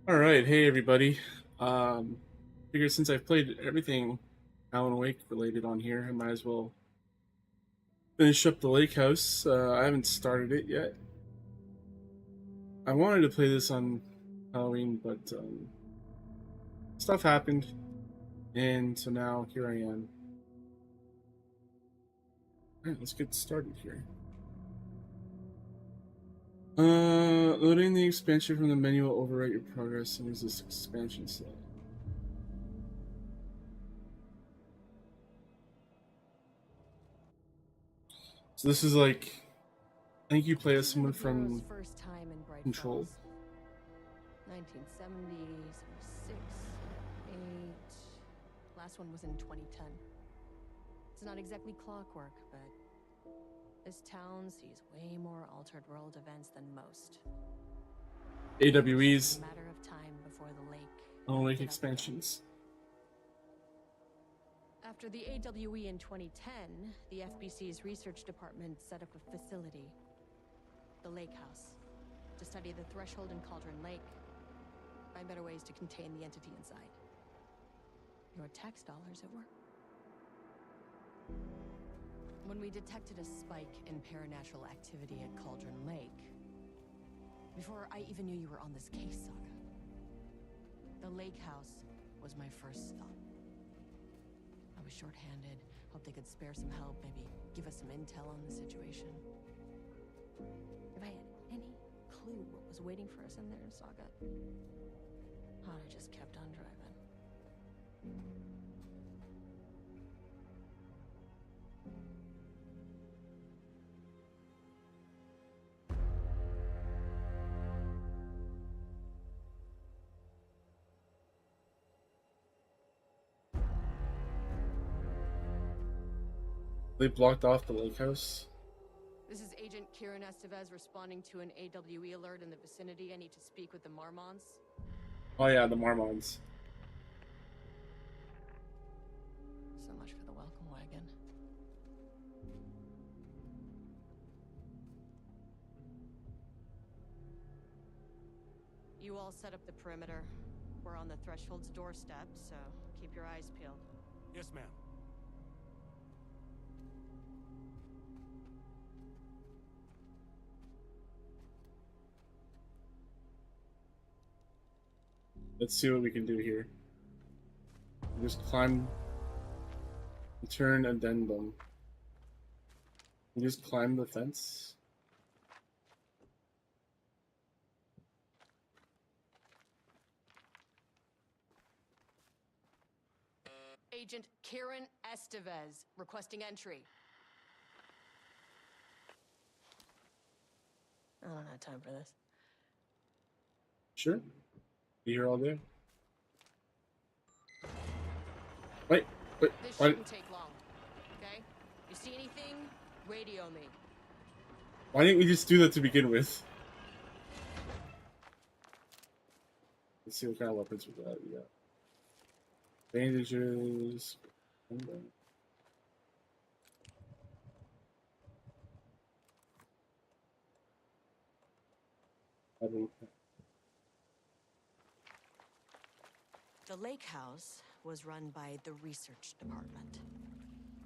All right, hey everybody. Figure since I've played everything Alan Wake related on here, I might as well finish up the Lake House. I haven't started it yet. I wanted to play this on Halloween, but stuff happened, and so now here I am. All right, let's get started here. Loading the expansion from the menu will overwrite your progress and use this expansion slot. So this is like, I think you play as someone from first time in Bright Control. Falls. 1970, 76, 8. Last one was in 2010. It's not exactly clockwork, but this town sees way more altered world events than most. AWE's It's a matter of time before the lake. Alan Wake expansions. After the AWE in 2010, the FBC's research department set up a facility, the Lake House, to study the Threshold and Cauldron Lake, find better ways to contain the entity inside. Your tax dollars at work. When we detected a spike in paranatural activity at Cauldron Lake, before I even knew you were on this case, Saga, the Lake House was my first stop. I was short-handed, hoped they could spare some help, maybe give us some intel on the situation. If I had any clue what was waiting for us in there, Saga, I'd have just kept on driving. They blocked off the lake house. This is Agent Kieran Estevez responding to an AWE alert in the vicinity. I need to speak with the Marmons. Oh yeah, the Marmons. So much for the welcome wagon. You all set up the perimeter. We're on the Threshold's doorstep, so keep your eyes peeled. Yes, ma'am. Let's see what we can do here. Just climb, return addendum. You just climb the fence. Agent Kieran Estevez requesting entry. I don't have time for this. Sure. Be here all day. Wait. This Why, shouldn't take long, okay? You see anything, radio me. why didn't we just do that to begin with? Let's see what kind of weapons we got. Bandages. The Lake House was run by the research department.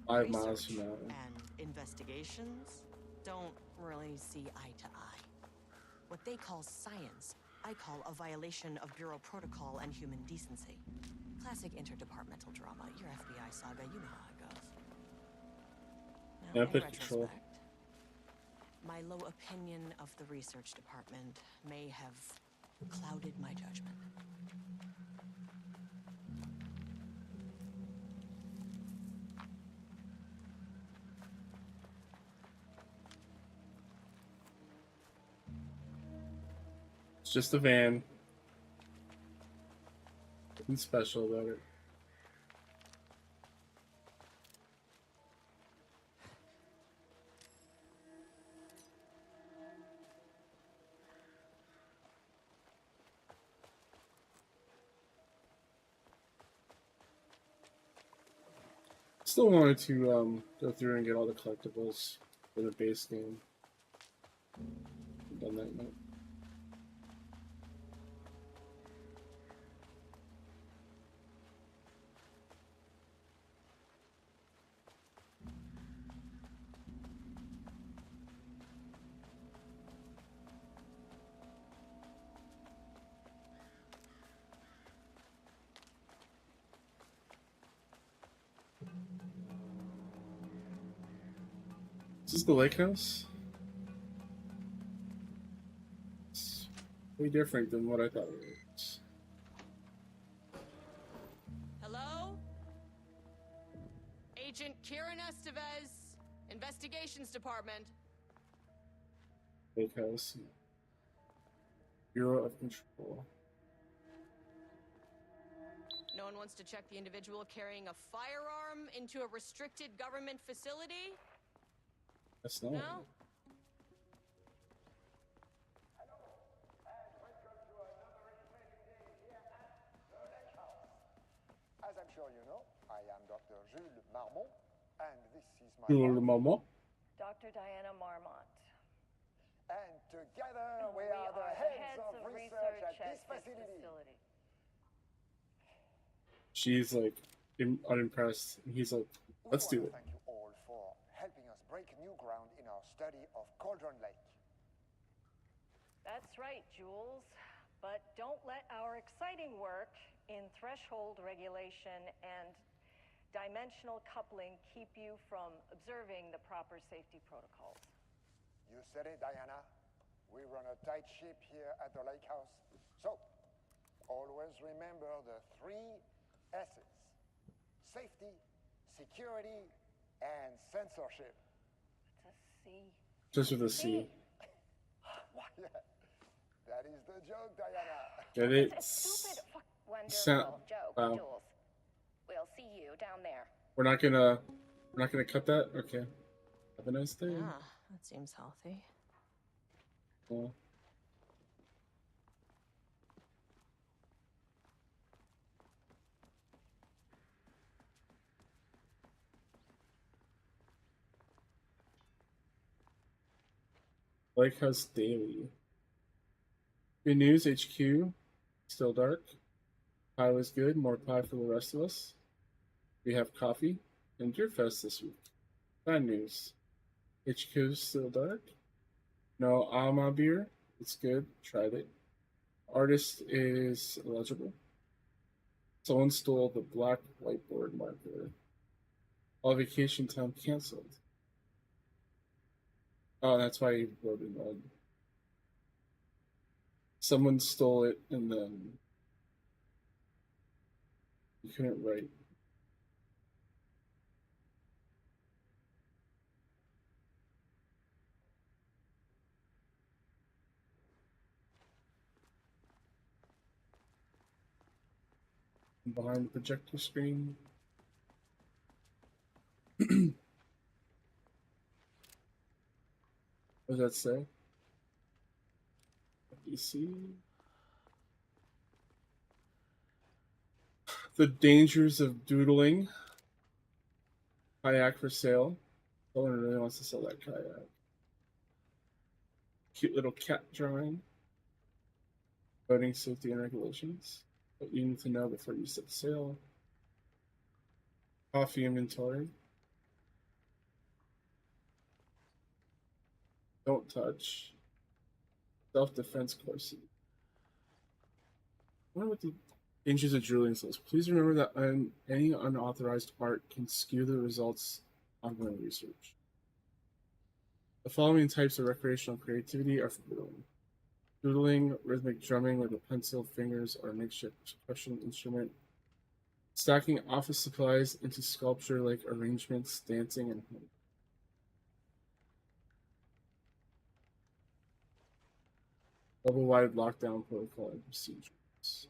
5 miles Research from now. and investigations don't really see eye to eye. What they call science, I call a violation of Bureau protocol and human decency. Classic interdepartmental drama. Your FBI saga, you know how it goes. Now, in Epic Patrol. retrospect, my low opinion of the research department may have clouded my judgment. It's just a van. Nothing special about it. Still wanted to go through and get all the collectibles for the base game. Done that yet. Is this the lake house? It's way different than what I thought it was. Hello? Agent Kieran Estevez, Investigations Department. Lake house. Bureau of Control. No one wants to check the individual carrying a firearm into a restricted government facility? That's not. No? As I'm sure you know, I am Dr. Jules Marmont, and this is my Jules wife. Marmont. Dr. Diana Marmont. And together we are the heads of research at this facility. She's like unimpressed. He's like, let's do We it. want to thank you all for helping us break new ground in our study of Cauldron Lake. That's right, Jules. But don't let our exciting work in threshold regulation and dimensional coupling keep you from observing the proper safety protocols. You said it, Diana. We run a tight ship here at the lake house. So, always remember the 3 S's. Safety, security, and censorship. It's a C. Just with a C. Why, yeah. That is the joke, Diana. Get it? It's a stupid, wonderful Sound- joke, wow. Jules. We'll see you down there. We're not gonna cut that? Okay. Have a nice day. Ah, that seems healthy. Well, Lake House Daily. Good news, HQ. Still dark. Pie was good. More pie for the rest of us. We have coffee and Deer Fest this week. Bad news. HQ is still dark. No Alma beer. It's good. Tried it. Artist is illegible. Someone stole the black whiteboard marker. All vacation time canceled. Oh, that's why you wrote in red. Someone stole it and then you couldn't write. Behind the projector screen. What does that say? PC. The dangers of doodling. Kayak for sale. No one really wants to sell that kayak. Cute little cat drawing. Boating safety and regulations. What you need to know before you set sail. Coffee inventory. Don't touch. Self-defense courses. I wonder what the dangers of drilling says. Please remember that any unauthorized art can skew the results of ongoing research. The following types of recreational creativity are forbidden. Doodling, rhythmic drumming with a pencil, fingers, or a makeshift percussion instrument. Stacking office supplies into sculpture-like arrangements, dancing, and double-wide lockdown protocol and procedures. Let's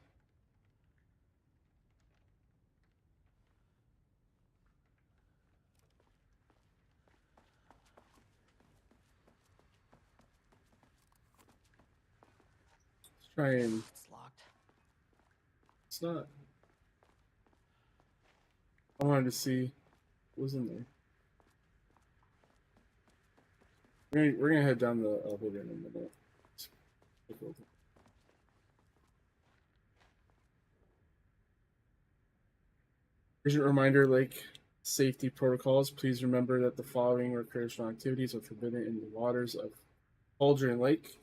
try and... It's locked. It's not. I wanted to see what was in there. We're gonna head down the elevator in a minute. Take a look. Here's a reminder, lake safety protocols. Please remember that the following recreational activities are forbidden in the waters of Cauldron Lake.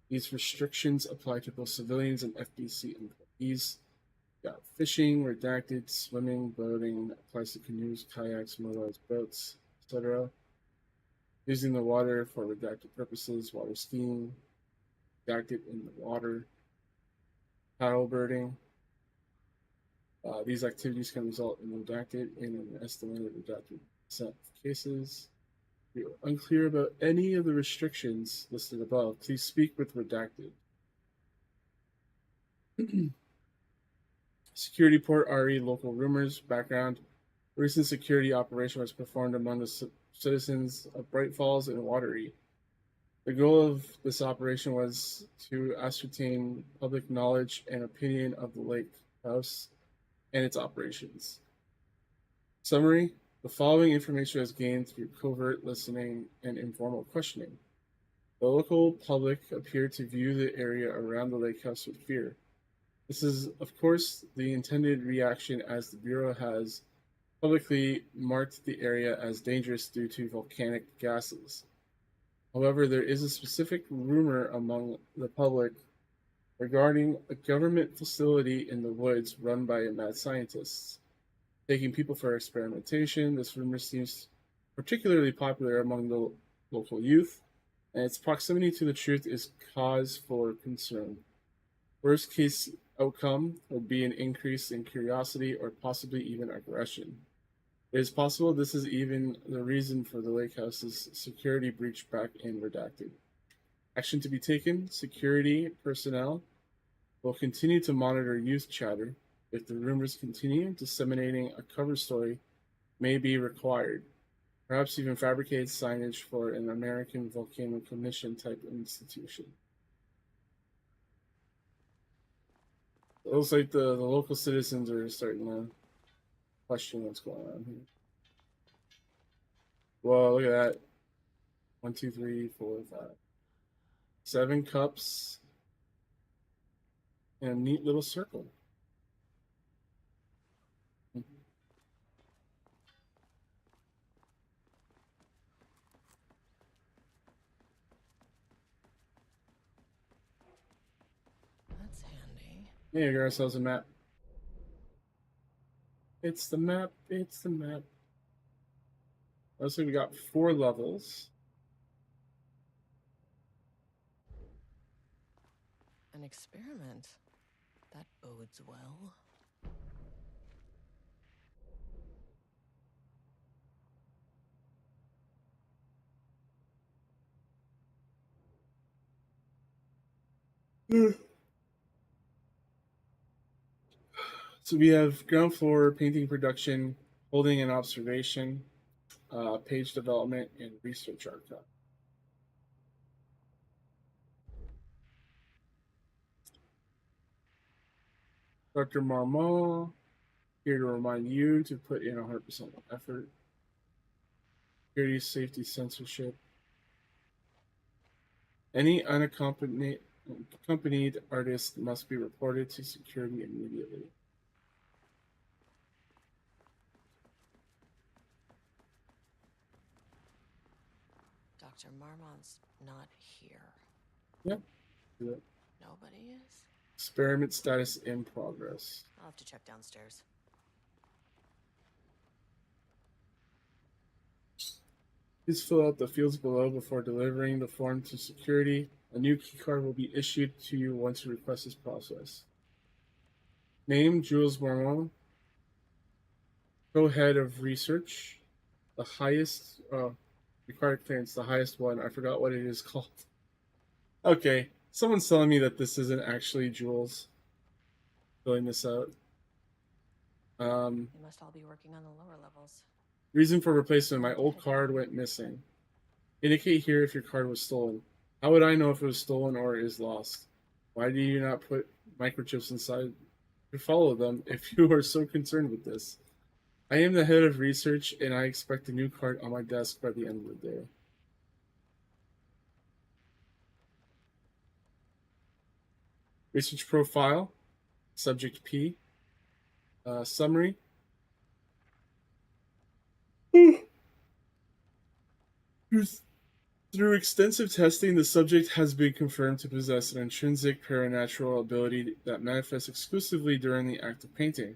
These restrictions apply to both civilians and FBC employees. Got fishing, redacted, swimming, boating, applies to canoes, kayaks, motorized boats, etc. Using the water for redacted purposes, water skiing, redacted in the water, paddle birding. These activities can result in redacted in an estimated redacted percent of cases. If you're unclear about any of the restrictions listed above, please speak with redacted. Security Port RE local rumors background. A recent security operation was performed among the citizens of Bright Falls and Watery. The goal of this operation was to ascertain public knowledge and opinion of the lake house and its operations. Summary: the following information was gained through covert listening and informal questioning. The local public appeared to view the area around the lake house with fear. This is, of course, the intended reaction, as the Bureau has publicly marked the area as dangerous due to volcanic gases. However, there is a specific rumor among the public regarding a government facility in the woods run by mad scientists, taking people for experimentation. This rumor seems particularly popular among the local youth, and its proximity to the truth is cause for concern. Worst case outcome would be an increase in curiosity or possibly even aggression. It is possible this is even the reason for the lake house's security breach back in redacted. Action to be taken: security personnel will continue to monitor youth chatter. If the rumors continue, disseminating a cover story may be required. Perhaps even fabricate signage for an American Volcano Commission type institution. It looks like the local citizens are starting to question what's going on here. Whoa, look at that. 1, 2, 3, 4, 5. 7 cups. And a neat little circle. That's handy. Yeah, we got ourselves a map. It's the map. It's the map. Looks like we got 4 levels. An experiment. That bodes well. So we have ground floor painting production, holding and observation, page development, and research archive. Dr. Marmont, here to remind you to put in 100% effort. Security, safety, censorship. Any unaccompanied artist must be reported to security immediately. Dr. Marmont's not here. Yep. Nobody is? Experiment status in progress. I'll have to check downstairs. Please fill out the fields below before delivering the form to security. A new keycard will be issued to you once your request is processed. Name: Jules Marmont. Co-head of research. The highest required clearance, the highest one. I forgot what it is called. Okay, someone's telling me that this isn't actually Jules filling this out. They must all be working on the lower levels. Reason for replacement: my old card went missing. Indicate here if your card was stolen. How would I know if it was stolen or is lost? Why do you not put microchips inside to follow them if you are so concerned with this? I am the head of research and I expect a new card on my desk by the end of the day. Research profile, subject P, summary. Through extensive testing, the subject has been confirmed to possess an intrinsic paranatural ability that manifests exclusively during the act of painting.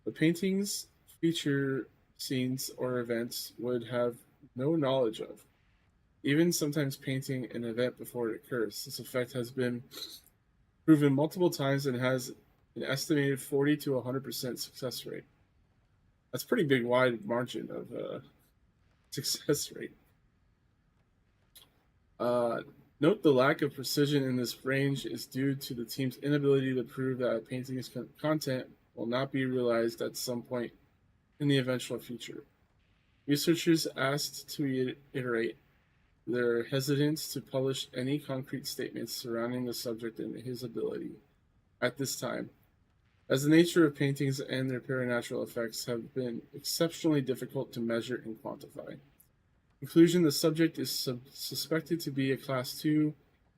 The paintings feature scenes or events would have no knowledge of. even sometimes painting an event before it occurs. This effect has been proven multiple times and has an estimated 40 to 100% success rate. That's pretty big, wide margin of success rate. Note the lack of precision in this range is due to the team's inability to prove that a painting's content will not be realized at some point in the eventual future. Researchers asked to iterate their hesitance to publish any concrete statements surrounding the subject and his ability at this time, as the nature of paintings and their paranatural effects have been exceptionally difficult to measure and quantify. Conclusion: the subject is suspected to be a Class 2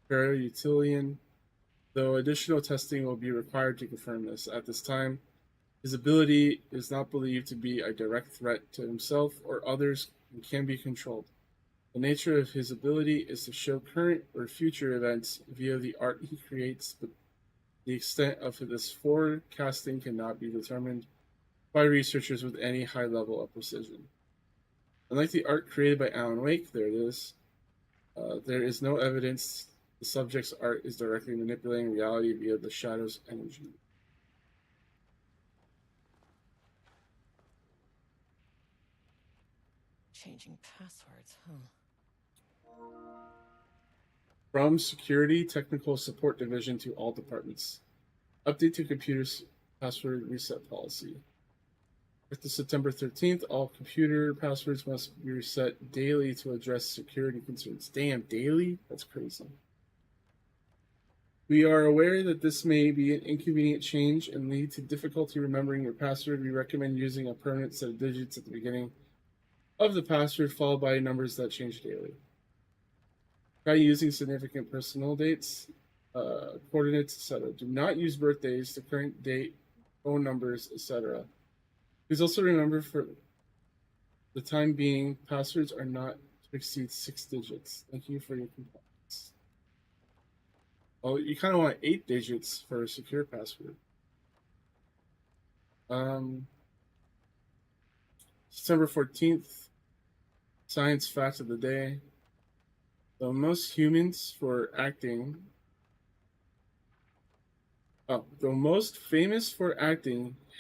Para-Utilian, though additional testing will be required to confirm this. At this time, his ability is not believed to be a direct threat to himself or others and can be controlled. The nature of his ability is to show current or future events via the art he creates, but the extent of this forecasting cannot be determined by researchers with any high level of precision. Unlike the art created by Alan Wake, there is no evidence the subject's art is directly manipulating reality via the shadow's energy. Changing passwords, huh? From Security Technical Support Division to all departments. Update to computer's password reset policy. After September 13th, all computer passwords must be reset daily to address security concerns. Damn, daily? That's crazy. We are aware that this may be an inconvenient change and lead to difficulty remembering your password. We recommend using a permanent set of digits at the beginning of the password, followed by numbers that change daily. Try using significant personal dates, coordinates, etc. Do not use birthdays, the current date, phone numbers, etc. Please also remember, for the time being, passwords are not to exceed 6 digits. Thank you for your compliance. Oh, you kind of want 8 digits for a secure password. September 14th, science fact of the day. The most famous for acting,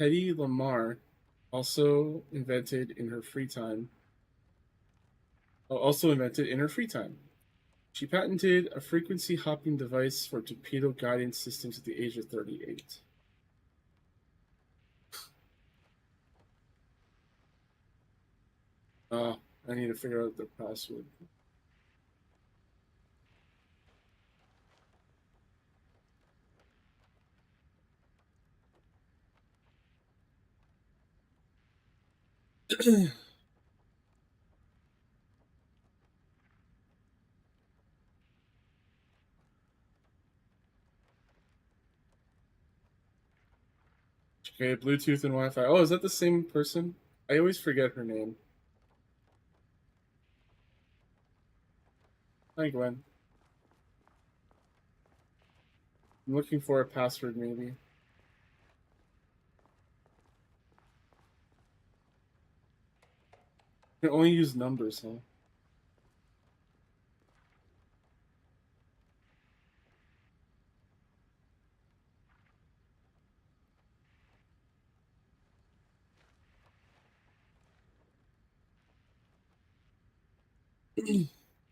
Hedy Lamarr, also invented in her free time. She patented a frequency hopping device for torpedo guidance systems at the age of 38. I need to figure out the password. Okay, Bluetooth and Wi-Fi. Oh, is that the same person? I always forget her name. Hi, Gwen. I'm looking for a password, maybe. You can only use numbers, huh?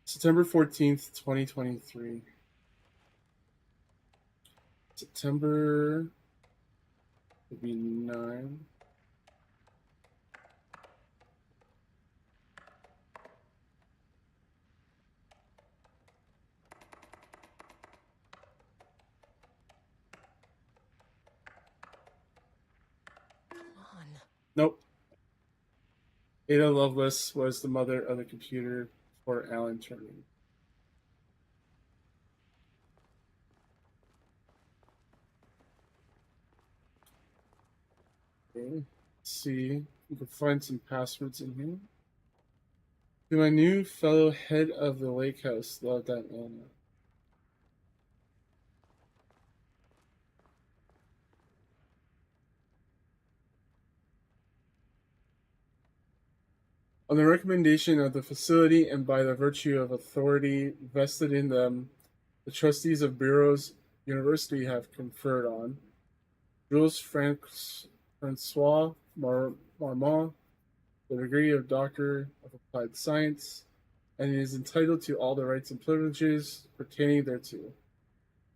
September 14th, 2023. September would be 9. Come on. Nope. Ada Lovelace was the mother of the computer for Alan Turing. Okay. Let's see. We can find some passwords in here. To my new fellow head of the lake house, love that man. On the recommendation of the facility and by the virtue of authority vested in them, the trustees of Bureau's University have conferred on Jules Francois Marmont the degree of Doctor of Applied Science, and he is entitled to all the rights and privileges pertaining thereto.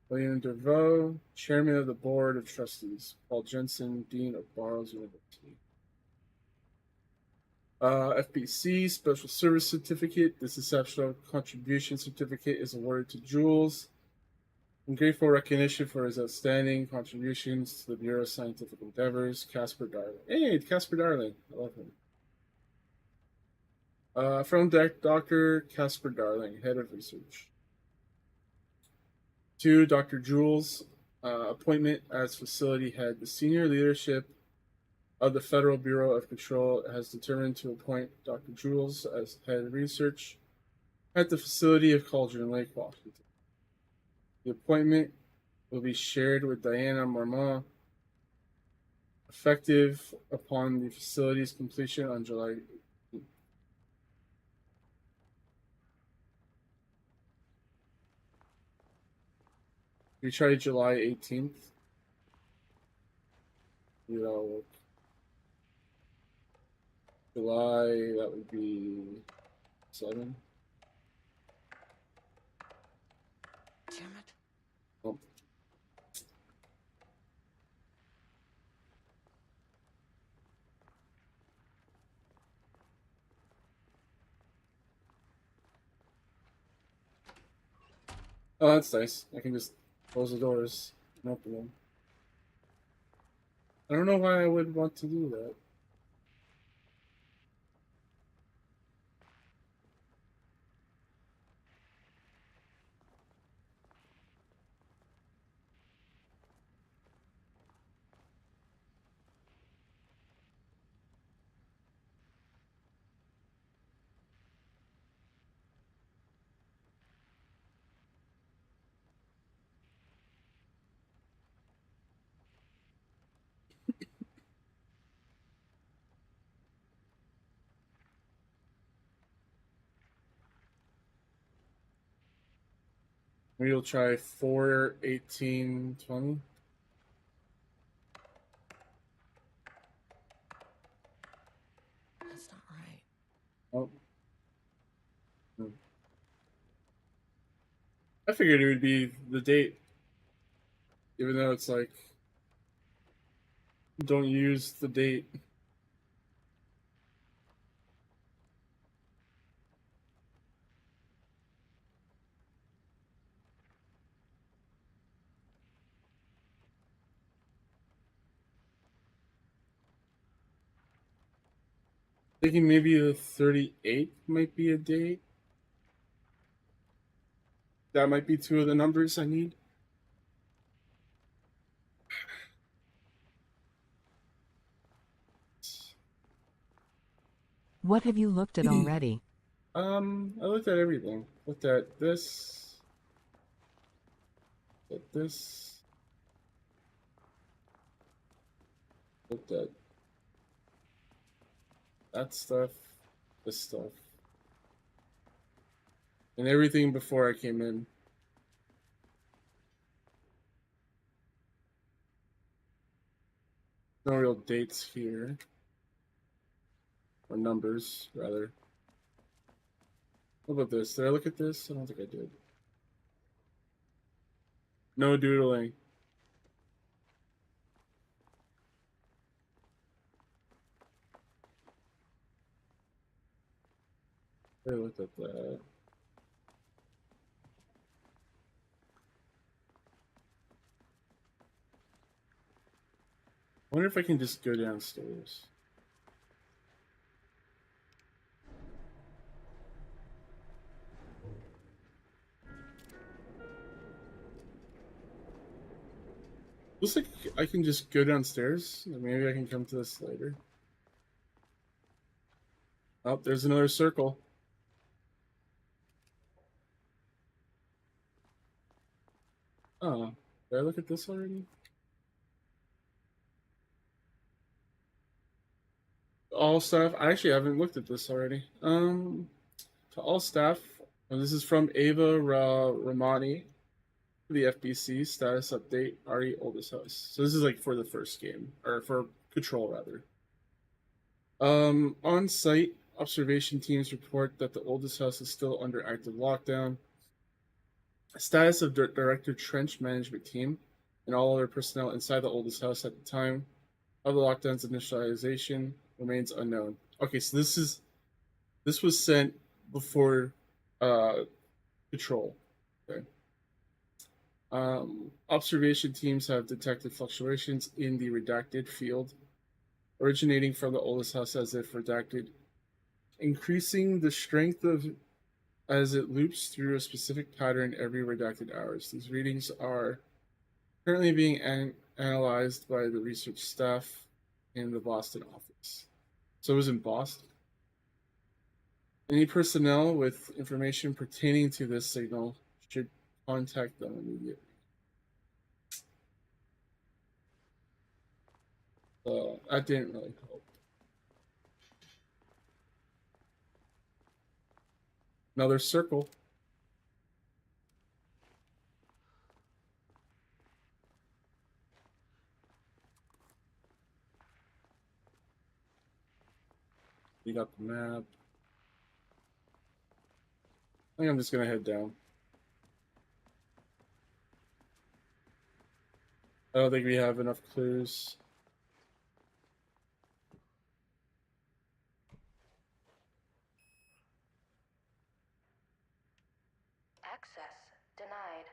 William DeVoe, Chairman of the Board of Trustees. Paul Jensen, Dean of Barrows University. FBC, Special Service Certificate. This exceptional contribution certificate is awarded to Jules in grateful recognition for his outstanding contributions to the Bureau's scientific endeavors. Casper Darling. Hey, Casper Darling. I love him. From Dr. Casper Darling, Head of Research. To Dr. Jules, appointment as facility head. The senior leadership of the Federal Bureau of Control has determined to appoint Dr. Jules as head of research at the facility of Cauldron Lake, Washington. The appointment will be shared with Diana Marmont, effective upon the facility's completion on July 18th. We try July 18th. You know, July, that would be 7. Damn it. Oh. Oh, that's nice. I can just close the doors and open them. I don't know why I would want to do that. Maybe we'll try 4/18/20. That's not right. Oh. I figured it would be the date. Even though it's like, don't use the date. Thinking maybe the 38th might be a date. That might be 2 of the numbers I need. What have you looked at already? I looked at everything. Looked at this. Looked at this. Looked at that stuff. This stuff. And everything before I came in. No real dates here. Or numbers, rather. What about this? Did I look at this? I don't think I did. No doodling. I looked at that. I wonder if I can just go downstairs. Looks like I can just go downstairs. Maybe I can come to this later. Oh, there's another circle. Oh, did I look at this already? all staff. I actually haven't looked at this already. To all staff, this is from Ava Ramani, the FBC status update. Ari oldest house. So this is like for the first game or for Control rather. On site, observation teams report that the oldest house is still under active lockdown. Status of Director Trench Management Team and all other personnel inside the oldest house at the time of the lockdown's initialization remains unknown. Okay, so this was sent before Control. Okay. Observation teams have detected fluctuations in the redacted field originating from the oldest house as if redacted, increasing the strength of as it loops through a specific pattern every redacted hours. These readings are currently being analyzed by the research staff in the Boston office. So it was in Boston. Any personnel with information pertaining to this signal should contact them immediately. So that didn't really help. Another circle. You got the map. I think I'm just gonna head down. I don't think we have enough clues. Access denied.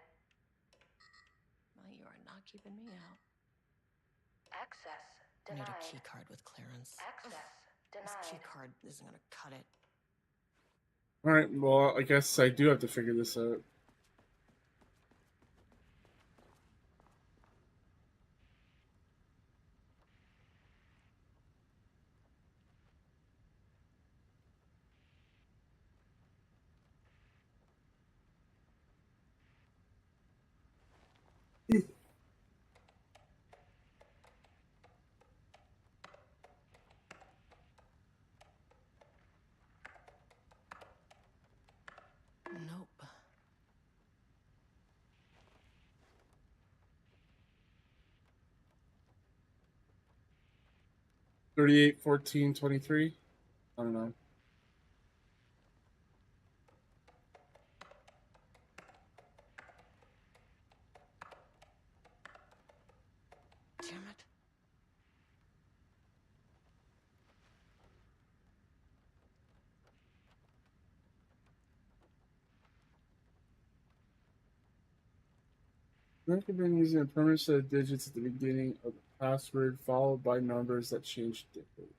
Well, you are not keeping me out. Access I need denied. a key card with clearance. Access This key denied. card isn't gonna cut it. Alright, well, I guess I do have to figure this out. Nope. 38, 14, 23? I don't know. Damn it. I think I've been using a permanent set of digits at the beginning of the password, followed by numbers that change differently.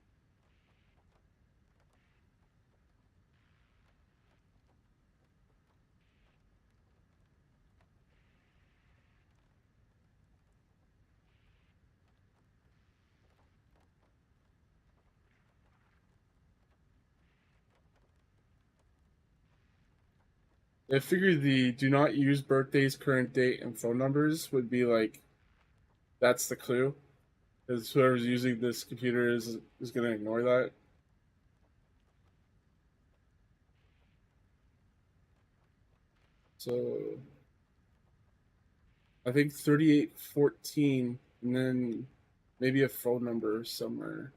I figured the do not use birthdays, current date, and phone numbers would be like, that's the clue. Because whoever's using this computer is going to ignore that. So I think 3814 and then maybe a phone number somewhere.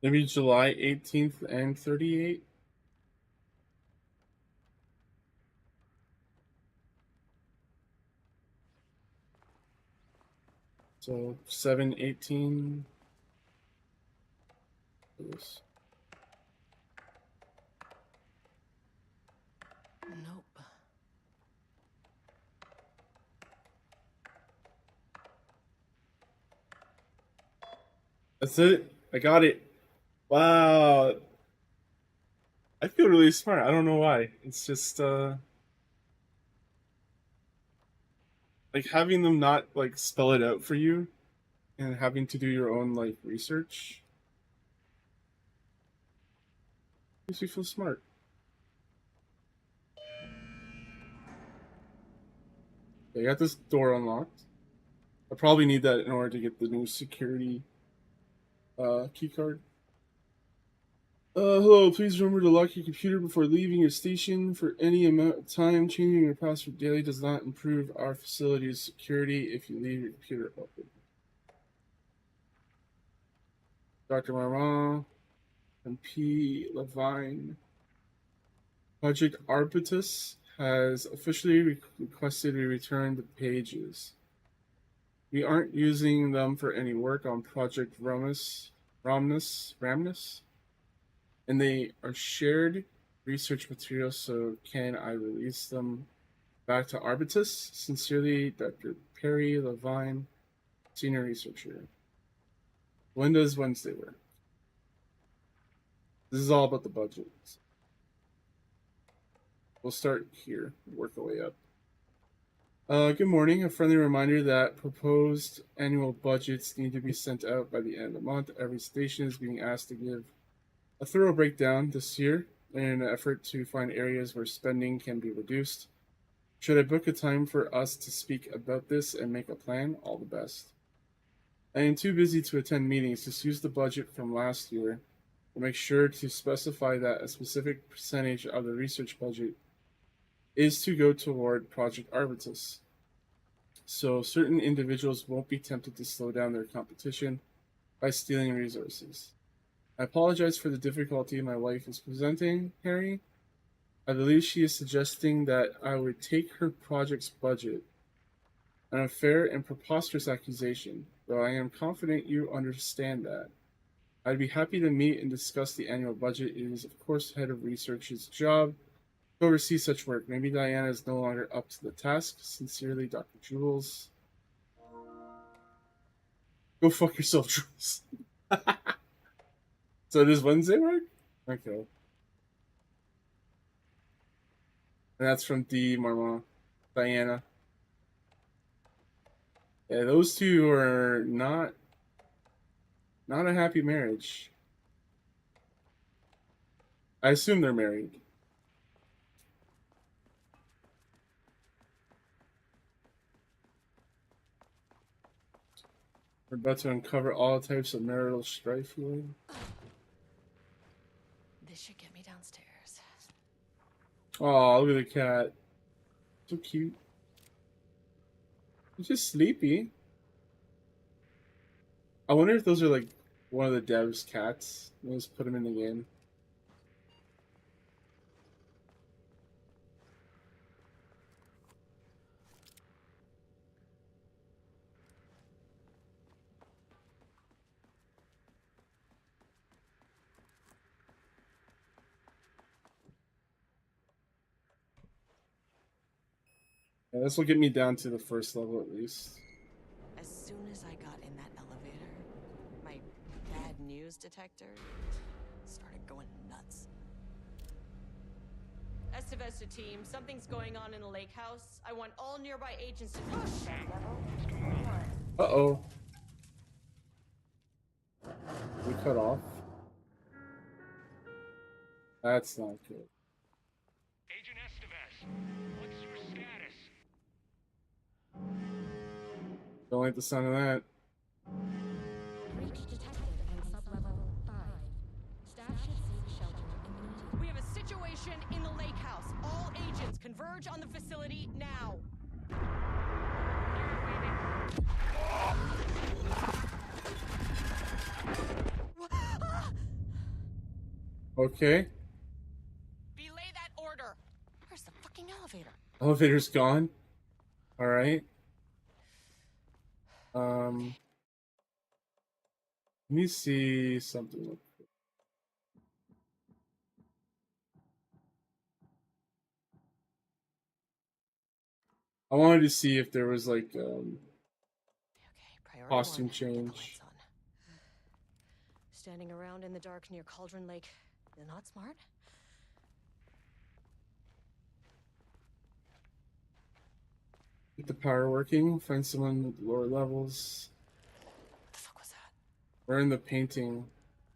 Maybe July 18th and 38. So 7/18. Nope. That's it. I got it. Wow. I feel really smart. I don't know why. It's just like having them not like spell it out for you and having to do your own like research makes you feel smart. Okay, I got this door unlocked. I probably need that in order to get the new security key card. Hello, please remember to lock your computer before leaving your station for any amount of time. Changing your password daily does not improve our facility's security if you leave your computer open. Dr. Marmont and P. Levine. Project Arbutus has officially requested we return the pages. We aren't using them for any work on Project Ramnus, and they are shared research materials, so can I release them back to Arbutus? Sincerely, Dr. Perry Levine, Senior Researcher. When does Wednesday work? This is all about the budget. We'll start here, work our way up. Good morning. A friendly reminder that proposed annual budgets need to be sent out by the end of the month. Every station is being asked to give a thorough breakdown this year in an effort to find areas where spending can be reduced. Should I book a time for us to speak about this and make a plan? All the best. I am too busy to attend meetings. Just use the budget from last year. We'll make sure to specify that a specific percentage of the research budget is to go toward Project Arbutus, so certain individuals won't be tempted to slow down their competition by stealing resources. I apologize for the difficulty my wife is presenting, Harry. I believe she is suggesting that I would take her project's budget, an unfair and preposterous accusation, though I am confident you understand that. I'd be happy to meet and discuss the annual budget. It is, of course, head of research's job to oversee such work. Maybe Diana is no longer up to the task. Sincerely, Dr. Jules. Go fuck yourself, Jules. So does Wednesday work? Okay. And that's from D. Marmont. Diana. Yeah, those two are not a happy marriage. I assume they're married. We're about to uncover all types of marital strife here. This should get me downstairs. Oh, look at the cat. So cute. He's just sleepy. I wonder if those are like one of the devs' cats. Let's put him in the game. Yeah, this will get me down to the first level at least. As soon as I got in that elevator, my bad news detector started going nuts. Estivesta team, something's going on in the lake house. I want all nearby agents to Uh-oh. We cut off. That's not good. Agent Estevez, what's your status? Don't like the sound of that. Breach detected on sublevel 5. Staff should seek shelter immediately. We have a situation in the lake house. All agents converge on the facility now. Okay. Belay that order. Where's the fucking elevator? Elevator's gone. Alright. Let me see something. I wanted to see if there was like Okay, priority costume one, get the change. lights on. standing around in the dark near Cauldron Lake is not smart. Get the power working. Find someone with lower levels. What the fuck was that? We're in the painting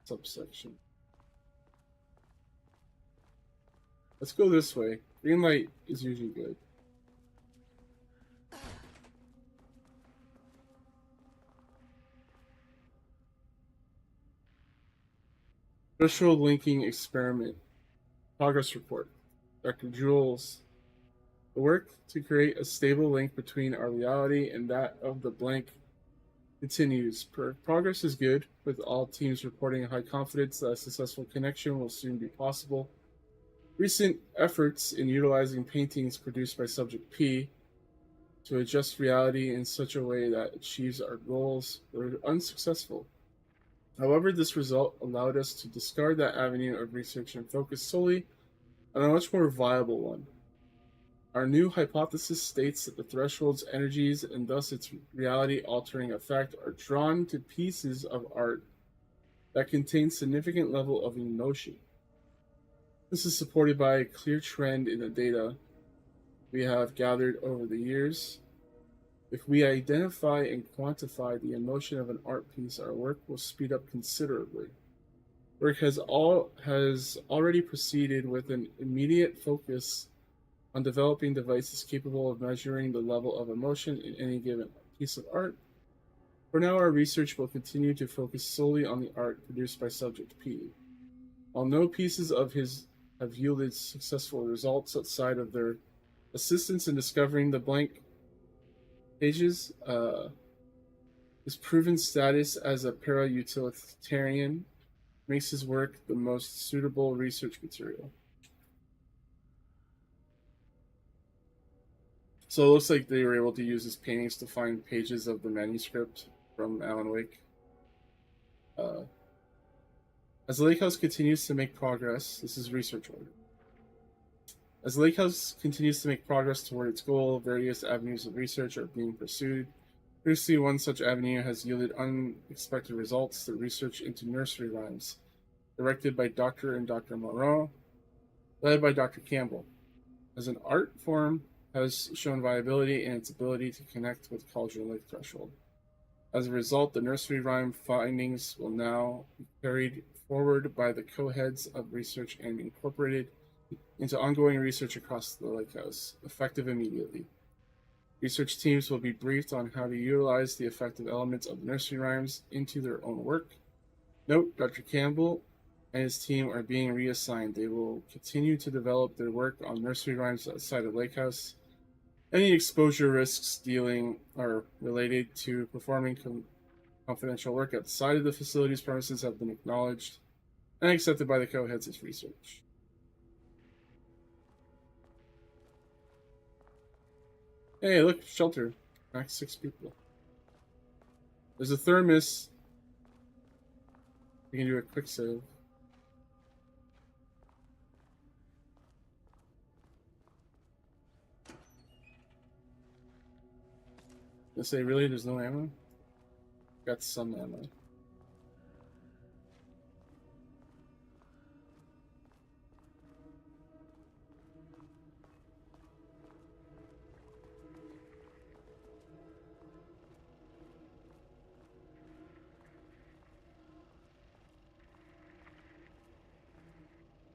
subsection. Let's go this way. Green light is usually good. Threshold linking experiment. Progress report. Dr. Jules. The work to create a stable link between our reality and that of the blank continues. Progress is good, with all teams reporting a high confidence that a successful connection will soon be possible. Recent efforts in utilizing paintings produced by Subject P to adjust reality in such a way that achieves our goals were unsuccessful. However, this result allowed us to discard that avenue of research and focus solely on a much more viable one. Our new hypothesis states that the threshold's energies and thus its reality-altering effect are drawn to pieces of art that contain significant level of emotion. This is supported by a clear trend in the data we have gathered over the years. If we identify and quantify the emotion of an art piece, our work will speed up considerably. Work has already proceeded with an immediate focus on developing devices capable of measuring the level of emotion in any given piece of art. For now, our research will continue to focus solely on the art produced by Subject P. While no pieces of his have yielded successful results outside of their assistance in discovering the blank pages, his proven status as a para-utilitarian makes his work the most suitable research material. So it looks like they were able to use his paintings to find pages of the manuscript from Alan Wake. As the Lake House continues to make progress, this is research order. As the Lake House continues to make progress toward its goal, various avenues of research are being pursued. Previously, one such avenue has yielded unexpected results: the research into nursery rhymes, directed by Dr. and Dr. Moreau, led by Dr. Campbell. As an art form, has shown viability in its ability to connect with Cauldron Lake threshold. As a result, the nursery rhyme findings will now be carried forward by the co-heads of research and incorporated into ongoing research across the Lake House, effective immediately. Research teams will be briefed on how to utilize the effective elements of nursery rhymes into their own work. Note, Dr. Campbell and his team are being reassigned. They will continue to develop their work on nursery rhymes outside of Lake House. Any exposure risks dealing are related to performing confidential work outside of the facility's premises have been acknowledged and accepted by the co-heads of research. Hey, look, shelter. Max 6 people. There's a thermos. We can do a quick save. I say, really? There's no ammo? Got some ammo.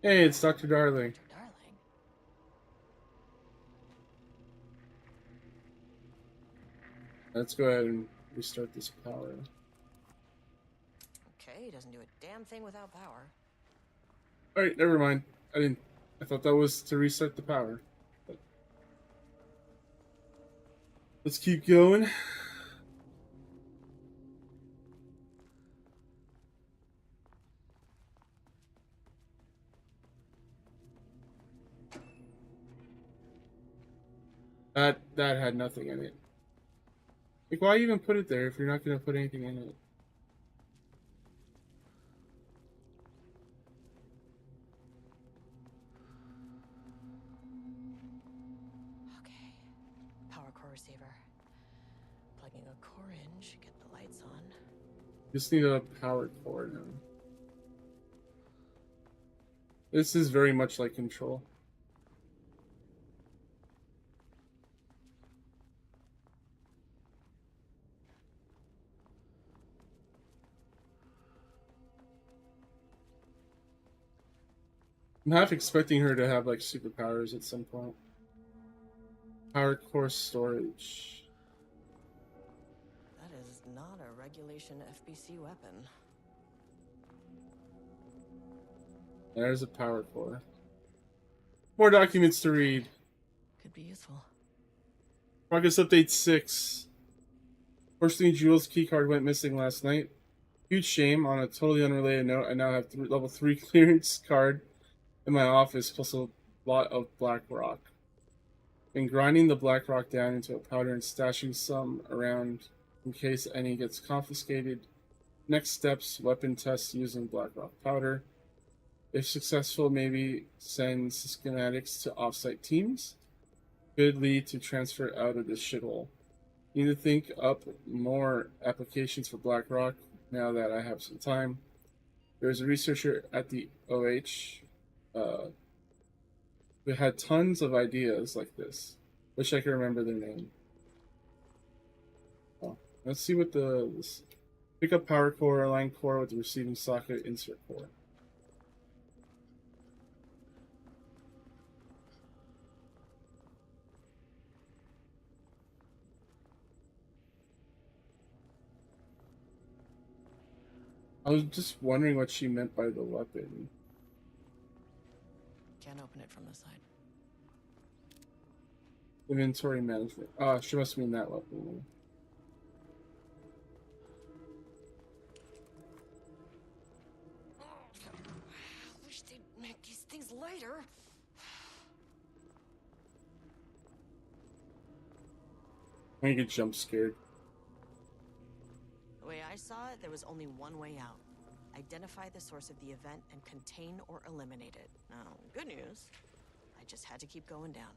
Hey, it's Dr. Darling. Dr. Darling. Let's go ahead and restart this power. Okay, he doesn't do a damn thing without power. Alright, never mind. I thought that was to reset the power. But let's keep going. That had nothing in it. Like, why even put it there if you're not going to put anything in it? Okay. Power core receiver. Plugging a core in should get the lights on. Just need a power cord now. This is very much like Control. I'm half expecting her to have like superpowers at some point. Power core storage. That is not a regulation FBC weapon. There's a power core. More documents to read. Could be useful. Progress update 6. Fortunately, Jules' keycard went missing last night. Huge shame. On a totally unrelated note, I now have level 3 clearance card in my office, plus a lot of black rock. Been grinding the black rock down into a powder and stashing some around in case any gets confiscated. Next steps, weapon tests using black rock powder. If successful, maybe send schematics to offsite teams. Could lead to transfer out of this shithole. Need to think up more applications for black rock now that I have some time. There's a researcher at the OH who had tons of ideas like this. Wish I could remember their name. Oh, let's see what this pick up power core, align core with the receiving socket, insert core. I was just wondering what she meant by the weapon. Can't open it from the side. Inventory management. Ah, she must mean that weapon. I wish they'd make these things lighter. I get jump scared. The way I saw it, there was only one way out. Identify the source of the event and contain or eliminate it. Now, good news, I just had to keep going down.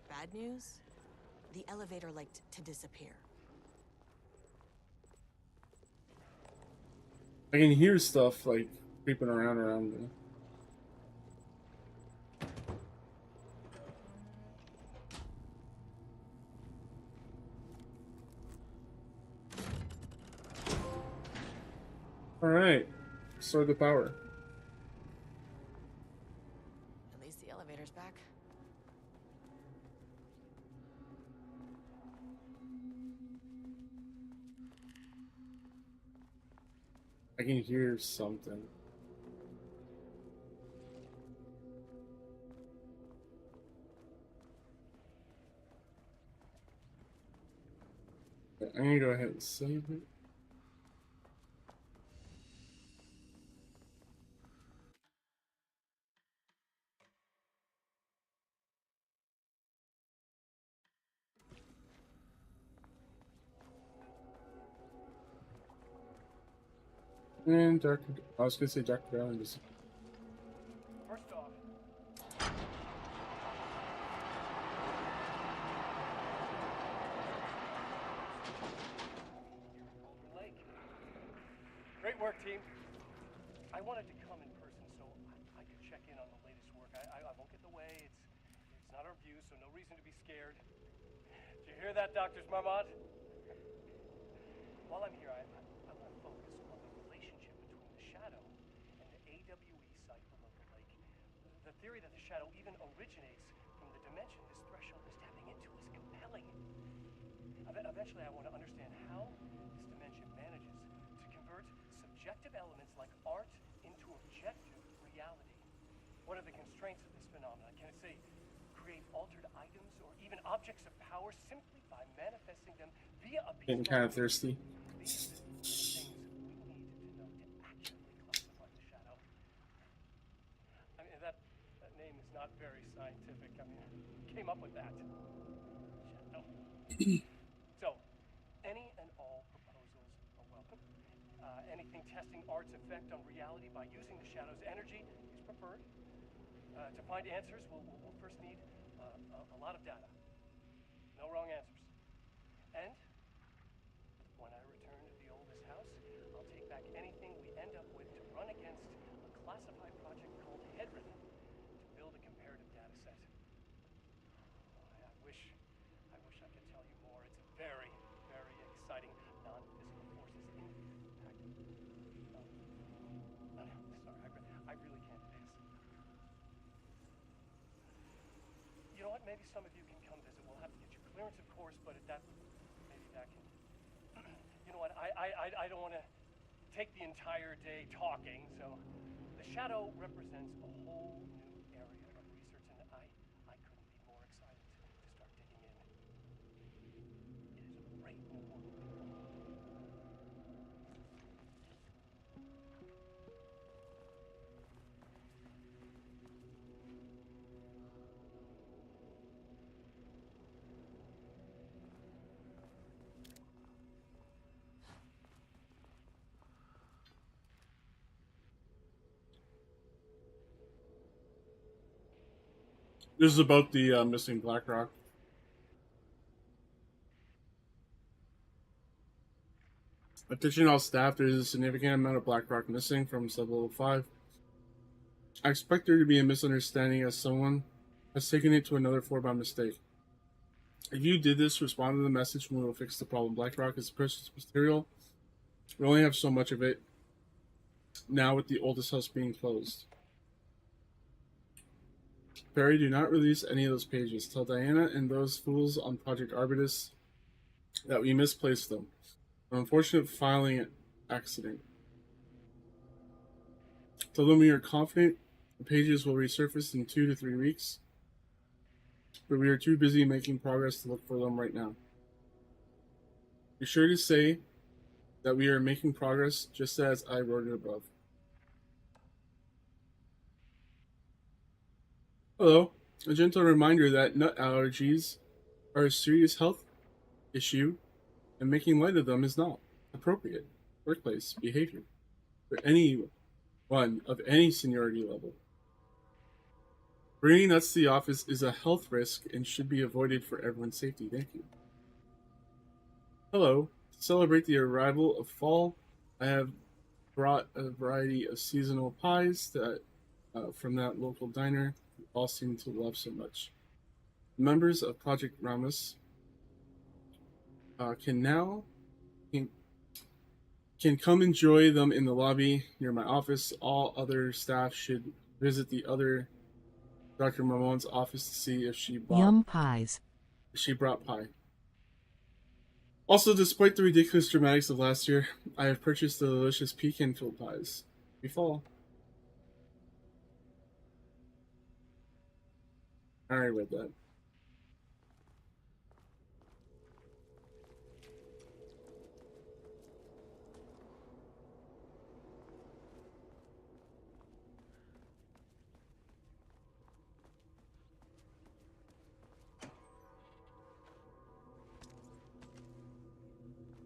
Bad news, the elevator liked to disappear. I can hear stuff like creeping around me. Alright. Restore the power. At least the elevator's back. I can hear something. I'm gonna go ahead and save it. And I was gonna say Dr. Allen just. First off, Lake. Great work, team. I wanted to come in person so I could check in on the latest work. I won't get in the way. It's not our view, so no reason to be scared. Did you hear that, Dr. Marmot? While I'm here, I want to focus on the relationship between the Shadow and the AWE site below the lake. The theory that the Shadow even originates from the dimension this threshold is tapping into is compelling. Eventually, I want to understand how this dimension manages to convert subjective elements like art into objective reality. What are the constraints of this phenomenon? Can it, say, create altered items or even objects of power simply by manifesting them via a piece Getting kind of thirsty. These are the things we need to know to accurately classify the Shadow. I mean, that name is not very scientific. I mean, who came up with that? Shadow. So, any and all proposals are welcome. Anything testing art's effect on reality by using the Shadow's energy is preferred. To find answers, we'll first need a lot of data. No wrong answers. And when I return to the oldest house, I'll take back anything we end up with to run against a classified project called Hedron. maybe some of you can come visit. We'll have to get you clearance, of course, but at that, maybe that can. You know what? I don't want to take the entire day talking. So, the shadow represents a whole new area of research, and I couldn't be more excited to start digging in. It is a great new world. This is about the missing Blackrock. Attention all staff, there is a significant amount of Blackrock missing from sub-level 5. I expect there to be a misunderstanding as someone has taken it to another floor by mistake. If you did this, respond to the message and we will fix the problem. Blackrock is precious material. We only have so much of it now with the oldest house being closed. Barry, do not release any of those pages. Tell Diana and those fools on Project Arbitus that we misplaced them. An unfortunate filing accident. Tell them we are confident the pages will resurface in 2 to 3 weeks, but we are too busy making progress to look for them right now. Be sure to say that we are making progress just as I wrote it above. Hello. A gentle reminder that nut allergies are a serious health issue, and making light of them is not appropriate workplace behavior for anyone of any seniority level. Bringing nuts to the office is a health risk and should be avoided for everyone's safety. Thank you. Hello. To celebrate the arrival of fall, I have brought a variety of seasonal pies that from that local diner we all seem to love so much. Members of Project Ramos can come enjoy them in the lobby near my office. All other staff should visit the other Dr. Mamon's office to see if she Yum pies. brought pie. Also, despite the ridiculous dramatics of last year, I have purchased the delicious pecan-filled pies. We fall. I already read that.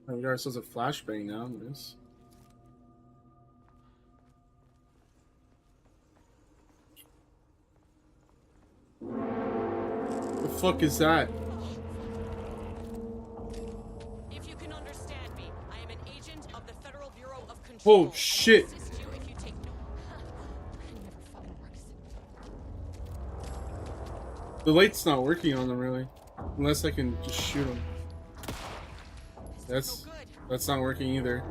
Oh, we got ourselves a flashbang now. Nice. The fuck is that? If you can understand me, I am an agent of the Federal Bureau of Control. Oh shit! I will assist you if you take no. It never fucking works. The light's not working on them really, unless I can just shoot them. That's not working either.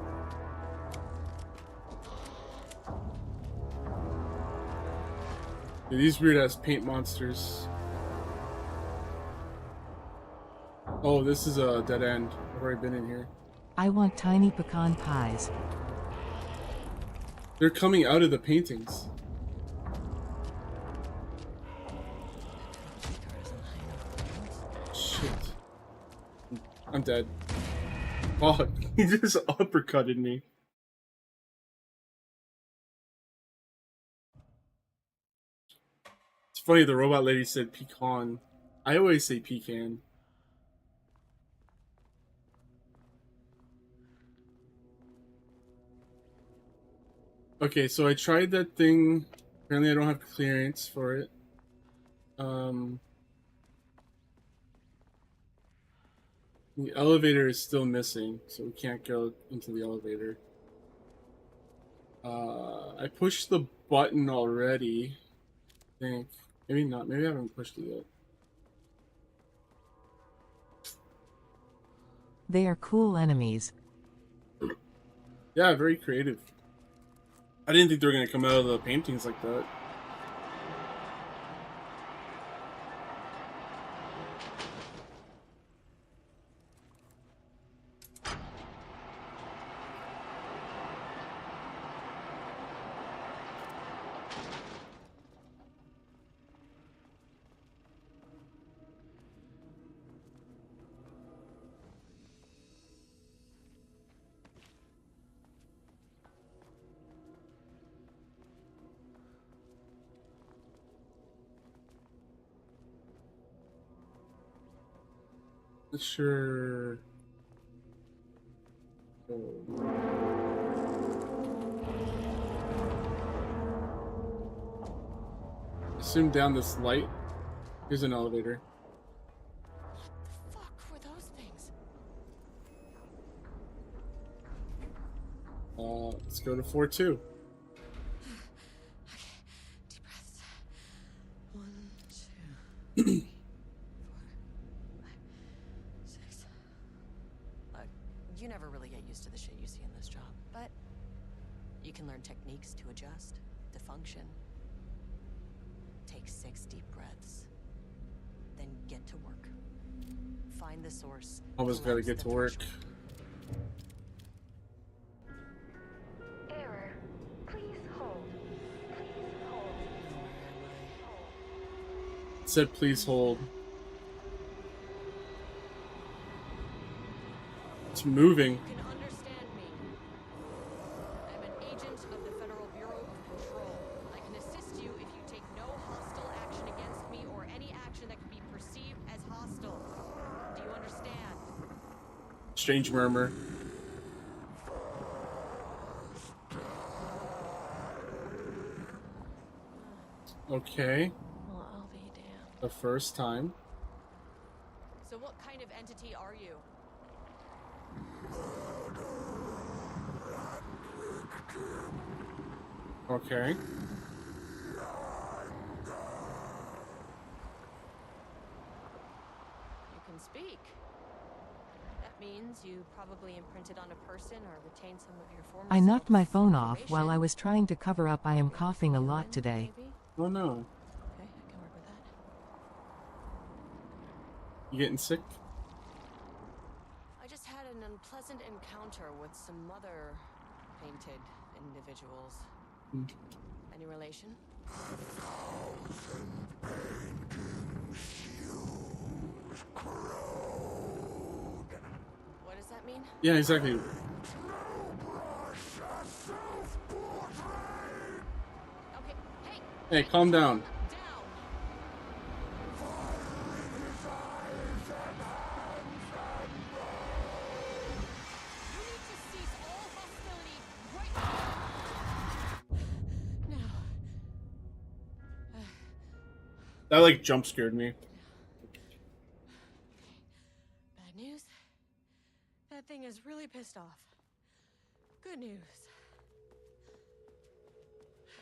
Yeah, these weird ass paint monsters. Oh, this is a dead end. I've already been in here. I want tiny pecan pies. They're coming out of the paintings. Shit. I'm dead. Fuck. He just uppercutted me. It's funny, the robot lady said pecan. I always say pecan. Okay, so I tried that thing. Apparently I don't have clearance for it. The elevator is still missing, so we can't go into the elevator. I pushed the button already. I think. Maybe not. Maybe I haven't pushed it yet. They are cool enemies. Yeah, very creative. I didn't think they were going to come out of the paintings like that. Sure. Assume down this light. Here's an elevator. What the fuck were those things? Let's go to 4-2. Okay, deep breaths. 1, 2, 4, 5, 6. Look, you never really get used to the shit you see in this job, but you can learn techniques to adjust, to function. Take 6 deep breaths, then get to work. Find the source. Always gotta collapse get the to work. threshold. Error. Please hold. Please hold. It said please hold. It's moving. You can understand me. I'm an agent of the Federal Bureau of Control. I can assist you if you take no hostile action against me or any action that can be perceived as hostile. Do you understand? Strange murmur. Okay, Well, I'll be damned. the first time. So what kind of entity are you? Okay. You can speak. That means you probably imprinted on a person or retained some of your former I knocked my self's phone off while I information. was trying to cover up I am coughing a lot Human, today. maybe? Oh no. Okay, I can work with that. You getting sick? I just had an unpleasant encounter with some other painted individuals. Hmm. Any relation? What does that mean? Yeah, exactly. Okay, hey! Hey, calm down. Down! You need to cease all hostility right now. That like jump scared me. Bad news. That thing is really pissed off. Good news.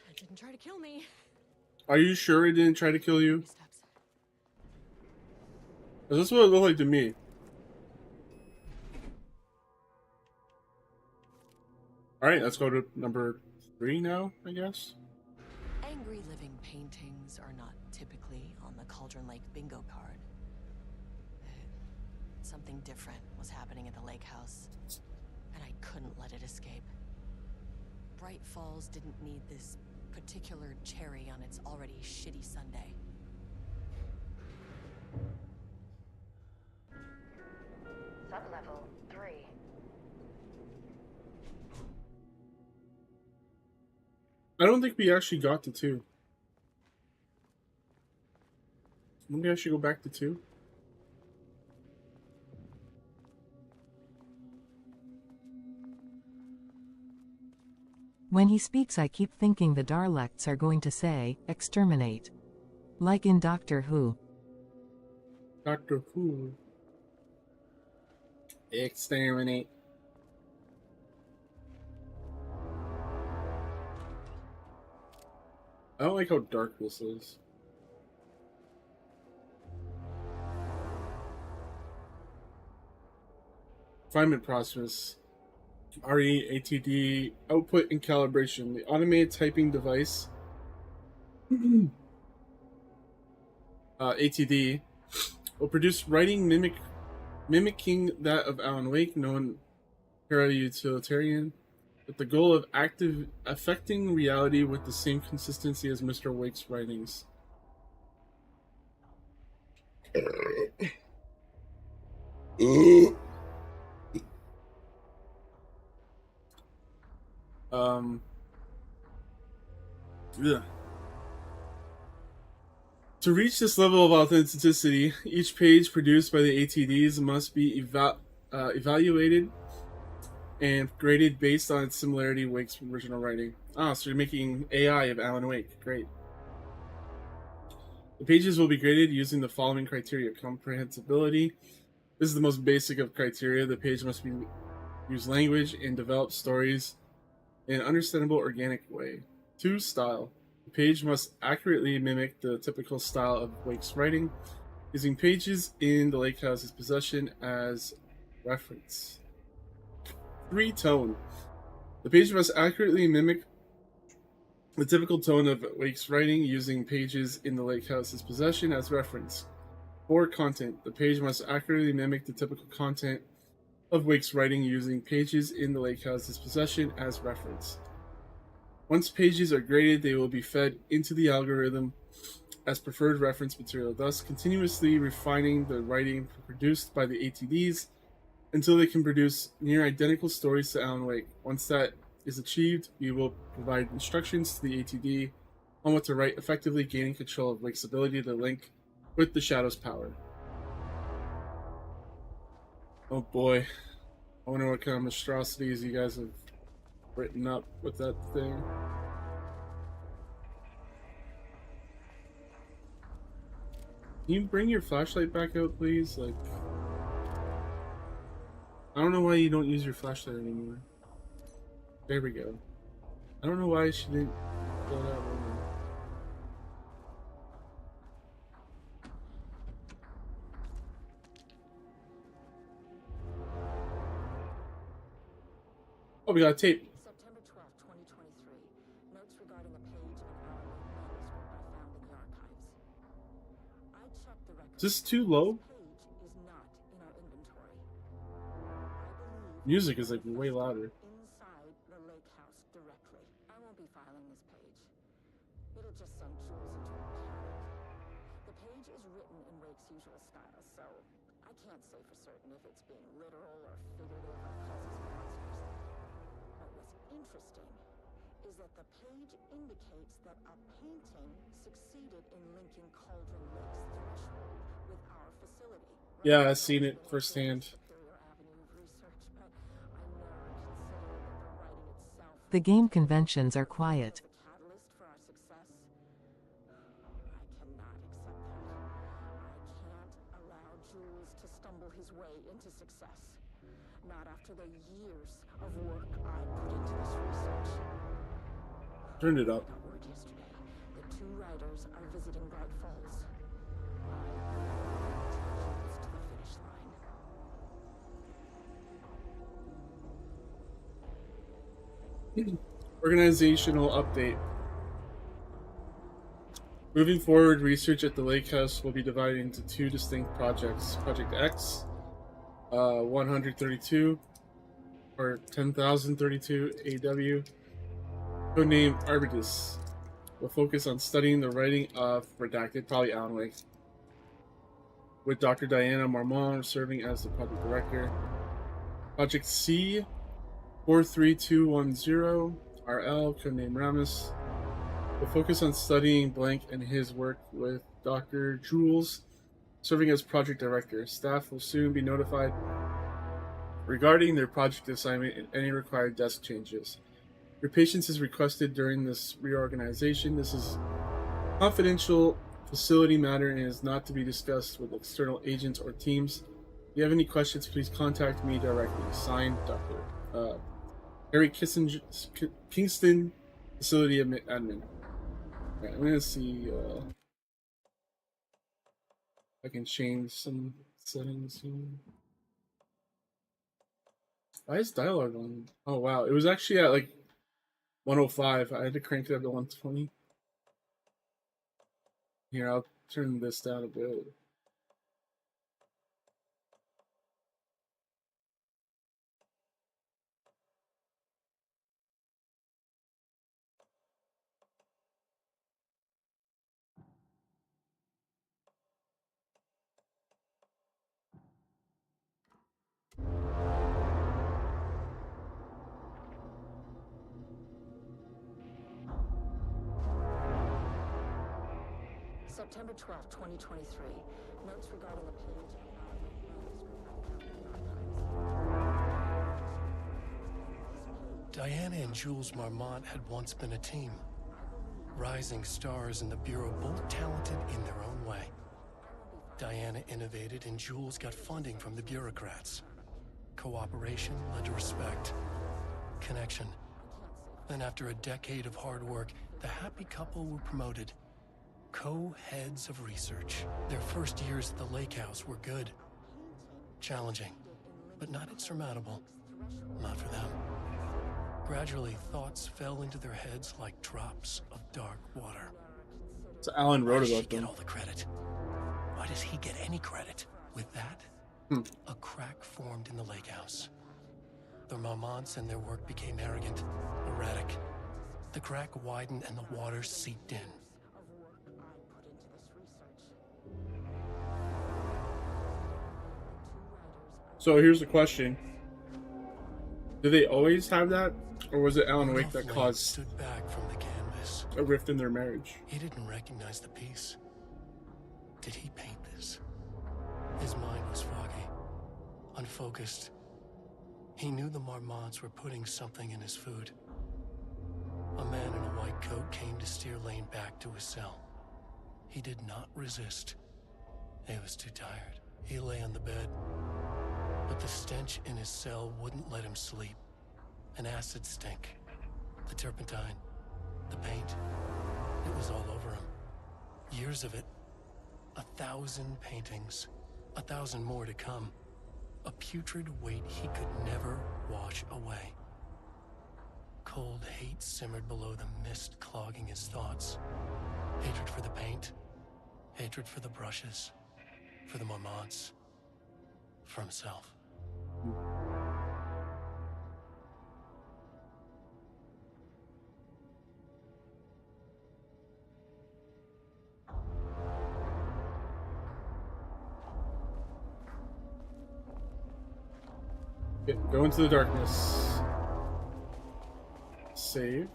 It didn't try to kill me. Are you sure it didn't try to kill you? Steps. 'Cause that's what it looked like to me. Alright, let's go to number 3 now, I guess. Angry living paintings are not typically on the Cauldron Lake bingo card. Something different was happening at the lake house, and I couldn't let it escape. Bright Falls didn't need this particular cherry on its already shitty Sunday. Sublevel 3. I don't think we actually got to 2. Maybe I should go back to 2. When he speaks I keep thinking the Daleks are going to say, exterminate. Like in Doctor Who. Doctor Who. Exterminate. I don't like how dark this is. Refinement process. REATD output and calibration. The automated typing device. ATD will produce writing mimicking that of Alan Wake, known para utilitarian. with the goal of affecting reality with the same consistency as Mr. Wake's writings. Yeah. To reach this level of authenticity, each page produced by the ATDs must be evaluated and graded based on its similarity to Wake's original writing. Ah, so you're making AI of Alan Wake. Great. The pages will be graded using the following criteria. Comprehensibility. This is the most basic of criteria. The page must use language and develop stories in an understandable, organic way. 2. Style. The page must accurately mimic the typical style of Wake's writing, using pages in the Lake House's possession as reference. 3. Tone. The page must accurately mimic the typical tone of Wake's writing, using pages in the Lake House's possession as reference. 4. Content. The page must accurately mimic the typical content of Wake's writing, using pages in the Lake House's possession as reference. Once pages are graded, they will be fed into the algorithm as preferred reference material, thus continuously refining the writing produced by the ATDs until they can produce near identical stories to Alan Wake. Once that is achieved, we will provide instructions to the ATD on what to write, effectively gaining control of Wake's ability to link with the Shadow's power. Oh boy. I wonder what kind of monstrosities you guys have written up with that thing. Can you bring your flashlight back out, please? Like, I don't know why you don't use your flashlight anymore. There we go. I don't know why she didn't go that way. Oh, we got a tape. September 12, 2023. Notes regarding a page of an Alan Wake manuscript I found in the archives. I checked the records. Is this too low? This page is not in our inventory. I believe Music is like way louder. inside the Lake House directly. I won't be filing this page. It'll just send Jules into a panic. The page is written in Wake's usual style, so I can't say for certain if it's being literal or figurative or causes monsters. But what's interesting is that the page indicates that a painting succeeded in linking Cauldron Lake's threshold with our facility. Yeah, I've seen it firsthand. The game conventions are quiet. The catalyst for our success. I cannot accept that. I can't allow Jules to stumble his way into success. Not after the years of work I put into this research. Turned it up. I got word yesterday that 2 writers are visiting Bright Falls. I want to take Jules to the finish line. Organizational update. Moving forward, research at the Lake House will be divided into 2 distinct projects. Project X, 132, or 10,032 AW, codenamed Arbitus, will focus on studying the writing of Redacted, probably Alan Wake, with Dr. Diana Marmon serving as the project director. Project C, 43210 RL, codename Ramus, will focus on studying Blank and his work, with Dr. Jules serving as project director. Staff will soon be notified regarding their project assignment and any required desk changes. Your patience is requested during this reorganization. This is confidential facility matter and is not to be discussed with external agents or teams. If you have any questions, please contact me directly. Signed, Dr. Harry Kingston, facility admin. Right, I'm gonna see if I can change some settings here. Why is dialogue on? Oh wow, it was actually at like 105. I had to crank it up to 120. Here, I'll turn this down a bit. September 12, 2023. Notes regarding a page Diana and Jules Marmont had once been a team. Rising stars in the Bureau, both talented in their own way. Diana innovated and Jules got funding from the bureaucrats. Cooperation led to respect. Connection. Then after a decade of hard work, the happy couple were promoted. Co-heads of research. Their first years at the lake house were good. Challenging, but not insurmountable. Not for them. Gradually, thoughts fell into their heads like drops of dark water. So Alan Why wrote does she about get them. all the credit? Why does he get any credit? With that, a crack formed in the lake house. The Marmonts and their work became arrogant, erratic. The crack widened and the water seeped in. So here's the question. Did they always have that? Or was it Alan Wake that Ralph Lane caused stood back from the canvas. a rift in their marriage? He didn't recognize the piece. Did he paint this? His mind was foggy, unfocused. He knew the Marmonts were putting something in his food. A man in a white coat came to steer Lane back to his cell. He did not resist. He was too tired. He lay on the bed, but the stench in his cell wouldn't let him sleep. An acid stink, the turpentine, the paint. It was all over him. Years of it. 1,000 paintings. 1,000 more to come. A putrid weight he could never wash away. Cold hate simmered below the mist clogging his thoughts. Hatred for the paint. Hatred for the brushes. For the Marmonts. For himself. Okay, go into the darkness. Save.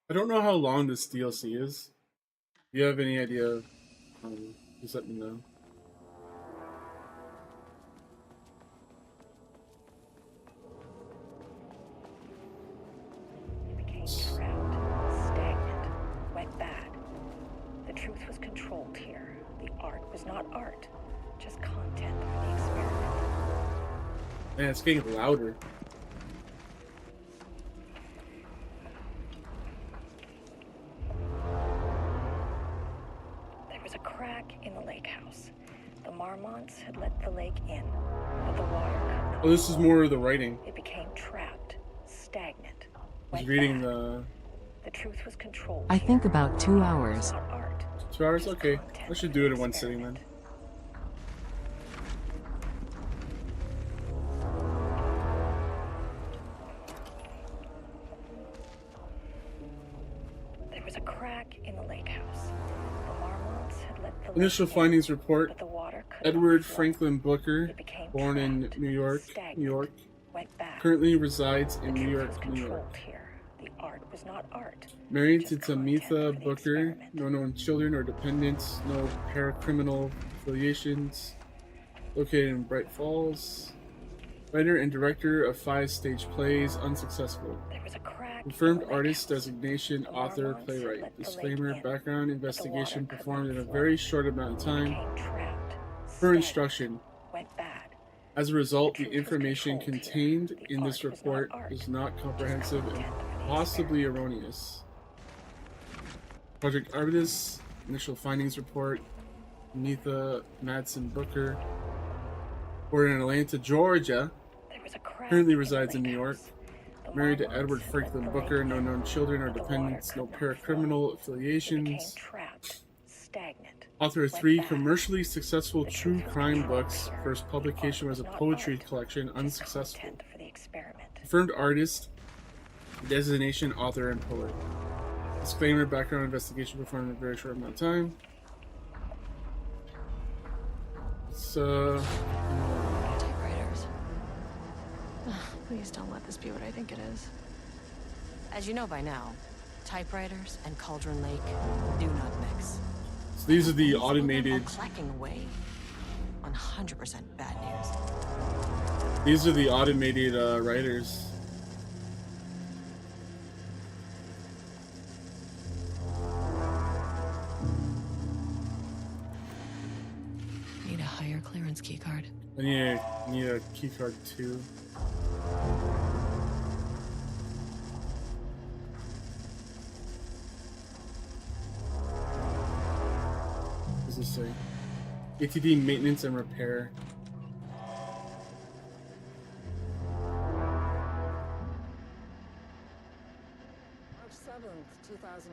I don't know how long this DLC is. If you have any idea, just let me know. It became trapped, stagnant, went bad. The truth was controlled here. The art was not art, just content for the experiment. Man, it's getting louder. There was a crack in the lake house. The Marmonts had let the lake in, but the water could not Oh, this is flow. more of the writing. It became trapped, stagnant. I was went reading bad. The truth was controlled. I think here. about 2 It was hours. not art, 2 hours? just Okay. content I should for do the it in one sitting then. experiment. There was a crack in the lake house. The Marmonts had let the Initial lake in, findings report. but the water could Edward not flow. Franklin Booker, It became born in trapped, New York, stagnant, New York, went bad. currently resides The in New truth York, was New York. controlled here. The art was not art. Married to just content Tamitha for the Booker, experiment. no known children or dependents, no paracriminal affiliations. Located in Bright Falls. Writer and director of 5 stage plays, unsuccessful. There was a crack. Confirmed in the lake artist house. designation, The author, Marmonts had playwright. let the lake Disclaimer, in, background but the investigation water could performed not in a flow. very short amount of It time. became trapped, Per stagnant, instruction. went bad. As a result, The the truth was information controlled here. contained The in this art was not report art, is not just comprehensive and content for the possibly experiment. erroneous. Project Arbitus, initial findings report. Tamitha Madsen Booker, born in Atlanta, Georgia, There was a crack currently in the resides in lake New York. house. The Married to Marmonts Edward had let Franklin the Booker, lake no in, known children or but the water dependents, no could not flow. paracriminal It became affiliations. trapped, stagnant. Author of went 3 bad. commercially successful The true truth was crime controlled books. here. First The publication art was a was not poetry art, collection, just unsuccessful. content for the experiment. Confirmed artist, designation, author, and poet. Disclaimer, background investigation performed in a very short amount of time. It's, Typewriters. Ugh, please don't let this be what I think it is. As you know by now, typewriters and Cauldron Lake do not mix. So these are the All automated. clacking away on 100% bad news. These are the automated writers. Need a higher clearance keycard. I need a keycard too. What does this say? ATD maintenance and repair. March 7th, 2018.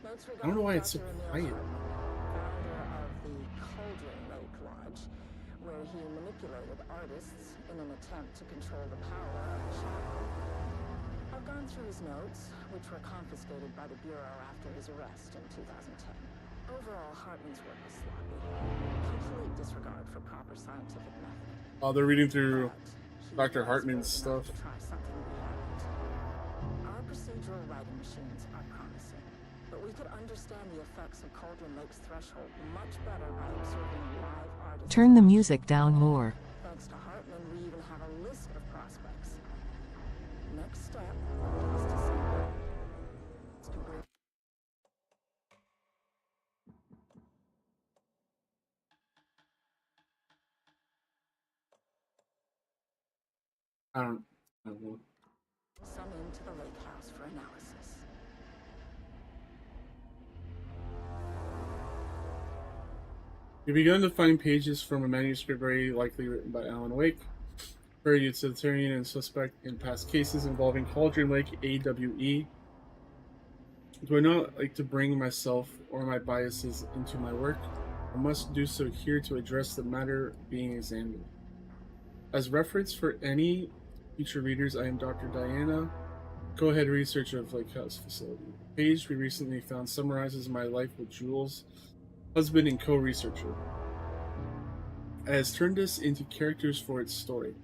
Notes I don't know why it's so Dr. Emil quiet. Hartman, founder of the Cauldron Lake Lodge, where he manipulated artists in an attempt to control the power of the shadow. I've gone through his notes, which were confiscated by the Bureau after his arrest in 2010. Overall, Hartman's work was sloppy. Complete disregard for proper scientific method. Oh, they're reading through But he Dr. was Hartman's brave enough stuff. to try something we haven't. Our procedural writing machines are promising, but we could understand the effects of Cauldron Lake's threshold much better by observing live artists. Turn the music down more. Thanks to Hartman, we even have a list of prospects. Next step is to see to bring I don't know. some into the lake house for analysis. You've begun to find pages from a manuscript very likely written by Alan Wake, very utilitarian and suspect in past cases involving Cauldron Lake AWE. Do I not like to bring myself or my biases into my work? I must do so here to address the matter being examined. As reference for any future readers, I am Dr. Diana, co-head researcher of Lake House Facility. The page we recently found summarizes my life with Jules, husband and co-researcher. It has turned us into characters for its story,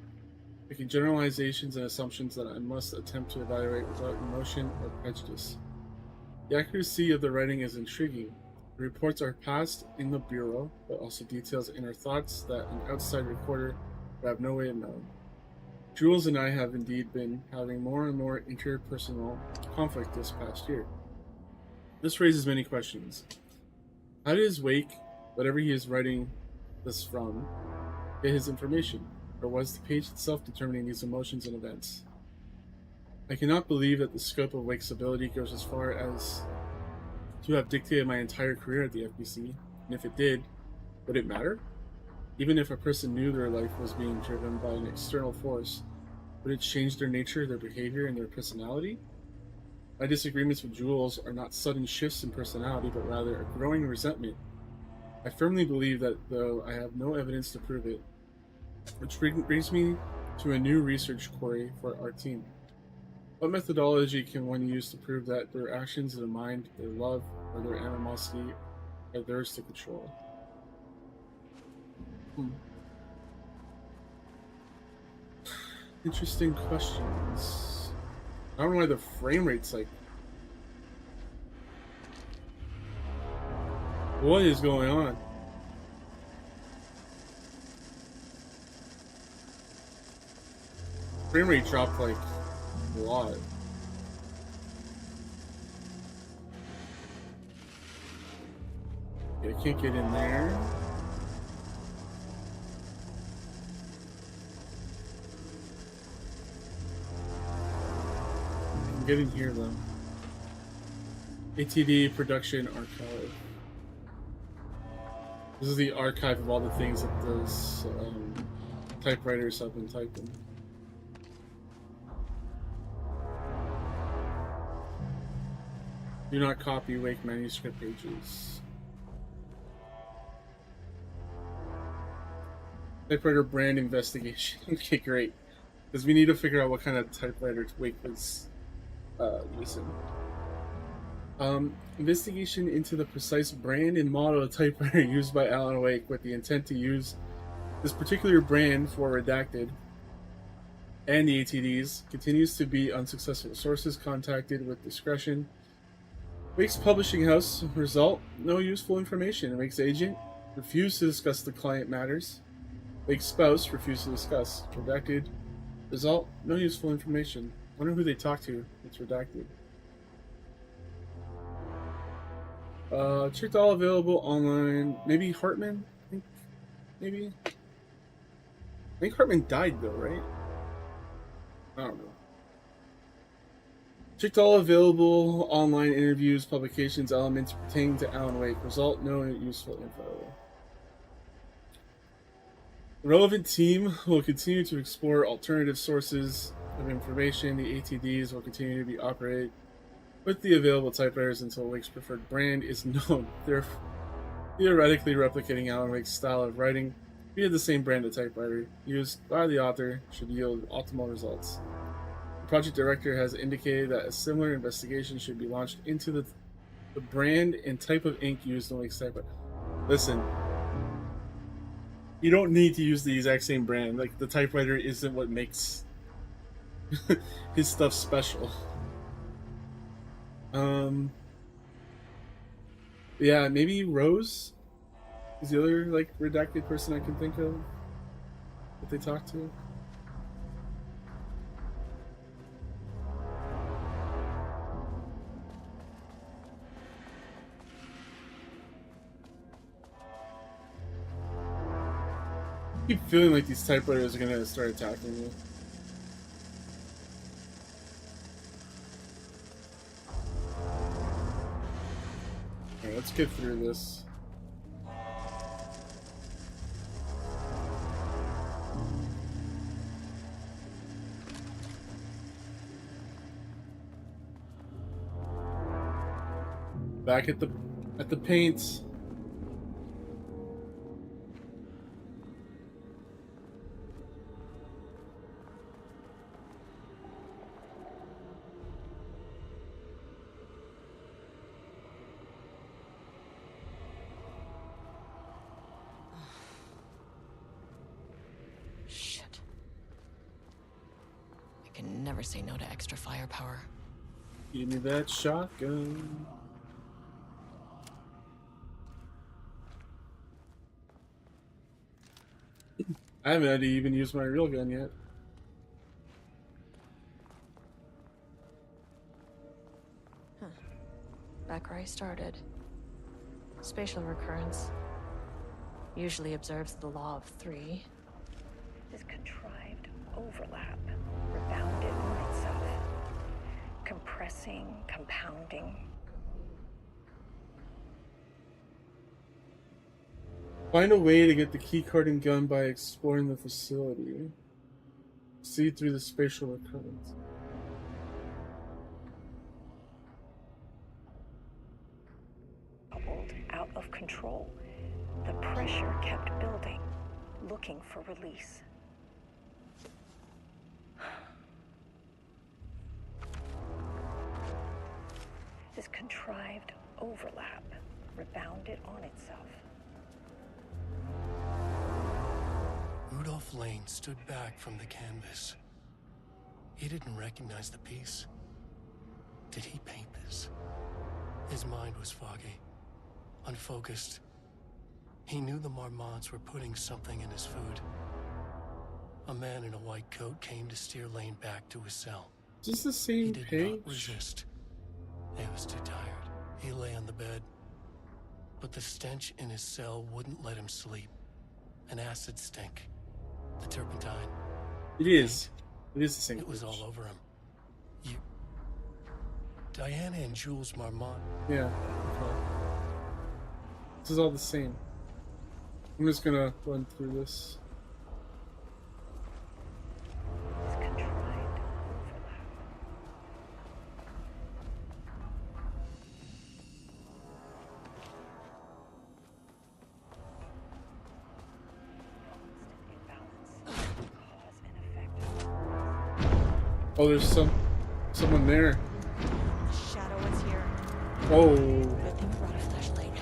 making generalizations and assumptions that I must attempt to evaluate without emotion or prejudice. The accuracy of the writing is intriguing. The reports are passed in the Bureau, but also details inner thoughts that an outside recorder would have no way of knowing. Jules and I have indeed been having more and more interpersonal conflict this past year. This raises many questions. How does Wake, whatever he is writing this from, get his information? Or was the page itself determining these emotions and events? I cannot believe that the scope of Wake's ability goes as far as to have dictated my entire career at the FBC, and if it did, would it matter? Even if a person knew their life was being driven by an external force, would it change their nature, their behavior, and their personality? My disagreements with Jules are not sudden shifts in personality, but rather a growing resentment. I firmly believe that, though I have no evidence to prove it, which brings me to a new research query for our team. What methodology can one use to prove that their actions of the mind, their love, or their animosity are theirs to control? Interesting questions. I don't know why the frame rate's like... What is going on? Frame rate dropped like a lot. Okay, I can't get in there. I can get in here though. ATD Production Archive. This is the archive of all the things that those typewriters have been typing. Do not copy Wake manuscript pages. Typewriter brand investigation. Okay, great. Because we need to figure out what kind of typewriter Wake was using. Investigation into the precise brand and model of typewriter used by Alan Wake with the intent to use this particular brand for redacted. and the ATDs. Continues to be unsuccessful. Sources contacted with discretion. Wake's publishing house. Result: no useful information. Wake's agent refused to discuss the client matters. Wake's spouse refused to discuss. Redacted. Result: no useful information. Wonder who they talked to. It's redacted. Checked all available online. Maybe Hartman? I think. Maybe? I think Hartman died though, right? I don't know. Checked all available online interviews, publications, elements pertaining to Alan Wake. Result: no useful info. The relevant team will continue to explore alternative sources of information. The ATDs will continue to be operated with the available typewriters until Wake's preferred brand is known. They're theoretically replicating Alan Wake's style of writing via the same brand of typewriter used by the author should yield optimal results. The project director has indicated that a similar investigation should be launched into the brand and type of ink used in Wake's typewriter. Listen, you don't need to use the exact same brand. Like, the typewriter isn't what makes his stuff special. Yeah, maybe Rose is the other, like, redacted person I can think of that they talked to. I keep feeling like these typewriters are gonna start attacking me. Alright, let's get through this. Back at the paint. Shit. I can never say no to extra firepower. Give me that shotgun. I haven't had to even use my real gun yet. Huh. Back where I started. Spatial recurrence usually observes the law of 3. This contrived overlap rebounded on itself, compressing, compounding. Find a way to get the keycard and gun by exploring the facility. See through the spatial recurrence. Bubbled out of control. The pressure kept building, looking for release. This contrived overlap rebounded on itself. Rudolph Lane stood back from the canvas. He didn't recognize the piece. Did he paint this? His mind was foggy, unfocused. He knew the Marmots were putting something in his food. A man in a white coat came to steer Lane back to his cell. Is this the He same did page? not resist. He was too tired. He lay on the bed. But the stench in his cell wouldn't let him sleep. An acid stink. The turpentine. It is. It is the same It was page. all over him. You... Diana and Jules Marmont. Yeah. Okay. This is all the same. I'm just gonna run through this. This contrived overlap. Constant imbalance. Cause and effect. Oh, there's someone there. Shadow is here. Oh. Good thing I brought a flashlight.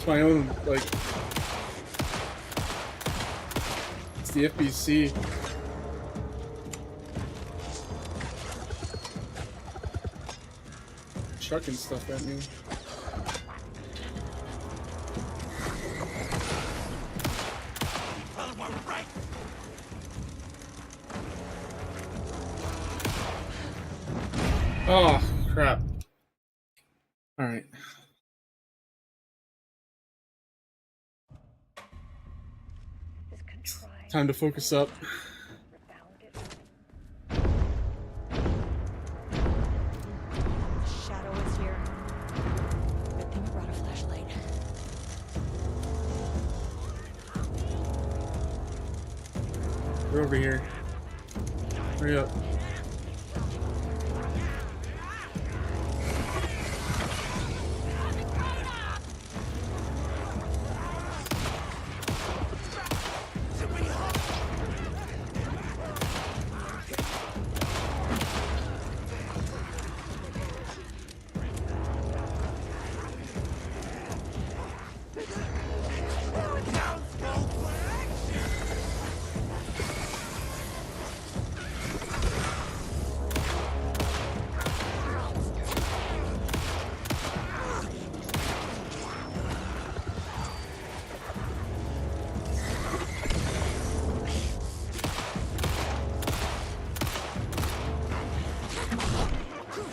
my own, like, it's the FBC. Chucking stuff at me. Oh, crap. Alright. This contrived Time to focus up. rebounded. Shadow is here. Good thing you brought a flashlight. We're over here. Hurry up.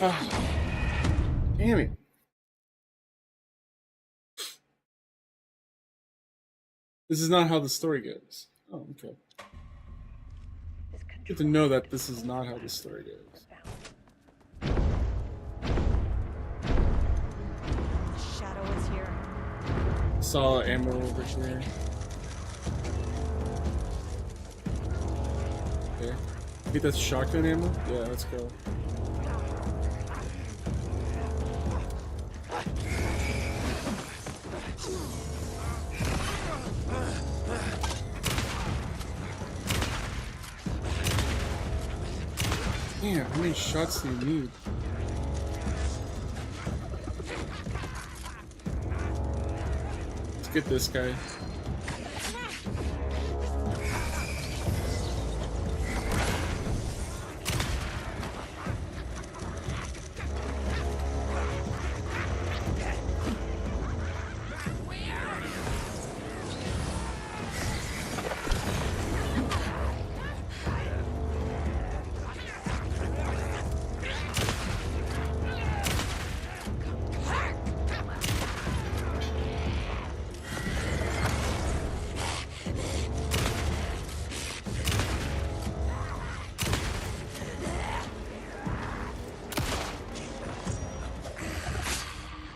Ah, damn it. This is not how the story goes. Oh, okay. This Good to know that this is not how the story goes. Shadow is here. Saw ammo over here. Okay. I think that's shotgun ammo? Yeah, let's go. Damn, how many shots do you need? Let's get this guy.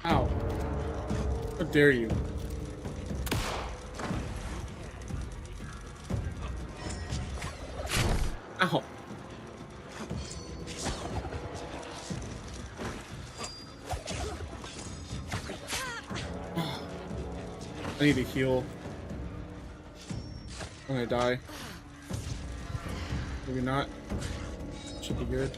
Ow. How dare you? Ow. I need to heal. I'm gonna die. Maybe not. Should be good.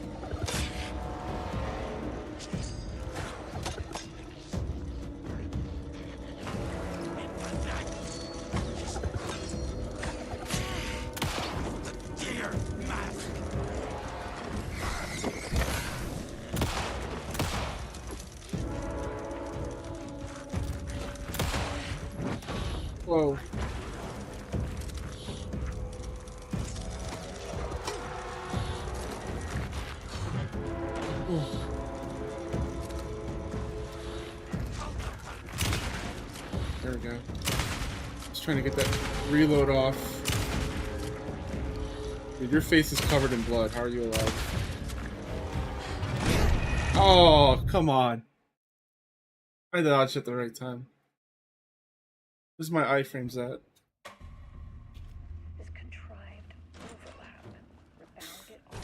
Whoa. There we go. Just trying to get that reload off. Dude, your face is covered in blood. How are you alive? Oh, come on. I dodged at the right time. Where's my iframes at? This contrived overlap rebounded off.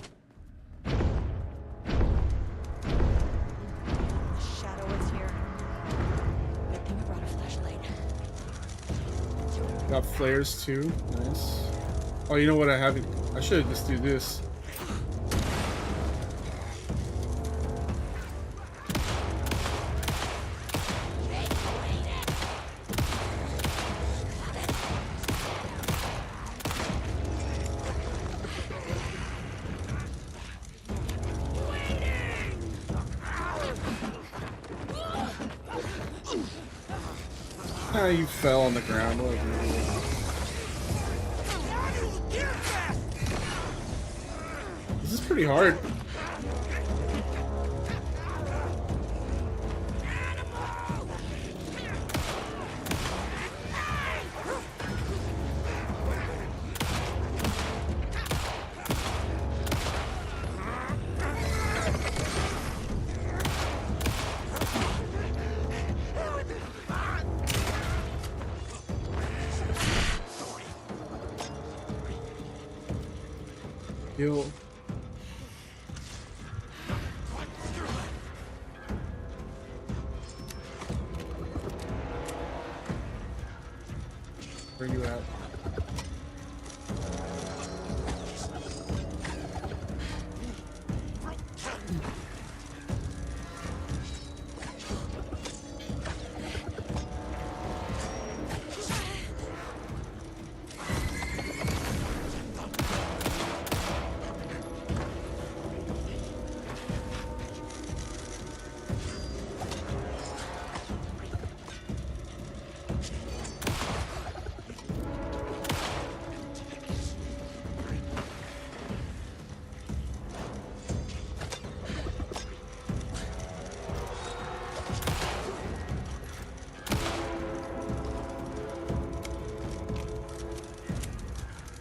Shadow is here. Good thing you brought a flashlight. Got flares too. Nice. Oh, you know what? I should just do this. Ah, you fell on the ground. What an idiot. This is pretty hard. Heal. Where you at?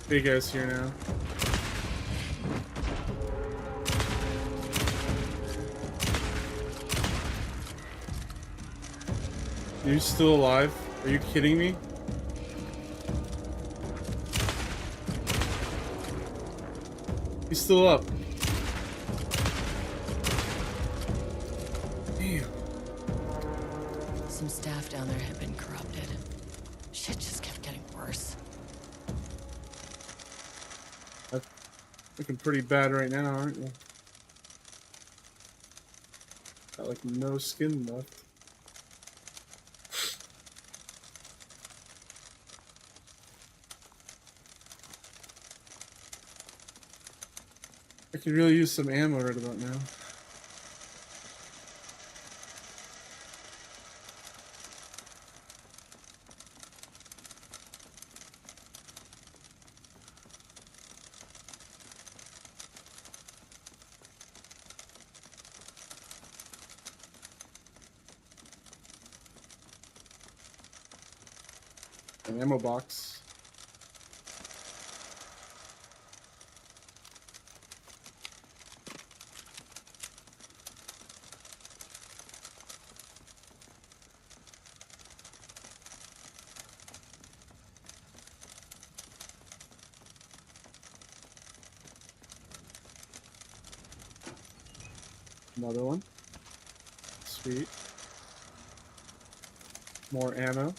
Big guys here now. Are you still alive? Are you kidding me? He's still up. Damn. Some staff down there had been corrupted. Shit just kept getting worse. Looking pretty bad right now, aren't you? Got like no skin left. I could really use some ammo right about now. An ammo box. Another one. Sweet. More ammo.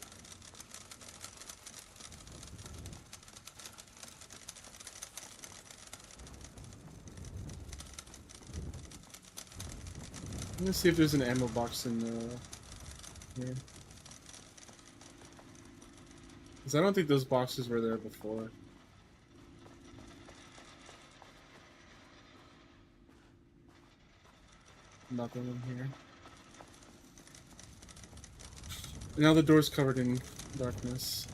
I'm gonna see if there's an ammo box in here. Because I don't think those boxes were there before. Nothing in here. Now the door's covered in darkness.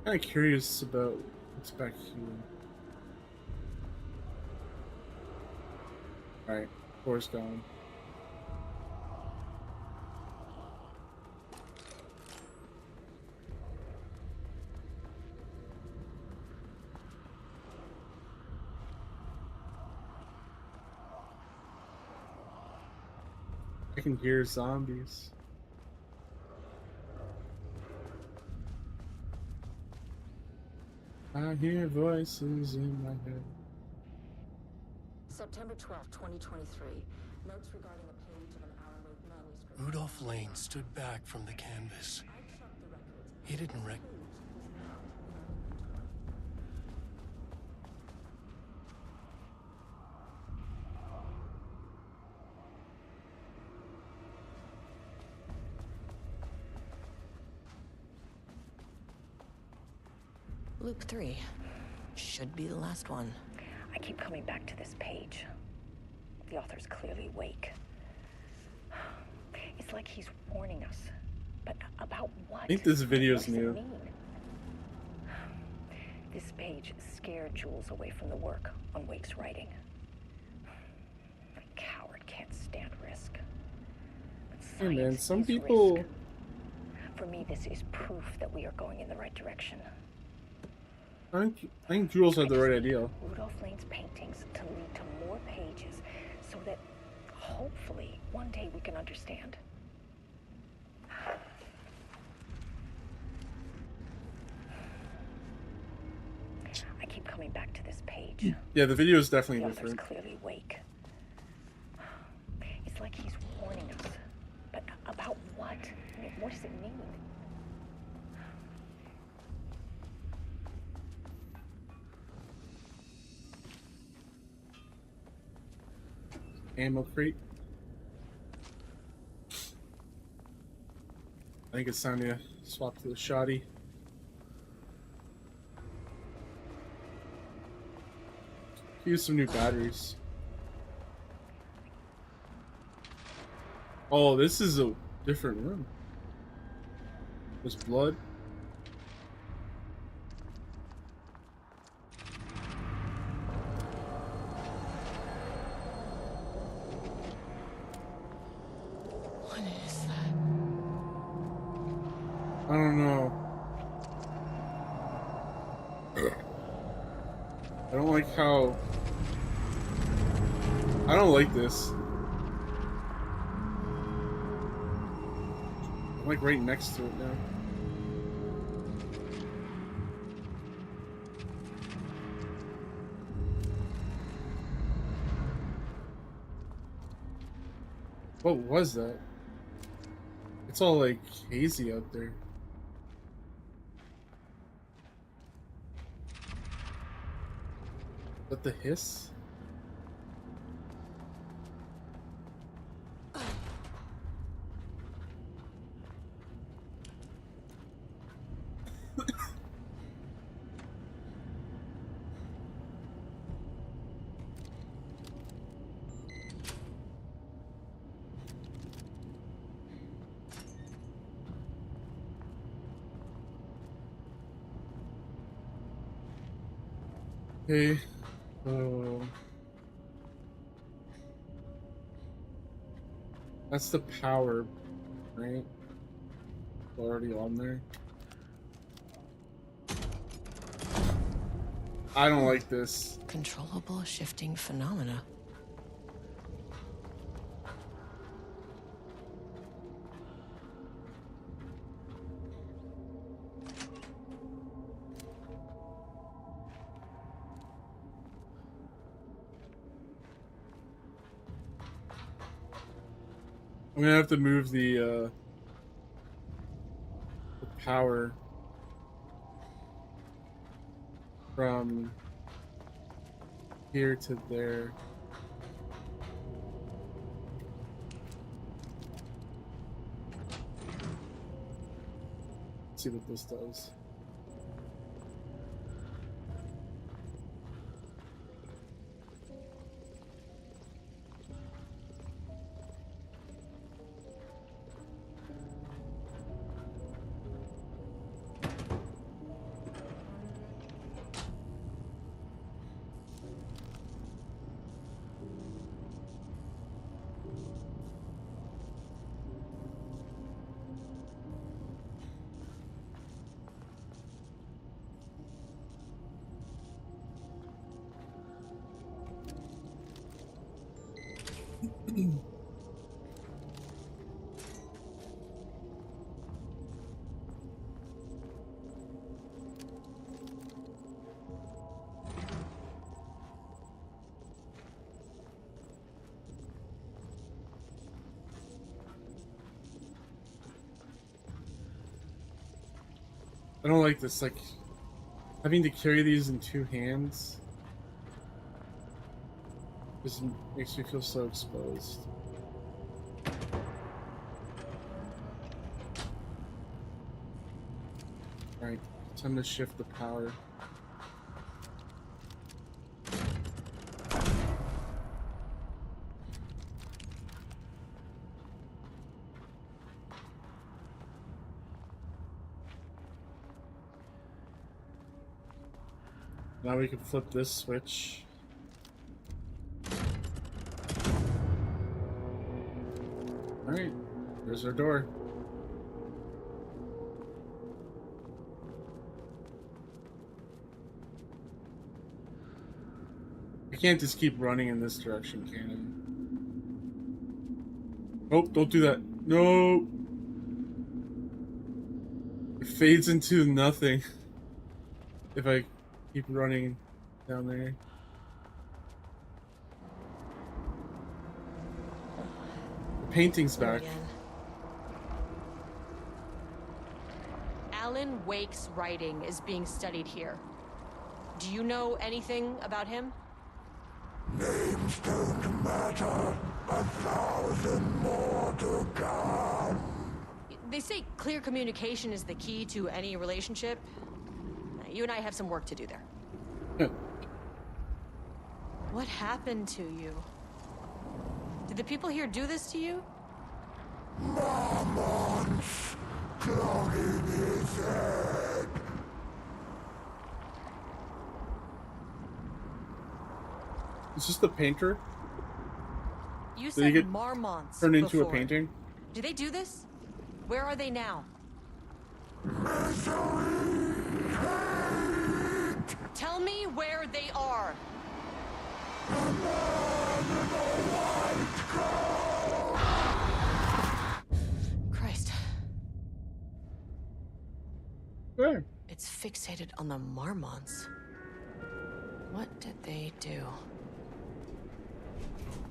Kind of curious about what's back here. Alright, door's gone. I can hear zombies. I hear voices in my head. September 12th, 2023. Notes regarding a page of an Alan Wake manuscript. Rudolph Lane stood back from the canvas. I checked the records. He didn't Loop 3. Should be the last one. I keep coming back to this page. The author's clearly awake. It's like he's warning us. But about what? I think this video's What does it new. mean? This page scared Jules away from the work on Wake's writing. A coward can't stand risk. But Hey man, science some is people. risk. For me, this is proof that we are going in the right direction. I think Jules had the right idea. Rudolph Lane's paintings to lead to more pages so that hopefully one day we can understand. I keep coming back to this page. Yeah, the video is The definitely author's different. clearly awake. It's like he's warning us. But about what? I mean, what does it mean? Ammo crate. I think it's time to swap to the shoddy. Use some new batteries. Oh, this is a different room. There's blood. What is that? I don't know. I don't like how... I don't like this. I'm like right next to it now. What was that? It's all like hazy out there. But the hiss? Okay. That's the power, right? Already on there. I don't like this. Controllable shifting phenomena. I'm gonna have to move the power from here to there. Let's see what this does. I don't like this, like, having to carry these in two hands. This makes me feel so exposed. Alright, time to shift the power. Now we can flip this switch. Alright, there's our door. I can't just keep running in this direction, can I? Oh, don't do that. No! It fades into nothing if I keep running down there. The painting's back. Again. Alan Wake's writing is being studied here. Do you know anything about him? Names don't matter. 1,000 more to come. They say clear communication is the key to any relationship. You and I have some work to do there. What happened to you? Did the people here do this to you? Marmots clogging his head. Is this the painter? You Did he said get marmots turned into before. a painting? Do they do this? Where are they now? Misery, hate. Tell me where they are. Christ. Where? It's fixated on the Marmonts. What did they do?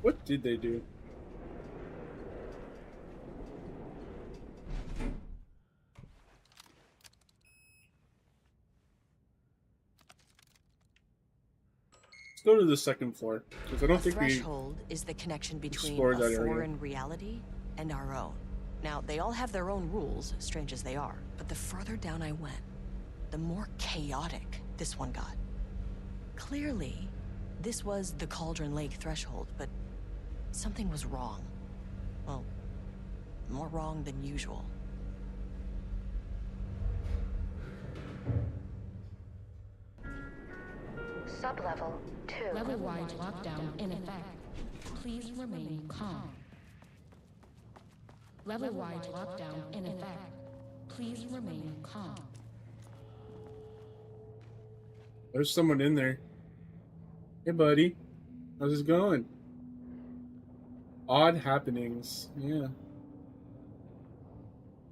What did they do? Let's go to the second floor, because I don't A think we... threshold is the connection between explored that a area. foreign reality and our own. Now, they all have their own rules, strange as they are, but the further down I went, the more chaotic this one got. Clearly, this was the Cauldron Lake threshold, but something was wrong. Well, more wrong than usual. Sublevel 2. Level-wide lockdown in effect. Please remain calm. Level-wide lockdown in effect. Please remain calm. There's someone in there. Hey, buddy. How's it going? Odd happenings. Yeah.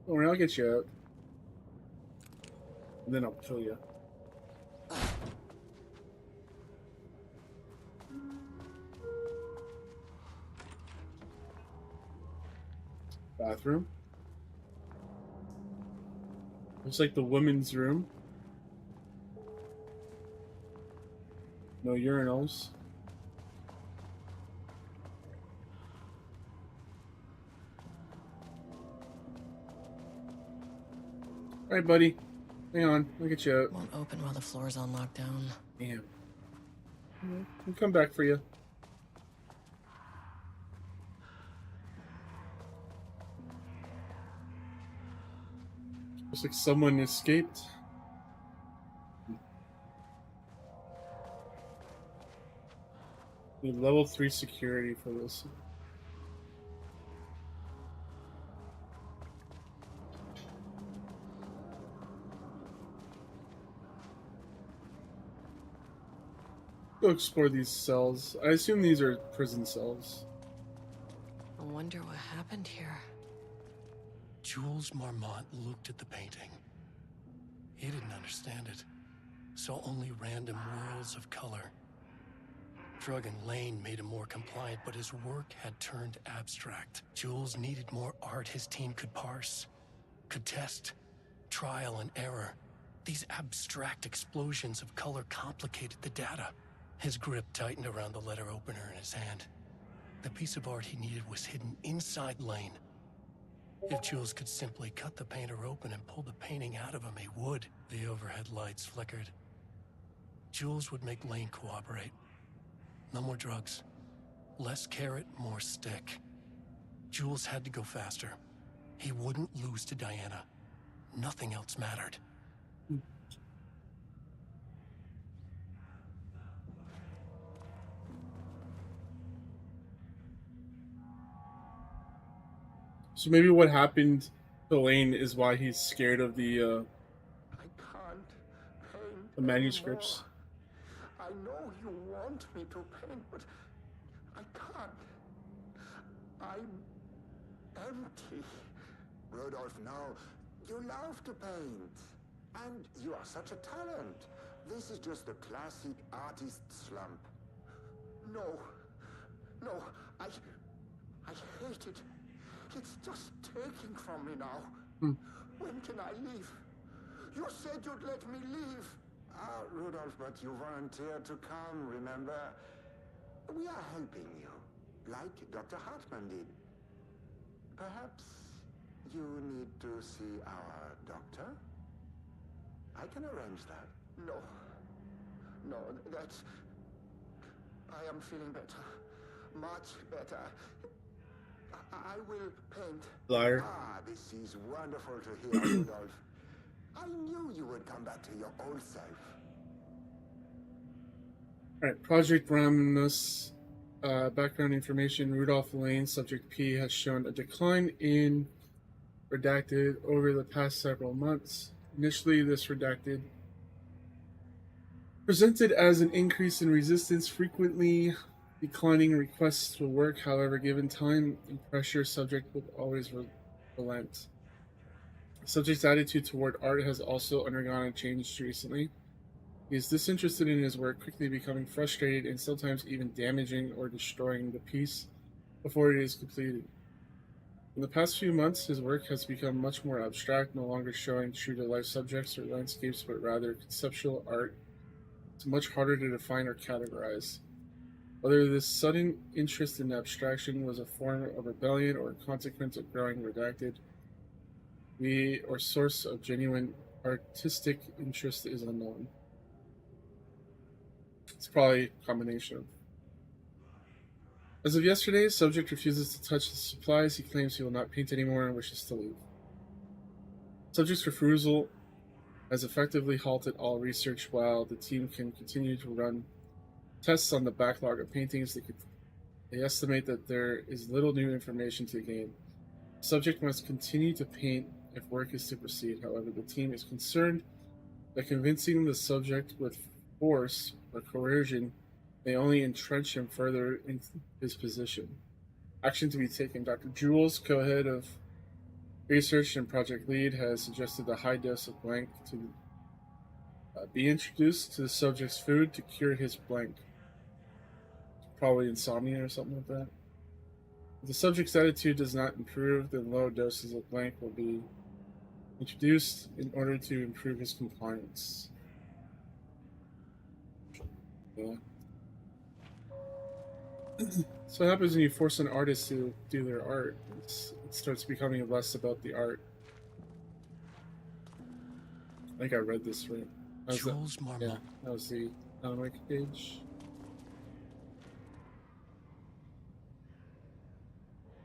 Don't worry, I'll get you out. And then I'll kill you. Bathroom. Looks like the women's room. No urinals. Alright, buddy. Hang on. I'll get you out. Won't open while the floor's on lockdown. Damn. I'll come back for you. Looks like someone escaped. Need level 3 security for this. Go explore these cells. I assume these are prison cells. I wonder what happened here. Jules Marmont looked at the painting. He didn't understand it, saw only random whirls of color. Drug and Lane made him more compliant, but his work had turned abstract. Jules needed more art his team could parse, could test, trial and error. These abstract explosions of color complicated the data. His grip tightened around the letter opener in his hand. The piece of art he needed was hidden inside Lane. If Jules could simply cut the painter open and pull the painting out of him, he would. The overhead lights flickered. Jules would make Lane cooperate. No more drugs. Less carrot, more stick. Jules had to go faster. He wouldn't lose to Diana. Nothing else mattered. So maybe what happened to Lane is why he's scared of I can't paint the manuscripts. anymore. I know you want me to paint, but I can't. I'm empty. Rudolph, no. You love to paint. And you are such a talent. This is just the classic artist slump. No. No, I hate it. It's just taking from me now. When can I leave? You said you'd let me leave. Ah, Rudolph, but you volunteered to come, remember? We are helping you, like Dr. Hartman did. Perhaps you need to see our doctor? I can arrange that. No. No, that's... I am feeling better. Much better. I will paint. Liar. Ah, this is wonderful to hear, Rudolph. I knew you would come back to your old self. Alright, Project Ramnus. Background information. Rudolph Lane, subject P, has shown a decline in redacted over the past several months. Initially, this redacted presented as an increase in resistance, frequently declining requests to work. However, given time and pressure, subject would always relent. Subject's attitude toward art has also undergone a change recently. He is disinterested in his work, quickly becoming frustrated and sometimes even damaging or destroying the piece before it is completed. In the past few months, his work has become much more abstract, no longer showing true-to-life subjects or landscapes, but rather conceptual art. It's much harder to define or categorize. Whether this sudden interest in abstraction was a form of rebellion or a consequence of growing redacted, or source of genuine artistic interest is unknown. It's probably a combination of. As of yesterday, subject refuses to touch the supplies. He claims he will not paint anymore and wishes to leave. Subject's refusal has effectively halted all research while the team can continue to run tests on the backlog of paintings. They estimate that there is little new information to gain. Subject must continue to paint if work is to proceed. However, the team is concerned that convincing the subject with force or coercion may only entrench him further in his position. Action to be taken. Dr. Jules, co-head of research and project lead, has suggested a high dose of blank to be introduced to the subject's food to cure his blank. Probably insomnia or something like that. If the subject's attitude does not improve, then low doses of blank will be introduced in order to improve his compliance. Yeah. So what happens when you force an artist to do their art? It starts becoming less about the art. I think I read this right. Jules Marmont. Yeah, that was the Wiki page.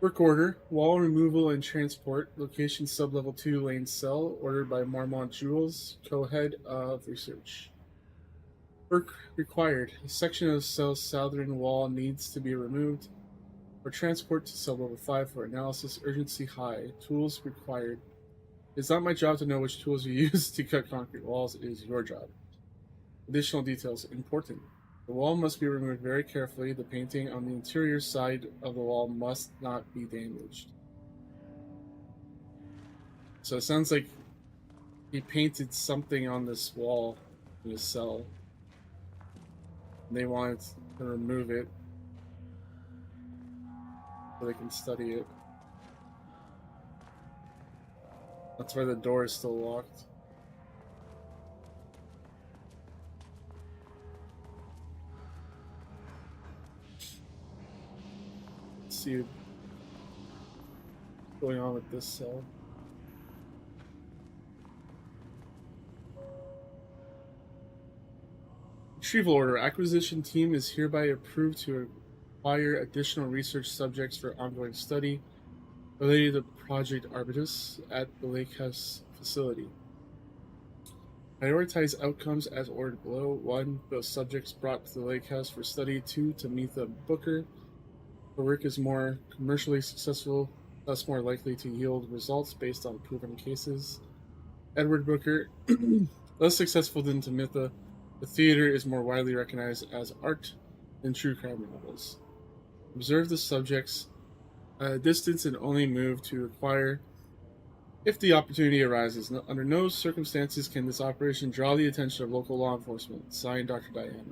Work order: wall removal and transport. Location sublevel 2 lane cell. Ordered by Marmont Jules, co-head of research. Work required: a section of cell's southern wall needs to be removed for transport to sublevel 5 for analysis. Urgency high. Tools required. It's not my job to know which tools you use to cut concrete walls. It is your job. Additional details important. The wall must be removed very carefully. The painting on the interior side of the wall must not be damaged. So it sounds like he painted something on this wall in his cell. They wanted to remove it so they can study it. That's why the door is still locked. Let's see what's going on with this cell. Retrieval order. Acquisition team is hereby approved to acquire additional research subjects for ongoing study related to Project Arbutus at the Lake House facility. Prioritize outcomes as ordered below. 1. Those subjects brought to the Lake House for study. 2. Tamitha Booker. Her work is more commercially successful thus more likely to yield results based on proven cases. Edward Booker, less successful than Tamitha, the theater is more widely recognized as art than true crime novels. Observe the subjects at a distance and only move to acquire if the opportunity arises. Under no circumstances can this operation draw the attention of local law enforcement. Signed, Dr. Diana.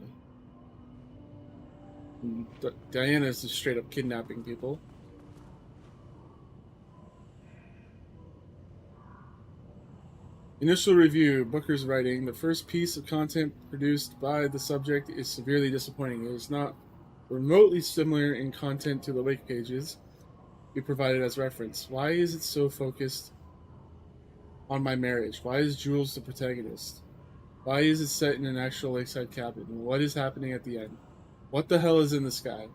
Diana is just straight up kidnapping people. Initial review. Booker's writing. The first piece of content produced by the subject is severely disappointing. It is not remotely similar in content to the Lake pages we provided as reference. Why is it so focused on my marriage? Why is Jules the protagonist? Why is it set in an actual lakeside cabin? What is happening at the end? What the hell is in the sky?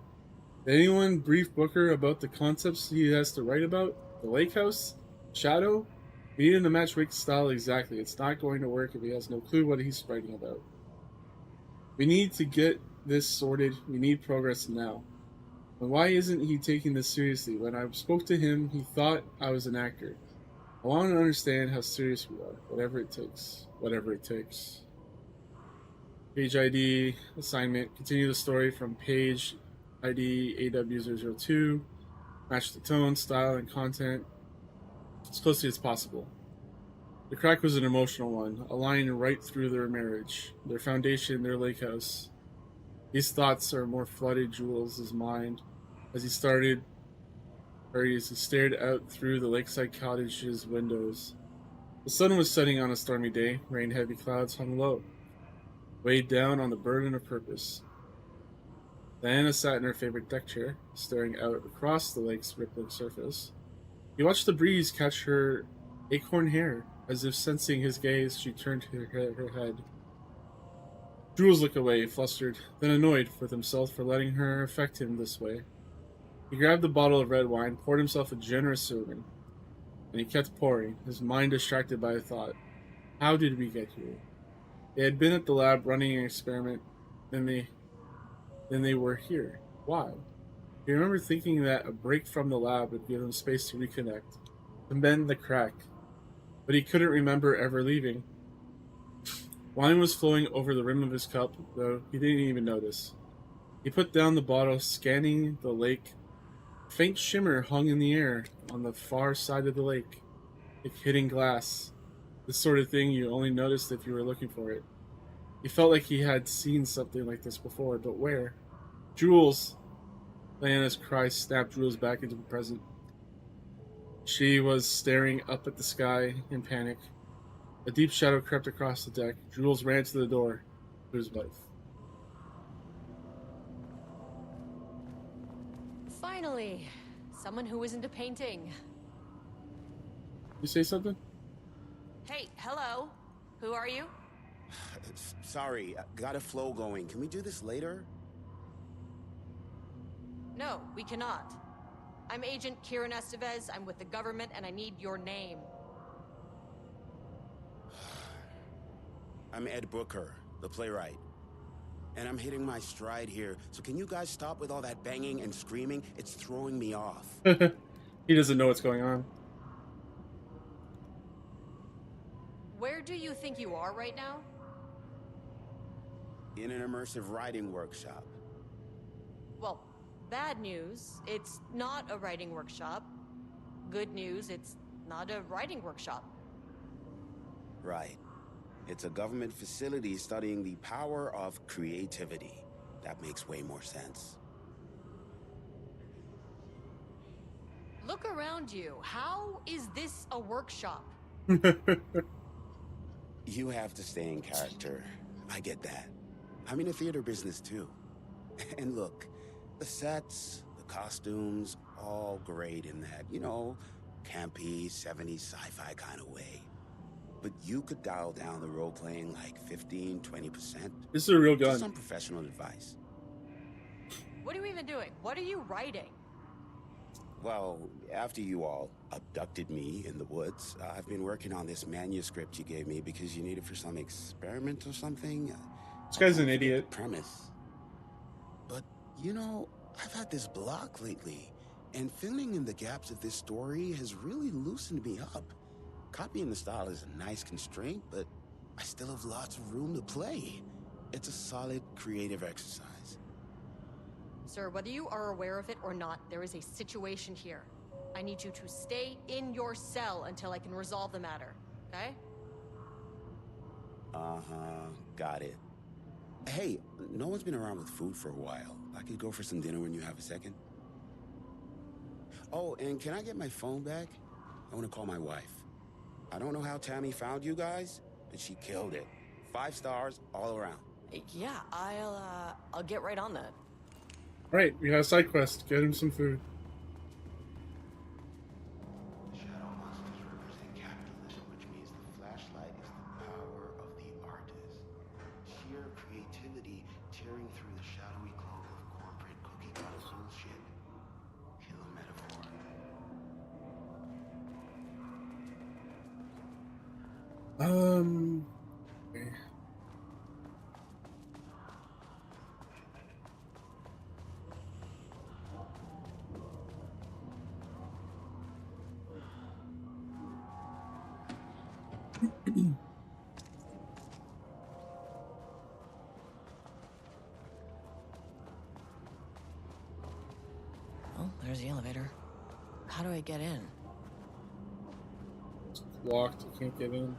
Did anyone brief Booker about the concepts he has to write about? The lake house? Shadow? We need him to match Rick's style exactly. It's not going to work if he has no clue what he's writing about. We need to get this sorted. We need progress now. And why isn't he taking this seriously? When I spoke to him, he thought I was an actor. I want to understand how serious we are. Whatever it takes. Whatever it takes. Page ID, assignment. Continue the story from page ID AW002. Match the tone, style, and content as closely as possible. The crack was an emotional one, a line right through their marriage, their foundation, their lake house. These thoughts are more flooded Jules' mind as he stared out through the lakeside cottage's windows. The sun was setting on a stormy day. Rain-heavy clouds hung low, weighed down on the burden of purpose. Diana sat in her favorite deck chair, staring out across the lake's rippling surface. He watched the breeze catch her acorn hair. As if sensing his gaze, she turned her head. Jules looked away, flustered, then annoyed with himself for letting her affect him this way. He grabbed the bottle of red wine, poured himself a generous serving, and he kept pouring, his mind distracted by a thought. How did we get here? They had been at the lab running an experiment, then they were here. Why? He remembered thinking that a break from the lab would give them space to reconnect, to mend the crack. But he couldn't remember ever leaving. Wine was flowing over the rim of his cup, though he didn't even notice. He put down the bottle, scanning the lake. A faint shimmer hung in the air on the far side of the lake, like hitting glass. The sort of thing you only noticed if you were looking for it. He felt like he had seen something like this before, but where? Jules! Diana's cry snapped Jules back into the present. She was staring up at the sky in panic. A deep shadow crept across the deck. Jules ran to the door to his wife. Finally, someone who isn't a painting. You say something? Hey, hello. Who are you? Sorry, got a flow going. Can we do this later? No, we cannot. I'm Agent Kieran Estevez. I'm with the government, and I need your name. I'm Ed Booker, the playwright. And I'm hitting my stride here, so can you guys stop with all that banging and screaming? It's throwing me off. He doesn't know what's going on. Where do you think you are right now? In an immersive writing workshop. Well, bad news, it's not a writing workshop. Good news, it's not a writing workshop. Right. It's a government facility studying the power of creativity. That makes way more sense. Look around you. How is this a workshop? You have to stay in character. I get that. I'm in the theater business too. And look, the sets, the costumes, all great in that, campy, 70s sci-fi kind of way. But you could dial down the role-playing like 15, 20%. This is a real gun. Just some professional advice. What are you even doing? What are you writing? Well, after you all abducted me in the woods, I've been working on this manuscript you gave me because you need it for some experiment or something. This guy's an idiot. Premise. But, I've had this block lately. And filling in the gaps of this story has really loosened me up. Copying the style is a nice constraint, but I still have lots of room to play. It's a solid creative exercise. Sir, whether you are aware of it or not, there is a situation here. I need you to stay in your cell until I can resolve the matter, okay? Uh-huh, got it. Hey, no one's been around with food for a while. I could go for some dinner when you have a second. Oh, and can I get my phone back? I want to call my wife. I don't know how Tammy found you guys, but she killed it. 5 stars all around. Yeah, I'll get right on that. Right, we got a side quest. Get him some food. Shadow monsters represent capitalism, which means the flashlight is the power of the artist. Sheer creativity tearing through the shadowy cloak of corporate cookie-cutter bullshit. Kill metaphor. Okay. Oh, there's the elevator. How do I get in? It's locked. You can't get in.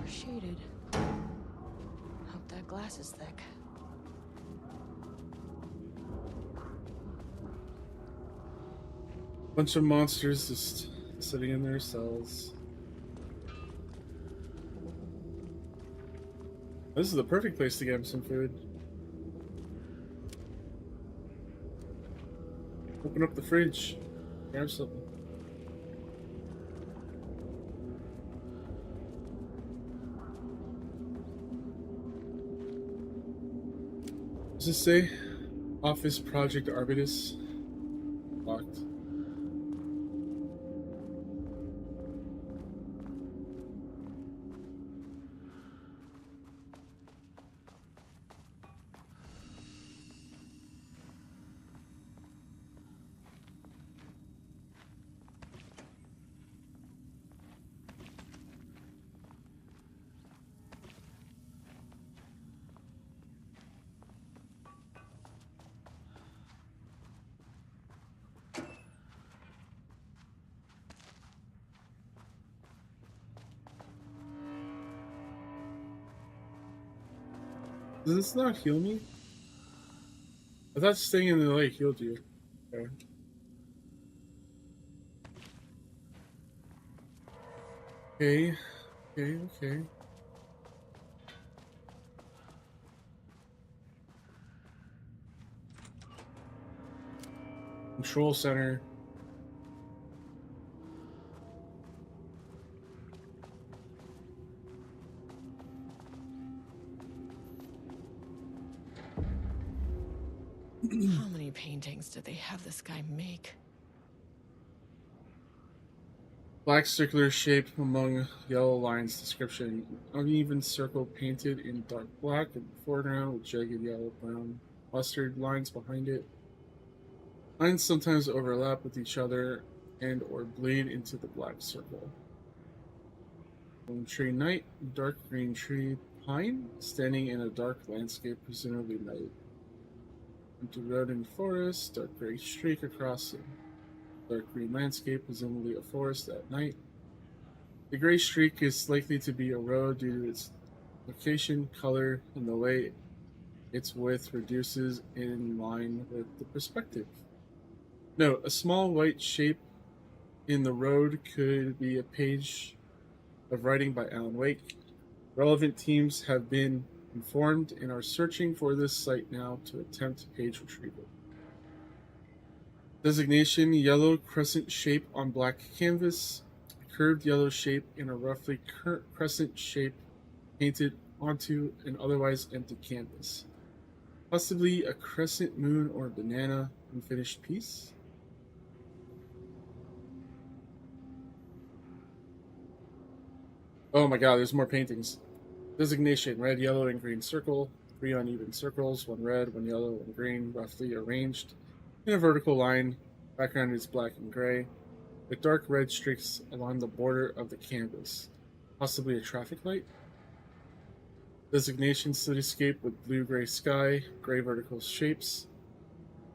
Shaded. Hope that glass is thick. Bunch of monsters just sitting in their cells. This is the perfect place to get him some food. Open up the fridge. Grab something. Does this say Office Project Arbitus? Locked. Does this not heal me? I thought staying in the lake healed you. Okay. Okay. Control center. How many paintings did they have this guy make? Black circular shape among yellow lines. Description: uneven circle painted in dark black in the foreground with jagged yellow brown mustard lines behind it. Lines sometimes overlap with each other and or bleed into the black circle. Tree night, dark green tree pine standing in a dark landscape, presumably night. Empty road in forest, dark gray streak across it. Dark green landscape, presumably a forest at night. The gray streak is likely to be a road due to its location, color, and the way its width reduces in line with the perspective. Note, a small white shape in the road could be a page of writing by Alan Wake. Relevant teams have been informed and are searching for this site now to attempt page retrieval. Designation: yellow crescent shape on black canvas. A curved yellow shape in a roughly crescent shape painted onto an otherwise empty canvas. Possibly a crescent moon or banana unfinished piece. Oh my god, there's more paintings. Designation: red, yellow, and green circle. 3 uneven circles, 1 red, 1 yellow, 1 green, roughly arranged in a vertical line. Background is black and gray, with dark red streaks along the border of the canvas. Possibly a traffic light? Designation: cityscape with blue-gray sky, gray vertical shapes.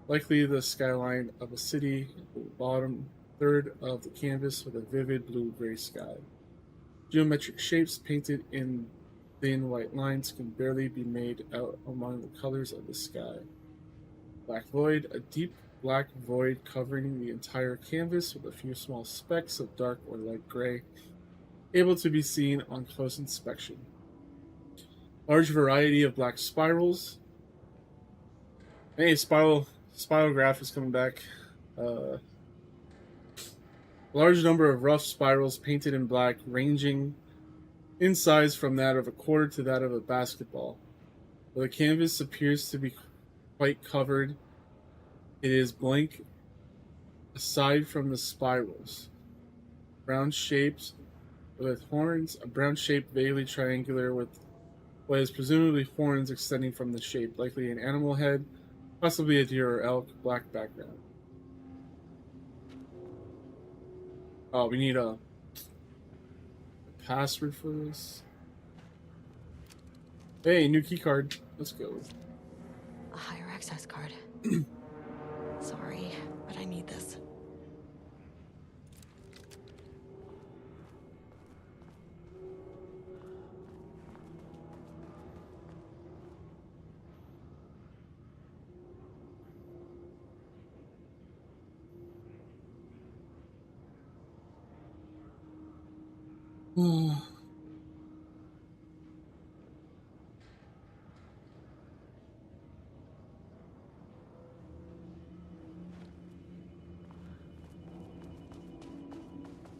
Likely the skyline of a city, the bottom third of the canvas with a vivid blue-gray sky. Geometric shapes painted in thin white lines can barely be made out among the colors of the sky. Black void, a deep black void covering the entire canvas with a few small specks of dark or light gray, able to be seen on close inspection. Large variety of black spirals. Hey, Spirograph is coming back. Large number of rough spirals painted in black, ranging in size from that of a quarter to that of a basketball. While the canvas appears to be quite covered, it is blank aside from the spirals. Brown shaped with horns, a brown shape vaguely triangular with what is presumably horns extending from the shape, likely an animal head, possibly a deer or elk, black background. Oh, we need a password for this. Hey, new key card. Let's go. A higher access card. Sorry, but I need this.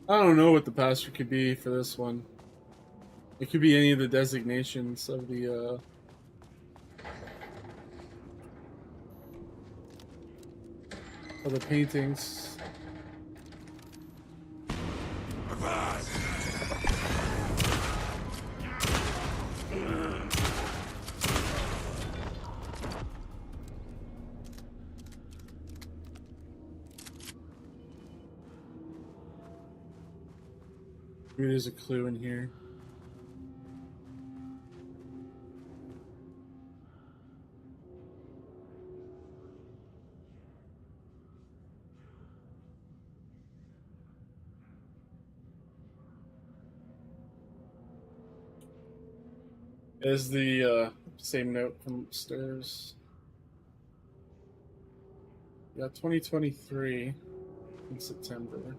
I don't know what the password could be for this one. It could be any of the designations of the paintings. Maybe there's a clue in here. Is the same note from upstairs. Yeah, 2023 in September.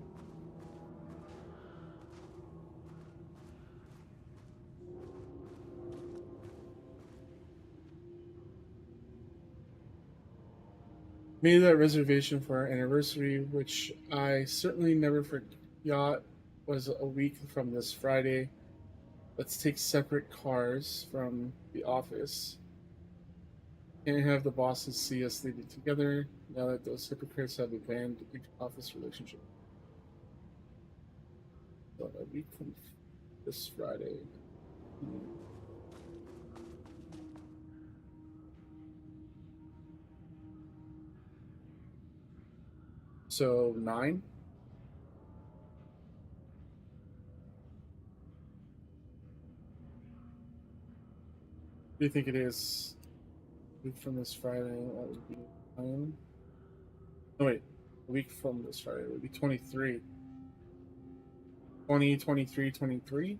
Made that reservation for our anniversary, which I certainly never forgot was a week from this Friday. Let's take separate cars from the office. Can't have the bosses see us leaving together now that those hypocrites have abandoned the office relationship. So a week from this Friday. So 9? What do you think it is? A week from this Friday, that would be 9. No, wait. A week from this Friday, it would be 23. 20, 23, 23?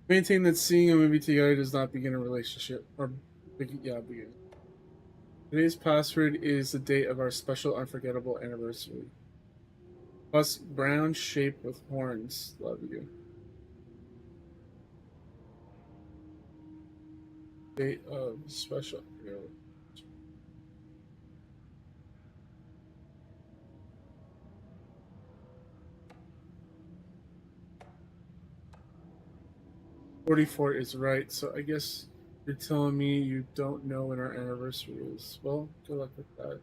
Maintain that seeing a movie together does not begin a relationship. Begin. Today's password is the date of our special unforgettable anniversary. Plus brown shape with horns. Love you. Date of special. 44 is right, so I guess you're telling me you don't know when our anniversary is. Well, good luck with that.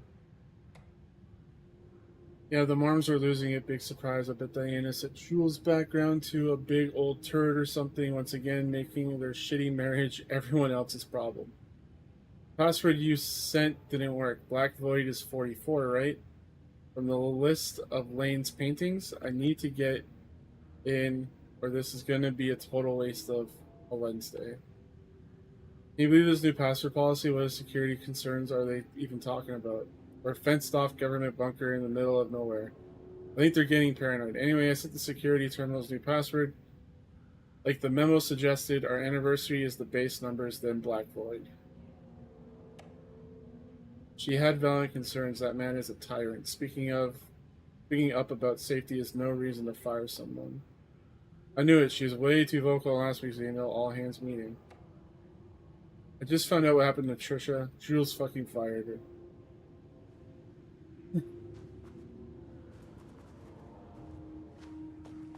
Yeah, the Marms are losing it. Big surprise. I bet Diana set Jules' background to a big old turd or something, once again making their shitty marriage everyone else's problem. Password you sent didn't work. Black Void is 44, right? From the list of Lane's paintings, I need to get in, or this is going to be a total waste of a Wednesday. Can you believe this new password policy? What security concerns are they even talking about? Or a fenced-off government bunker in the middle of nowhere. I think they're getting paranoid. Anyway, I set the security terminal's new password. Like the memo suggested, our anniversary is the base numbers, then Black Void. She had valid concerns. That man is a tyrant. Speaking up about safety is no reason to fire someone. I knew it. She was way too vocal in last week's email all-hands meeting. I just found out what happened to Trisha. Jules fucking fired her.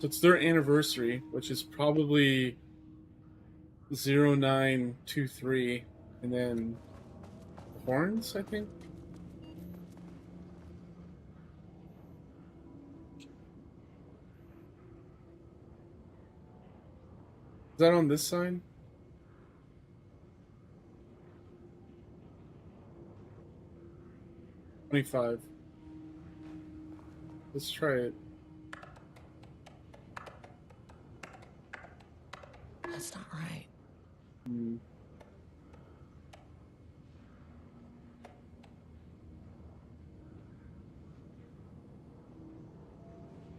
So it's their anniversary, which is probably 0923, and then horns, I think. Is that on this sign? $25. Let's try it. That's not right.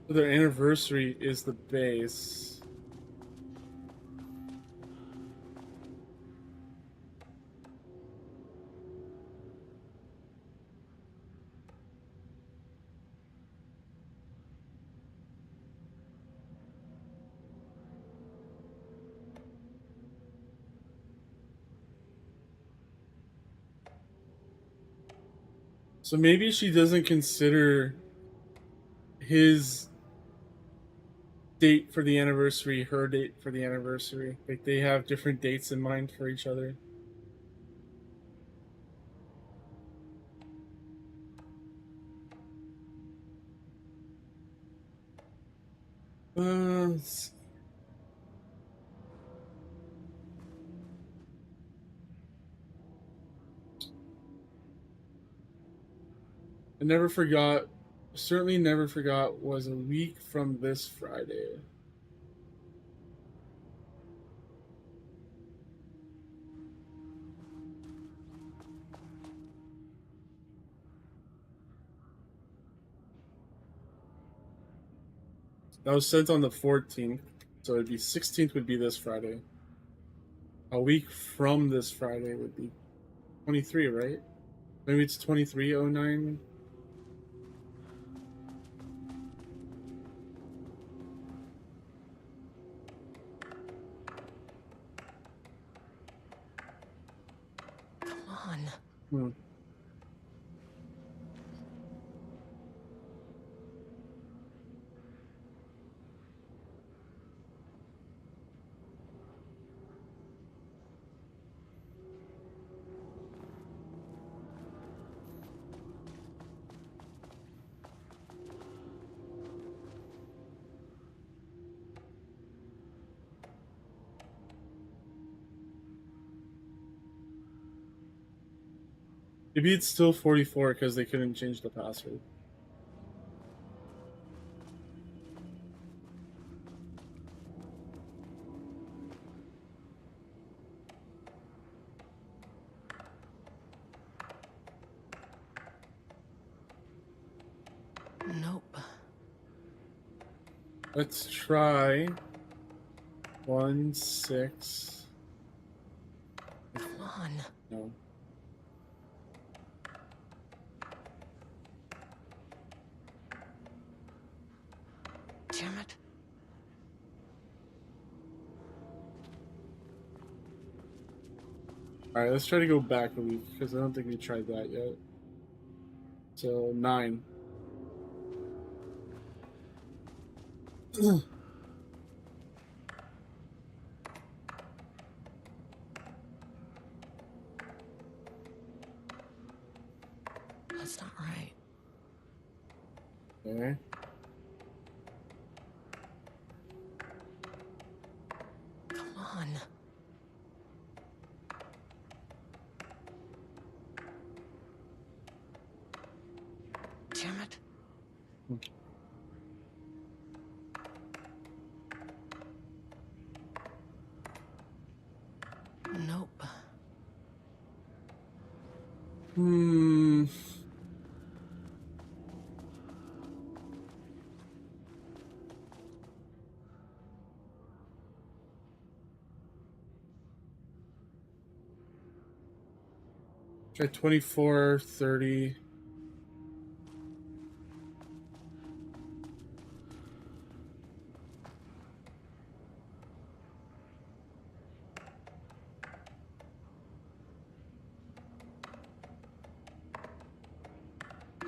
So their anniversary is the base. So maybe she doesn't consider his date for the anniversary her date for the anniversary. Like they have different dates in mind for each other. I never forgot, certainly never forgot, was a week from this Friday. That was sent on the 14th, so it'd be 16th would be this Friday. A week from this Friday would be 23, right? Maybe it's 2309. Come on. Maybe it's still 44 because they couldn't change the password. Nope. Let's try 16. Come on. No. Damn it. Alright, let's try to go back a week because I don't think we tried that yet. So 9. on. Damn it. Nope. Try 24, 30.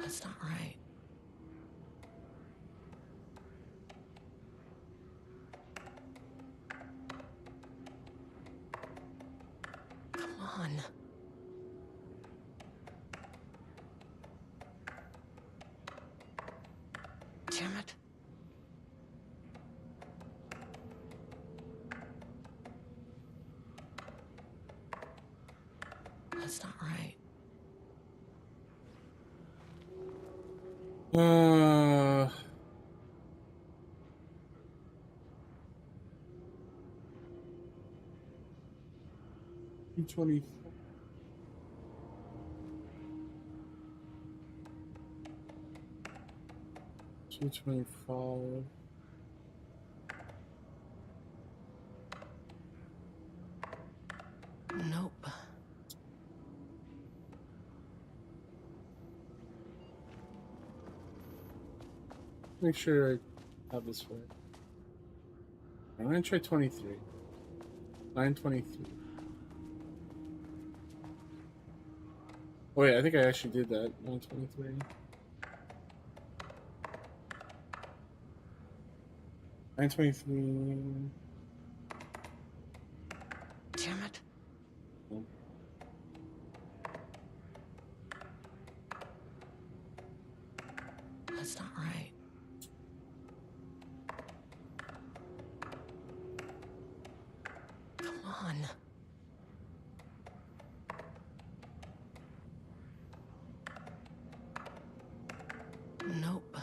That's not right. Come on. Damn it. That's not right. Uh, 220. 225. Nope. Make sure I have this right. I'm gonna try 23. 923. Oh wait, I think I actually did that. 923. 923. Damn it. That's not right. Come on. Nope.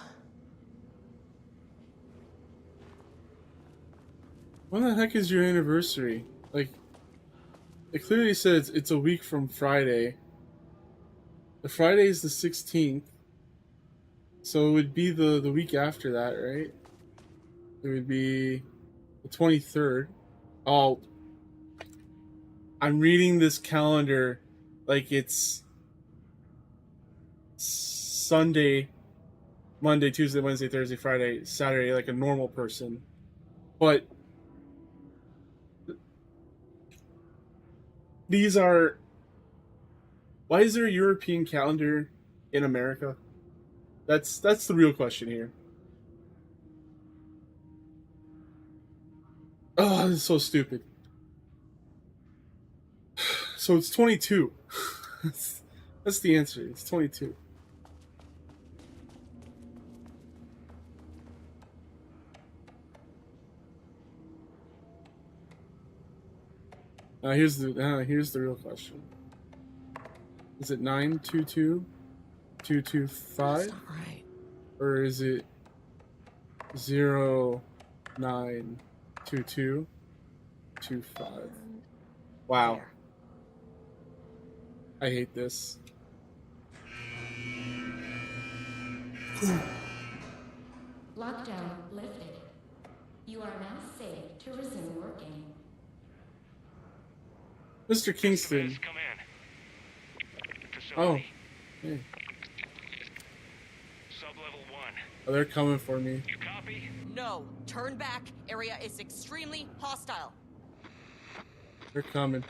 When the heck is your anniversary? Like, it clearly says it's a week from Friday. The Friday is the 16th. So it would be the week after that, right? It would be the 23rd. Oh, I'm reading this calendar like it's Sunday, Monday, Tuesday, Wednesday, Thursday, Friday, Saturday, like a normal person. But these are... Why is there a European calendar in America? That's the real question here. Oh, this is so stupid. So it's 22. That's the answer. It's 22. Here's the real question. Is it 922 225? That's not right. Or is it 0922 25? Wow. There. I hate this. Lockdown lifted. You are now safe to resume working. Mr. Kingston. Come in. Oh. Facility. Hey. Sub-level 1. Oh, they're coming for me. You copy? No. Turn back. Area is extremely hostile. They're coming.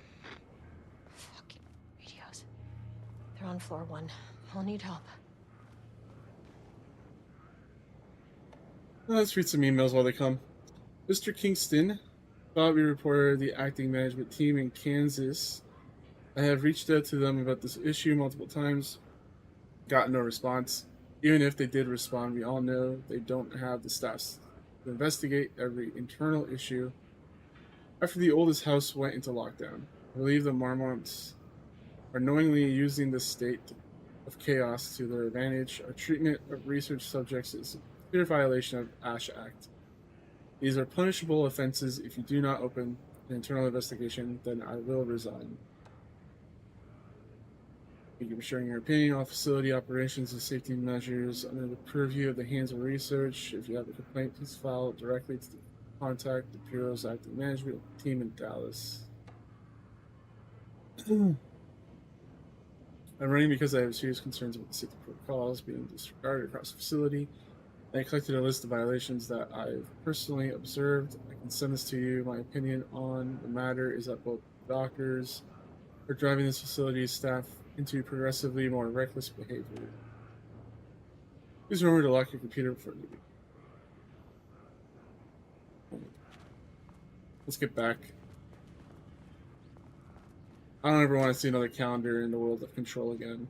Fucking radios. They're on floor 1. I'll need help. Let's read some emails while they come. Mr. Kingston, Bobby reported the acting management team in Kansas. I have reached out to them about this issue multiple times. Got no response. Even if they did respond, we all know they don't have the staff to investigate every internal issue. After the oldest house went into lockdown, I believe the Marmonts are knowingly using this state of chaos to their advantage. Our treatment of research subjects is a clear violation of ASH Act. These are punishable offenses. If you do not open an internal investigation, then I will resign. Thank you for sharing your opinion on facility operations and safety measures under the purview of the Hands of Research. If you have a complaint, please file it directly to contact the Bureau's acting management team in Dallas. I'm running because I have serious concerns about the safety protocols being disregarded across the facility. I collected a list of violations that I've personally observed. I can send this to you. My opinion on the matter is that both doctors are driving this facility's staff into progressively more reckless behavior. Please remember to lock your computer before leaving. Let's get back. I don't ever want to see another calendar in the world of Control again.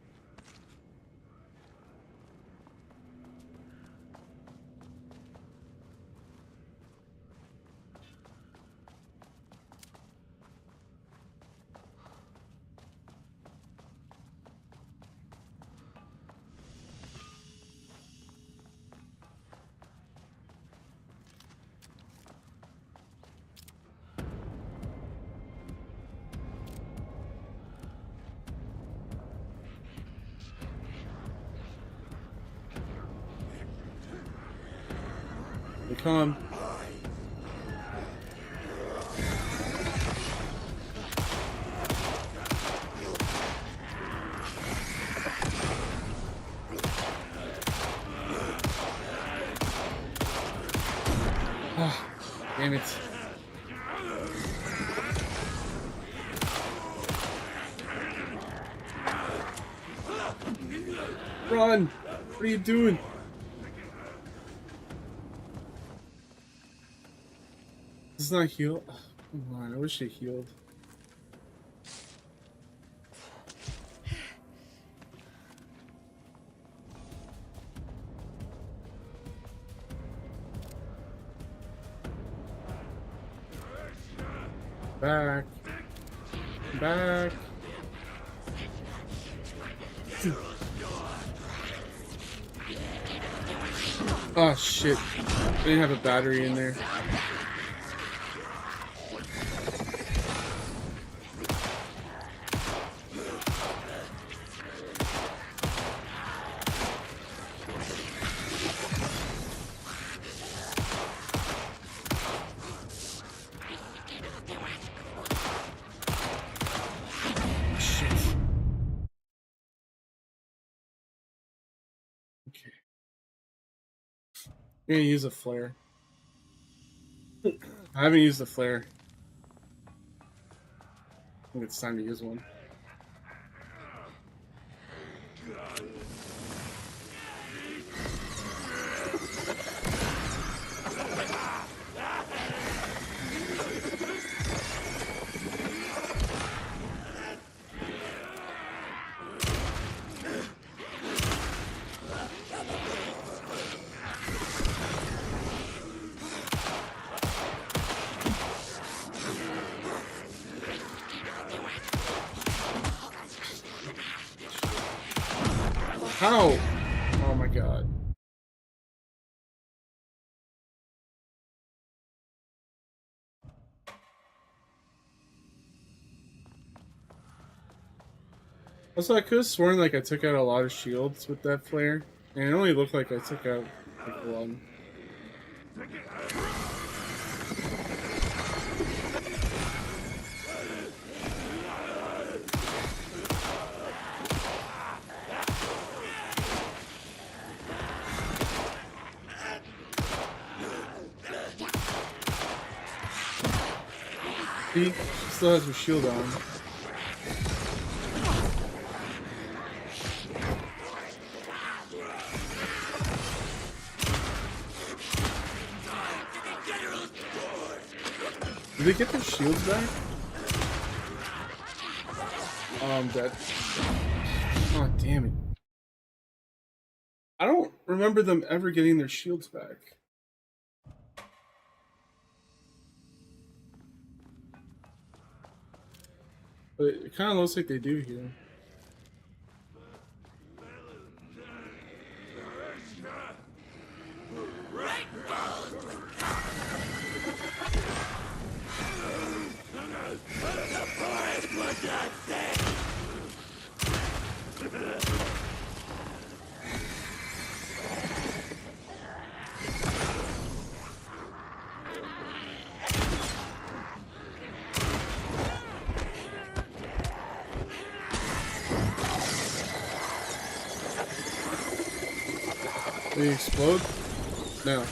They come. Ah, damn it. Run! What are you doing? Does not heal. Oh, come on, I wish it healed. Back. Back. Oh shit. I didn't have a battery in there. Okay. I'm gonna use a flare. I haven't used a flare. I think it's time to use one. How? Oh my god. Also, I could have sworn like I took out a lot of shields with that flare, and it only looked like I took out like one. See? She still has her shield on. Did they get their shields back? Oh, I'm dead. Oh, damn it. I don't remember them ever getting their shields back. But it kind of looks like they do here. They explode? No.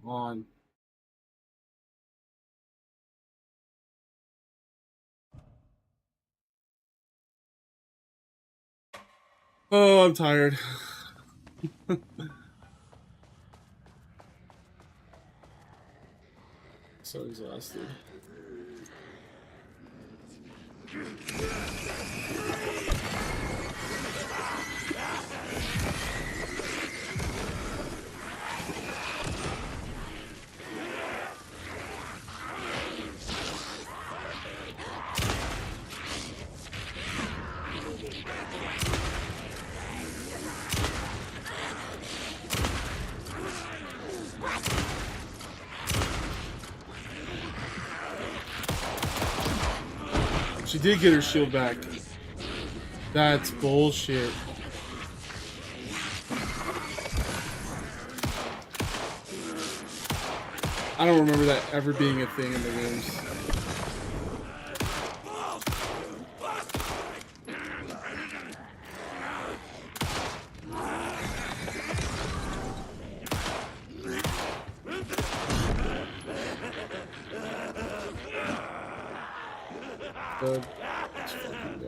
Come on. Oh, I'm tired. So exhausted. She did get her shield back. That's bullshit. I don't remember that ever being a thing in the rooms. Good. Let's fucking go.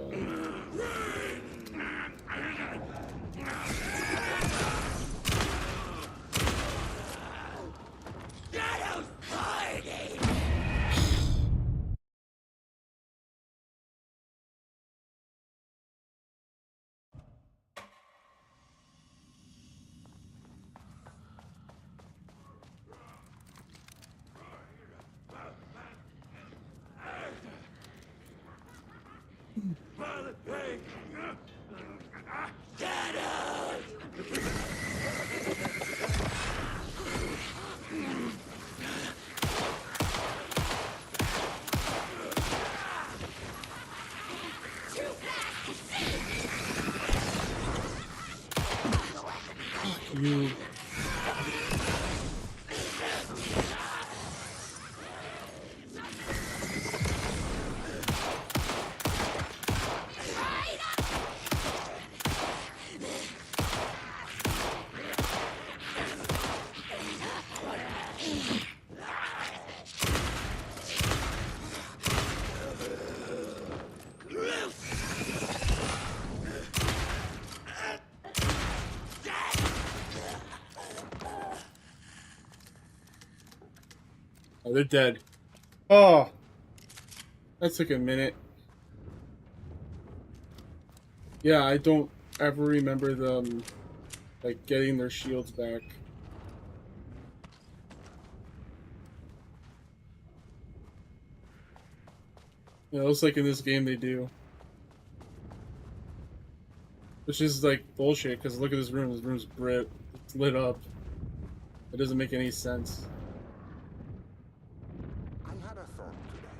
You. Oh, they're dead. Oh, that took a minute. Yeah, I don't ever remember them, like, getting their shields back. Yeah, it looks like in this game they do. Which is, like, bullshit, because look at this room. This room's it's lit up. It doesn't make any sense. I had a thought today.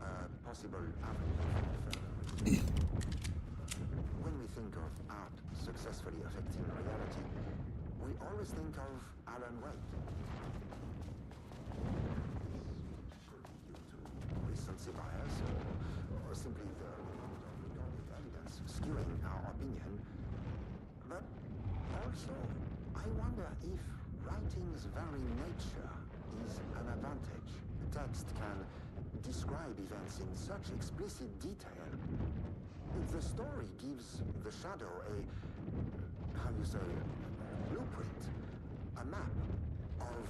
A possible avenue for further. When we think of art successfully affecting reality, we always think of Alan Wake. Recency bias, or simply the recorded evidence skewing our opinion. But also, I wonder if writing's very nature is an advantage. The text can describe events in such explicit detail. The story gives the shadow a, how you say, blueprint, a map of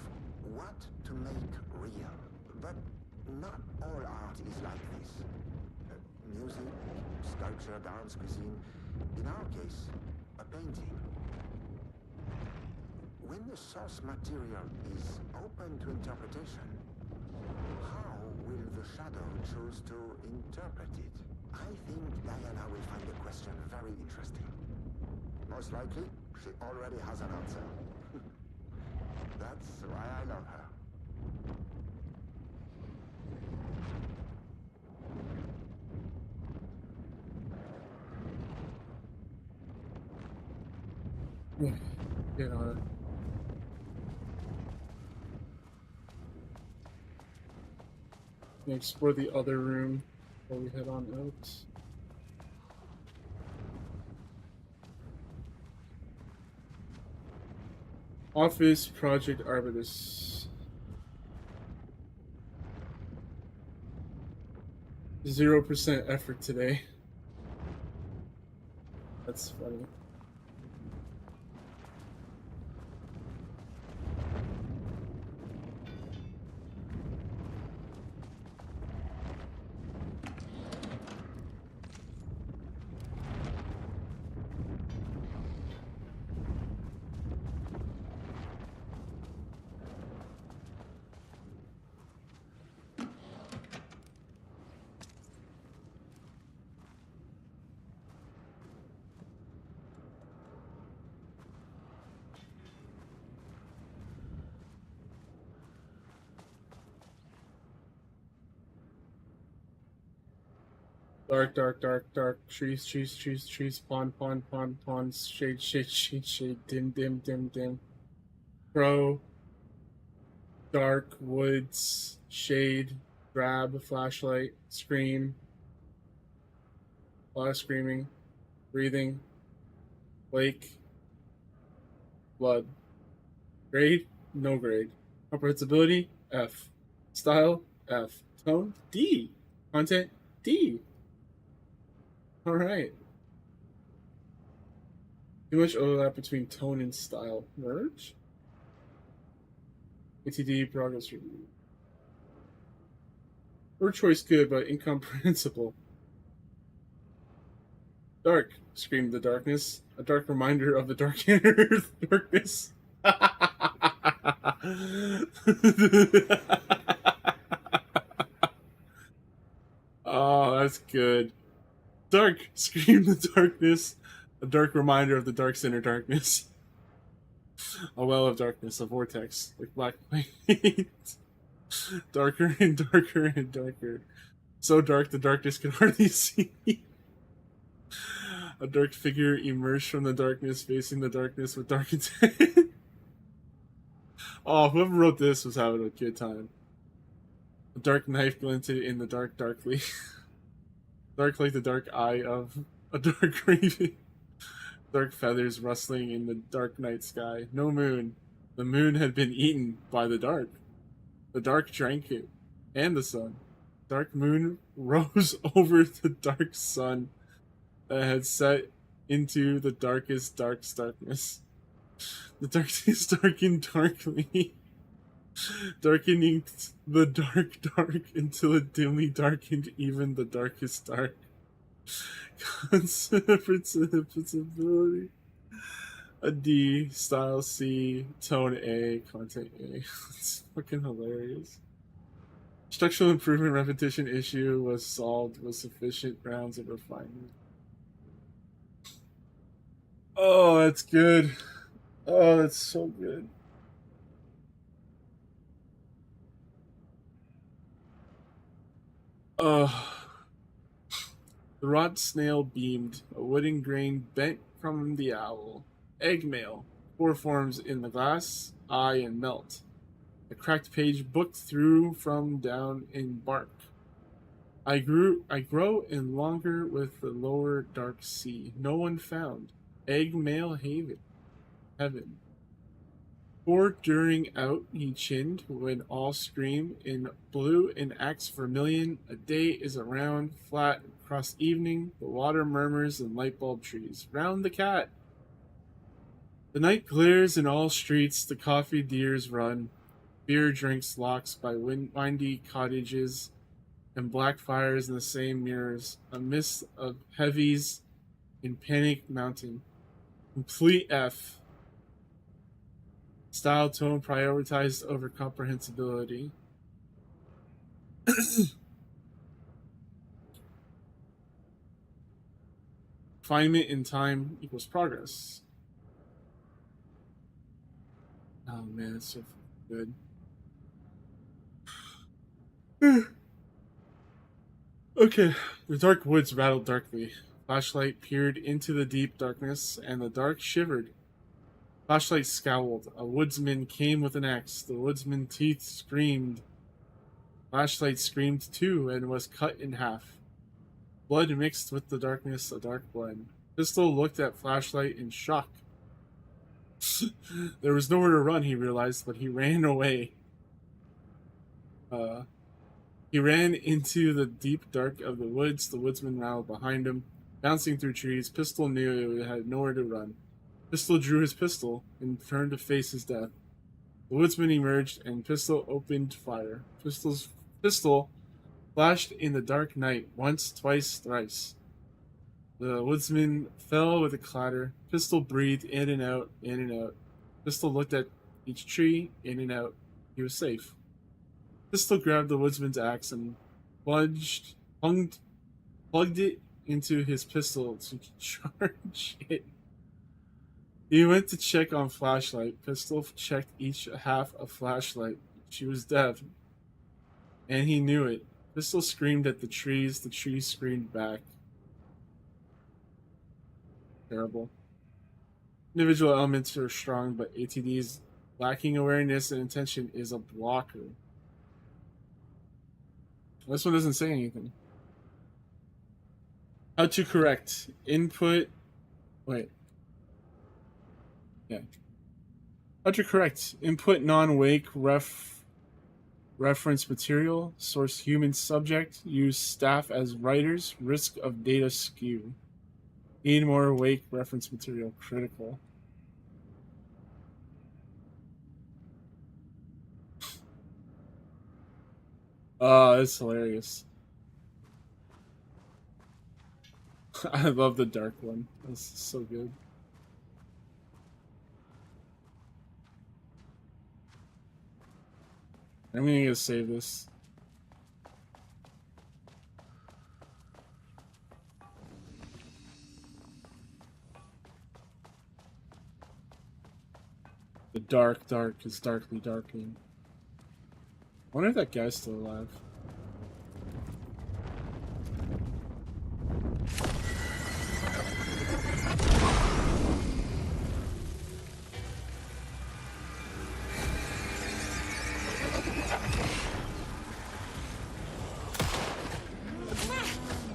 what to make real. But not all art is like this. Music, sculpture, dance, cuisine. In our case, a painting. When the source material is open to interpretation, how will the shadow choose to interpret it? I think Diana will find the question very interesting. Most likely, she already has an answer. That's why I love her. Get on it. Explore the other room before we head on out. Office Project Arbitus. 0% effort today. That's funny. Dark, dark, dark, dark. Trees, trees, trees, trees. Pond, pond, pond, pond. Shade, shade, shade, shade. Dim, dim, dim, dim. Crow. Dark, woods, shade, grab, flashlight, scream. A lot of screaming. Breathing. Lake. Blood. Grade? No grade. Comprehensibility? F. Style? F. Tone? D. Content? D. Alright. Too much overlap between tone and style. Merge? ATD progress review. Word choice good, but incomprehensible. Dark, screamed the darkness. A dark reminder of the dark inner darkness. Oh, that's good. Dark, screamed the darkness. A dark reminder of the dark's inner darkness. A well of darkness, a vortex, like black paint. Darker and darker and darker. So dark the darkness could hardly see. A dark figure emerged from the darkness, facing the darkness with dark intent. Oh, whoever wrote this was having a good time. A dark knife glinted in the dark darkly. Dark like the dark eye of a dark raven. Dark feathers rustling in the dark night sky. No moon. The moon had been eaten by the dark. The dark drank it. And the sun. Dark moon rose over the dark sun that had set into the darkest darkness. The darkness darkened darkly. Darkening the dark until it dimly darkened even the darkest dark. Comprehensibility. A D, style C, tone A, content A. It's fucking hilarious. Structural improvement repetition issue was solved with sufficient grounds of refinement. Oh, that's good. Oh, that's so good. The rot snail beamed, a wooden grain bent from the owl. Egg mail, four forms in the glass, eye and melt. A cracked page booked through from down in bark. I grow in longer with the lower dark sea. No one found. Egg mail heaven. For during out he chinned when all scream in blue and axe vermilion. A day is around, flat across evening. The water murmurs in light bulb trees. Round the cat. The night glares in all streets. The coffee deers run. beer drinks locks by windy cottages, and black fires in the same mirrors. A mist of heavies in Panic Mountain. Complete F. Style tone prioritized over comprehensibility. Refinement in time equals progress. Oh man, it's so good. Okay, the dark woods rattled darkly. Flashlight peered into the deep darkness, and the dark shivered. Flashlight scowled. A woodsman came with an axe. The woodsman's teeth screamed. Flashlight screamed too, and was cut in half. Blood mixed with the darkness, a dark blood. Pistol looked at Flashlight in shock. There was nowhere to run, he realized, but he ran away. He ran into the deep dark of the woods. The woodsman rattled behind him, bouncing through trees. Pistol knew it had nowhere to run. Pistol drew his pistol and turned to face his death. The woodsman emerged, and Pistol opened fire. Pistol flashed in the dark night, once, twice, thrice. The woodsman fell with a clatter. Pistol breathed in and out, in and out. Pistol looked at each tree, in and out. He was safe. Pistol grabbed the woodsman's axe and plugged it into his pistol to charge it. He went to check on Flashlight. Pistol checked each half of Flashlight. She was dead. And he knew it. Pistol screamed at the trees screamed back. Terrible. Individual elements are strong, but ATD's lacking awareness and intention is a blocker. This one doesn't say anything. How to correct. Input. Wait. Yeah. How to correct. Input non-wake reference material. Source human subject. Use staff as writers. Risk of data skew. Need more wake reference material. Critical. Oh, it's hilarious. I love the dark one. That's so good. I'm gonna go save this. The dark is darkly darkening. I wonder if that guy's still alive.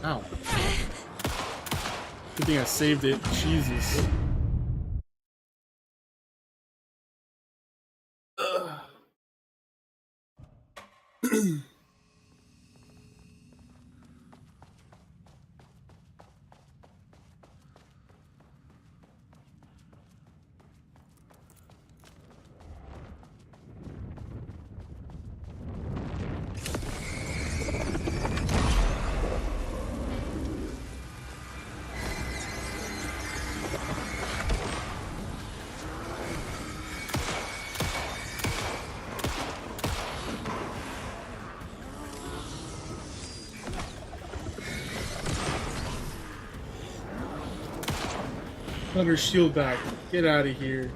Ow. Good thing I saved it. Jesus. Put her shield back. Get out of here.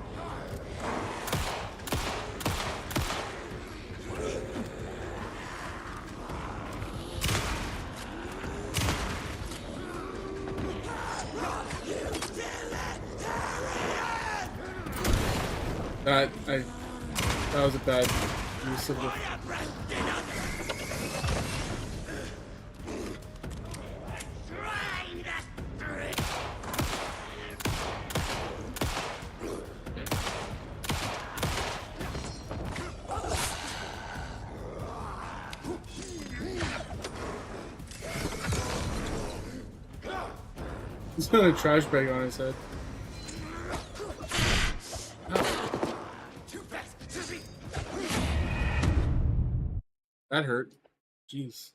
That was a bad use of the... He's got a trash bag on his head. That hurt. Jeez.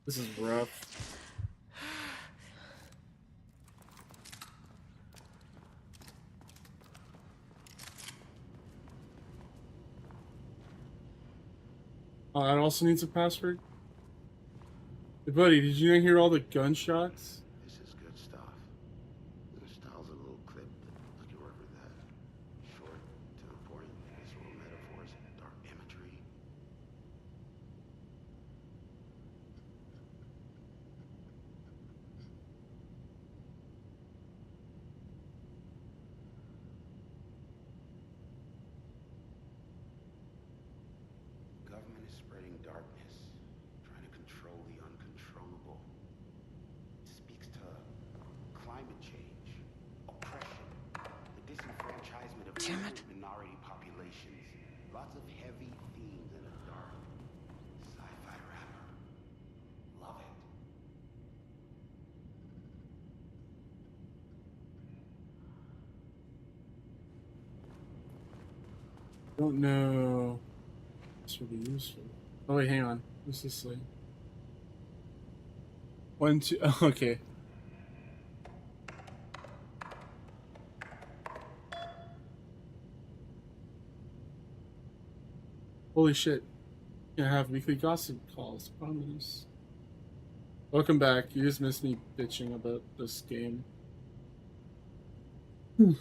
This is rough. Oh, that also needs a password? Hey, buddy, did you not hear all the gunshots? This is good stuff. The style's a little clipped, but you work with that. Short to the point, visual metaphors, dark imagery. Government is spreading darkness, trying to control the uncontrollable. It speaks to climate change, oppression, the disenfranchisement of minority populations. Lots of heavy themes in a dark sci-fi wrapper. Love it. Don't know. This would be useful. Oh wait, hang on. What's this like? 1, 2. Oh, okay. Holy shit! Gonna have weekly gossip calls. Promise. Welcome back. You just missed me bitching about this game. He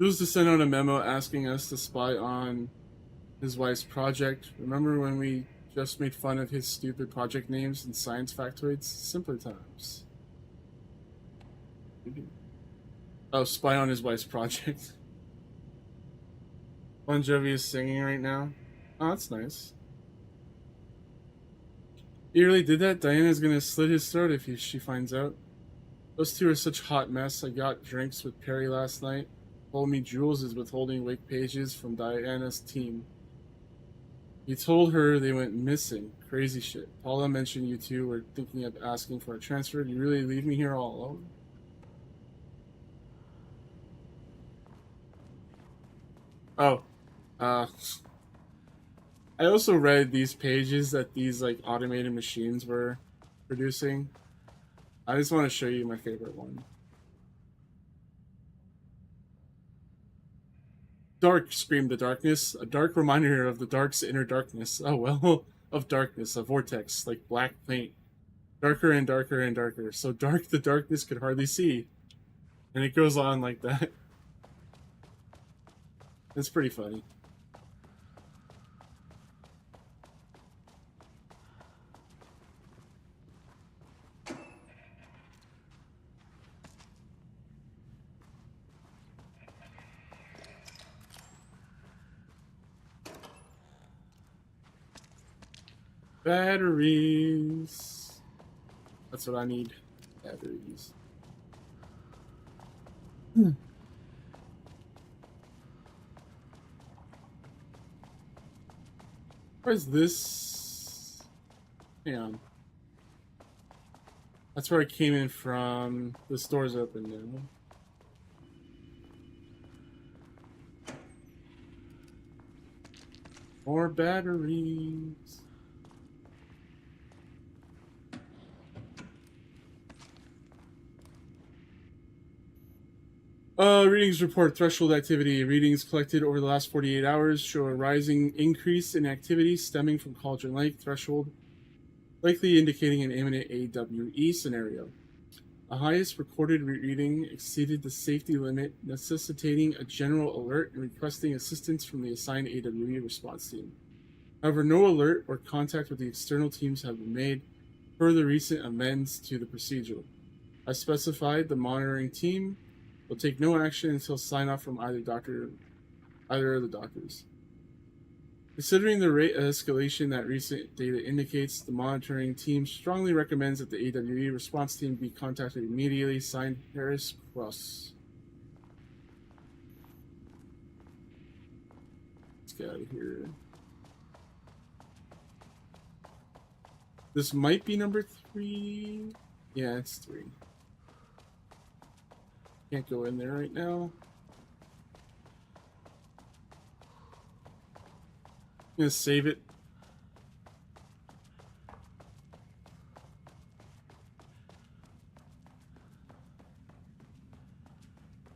was to send out a memo asking us to spy on his wife's project. Remember when we just made fun of his stupid project names and science factoids? Simpler times. Oh, spy on his wife's project. Bon Jovi is singing right now. Oh, that's nice. He really did that? Diana's gonna slit his throat if she finds out. Those two are such a hot mess. I got drinks with Perry last night. Told me Jules is withholding wake pages from Diana's team. He told her they went missing. Crazy shit. Paula mentioned you two were thinking of asking for a transfer. Do you really leave me here all alone? Oh. I also read these pages that these like automated machines were producing. I just want to show you my favorite one. Dark, screamed the darkness. A dark reminder of the dark's inner darkness. Oh well, of darkness, a vortex, like black paint. Darker and darker and darker. So dark the darkness could hardly see. And it goes on like that. It's pretty funny. Batteries. That's what I need. Batteries. Where's this? Hang on. That's where I came in from. The store's open now. More batteries. Readings report threshold activity. Readings collected over the last 48 hours show a rising increase in activity stemming from Cauldron Lake threshold, likely indicating an imminent AWE scenario. The highest recorded reading exceeded the safety limit, necessitating a general alert and requesting assistance from the assigned AWE response team. However, no alert or contact with the external teams have been made per the recent amends to the procedure. As specified, the monitoring team will take no action until sign-off from either of the doctors. Considering the rate of escalation that recent data indicates, the monitoring team strongly recommends that the AWE response team be contacted immediately. Signed, Harris Cross. Let's get out of here. This might be number 3. Yeah, it's 3. Can't go in there right now. I'm gonna save it.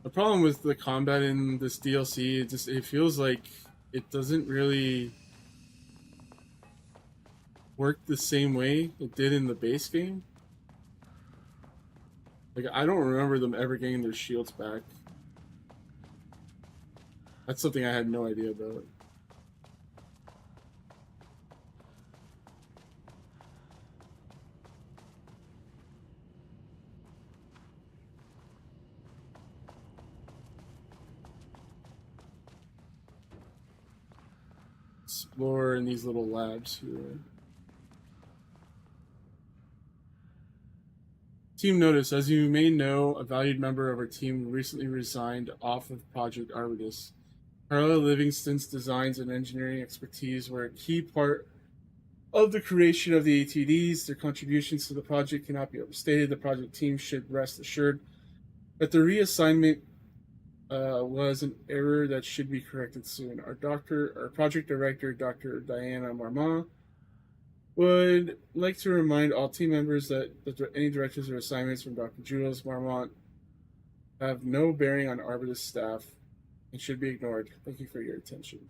The problem with the combat in this DLC, it feels like it doesn't really work the same way it did in the base game. Like, I don't remember them ever getting their shields back. That's something I had no idea about. Explore in these little labs here. Team notice: as you may know, a valued member of our team recently resigned off of Project Armistice. Carla Livingston's designs and engineering expertise were a key part of the creation of the ATDs. Their contributions to the project cannot be overstated. The project team should rest assured that the reassignment was an error that should be corrected soon. Our project director, Dr. Diana Marmont, would like to remind all team members that any directives or assignments from Dr. Jules Marmont have no bearing on Armistice staff and should be ignored. Thank you for your attention.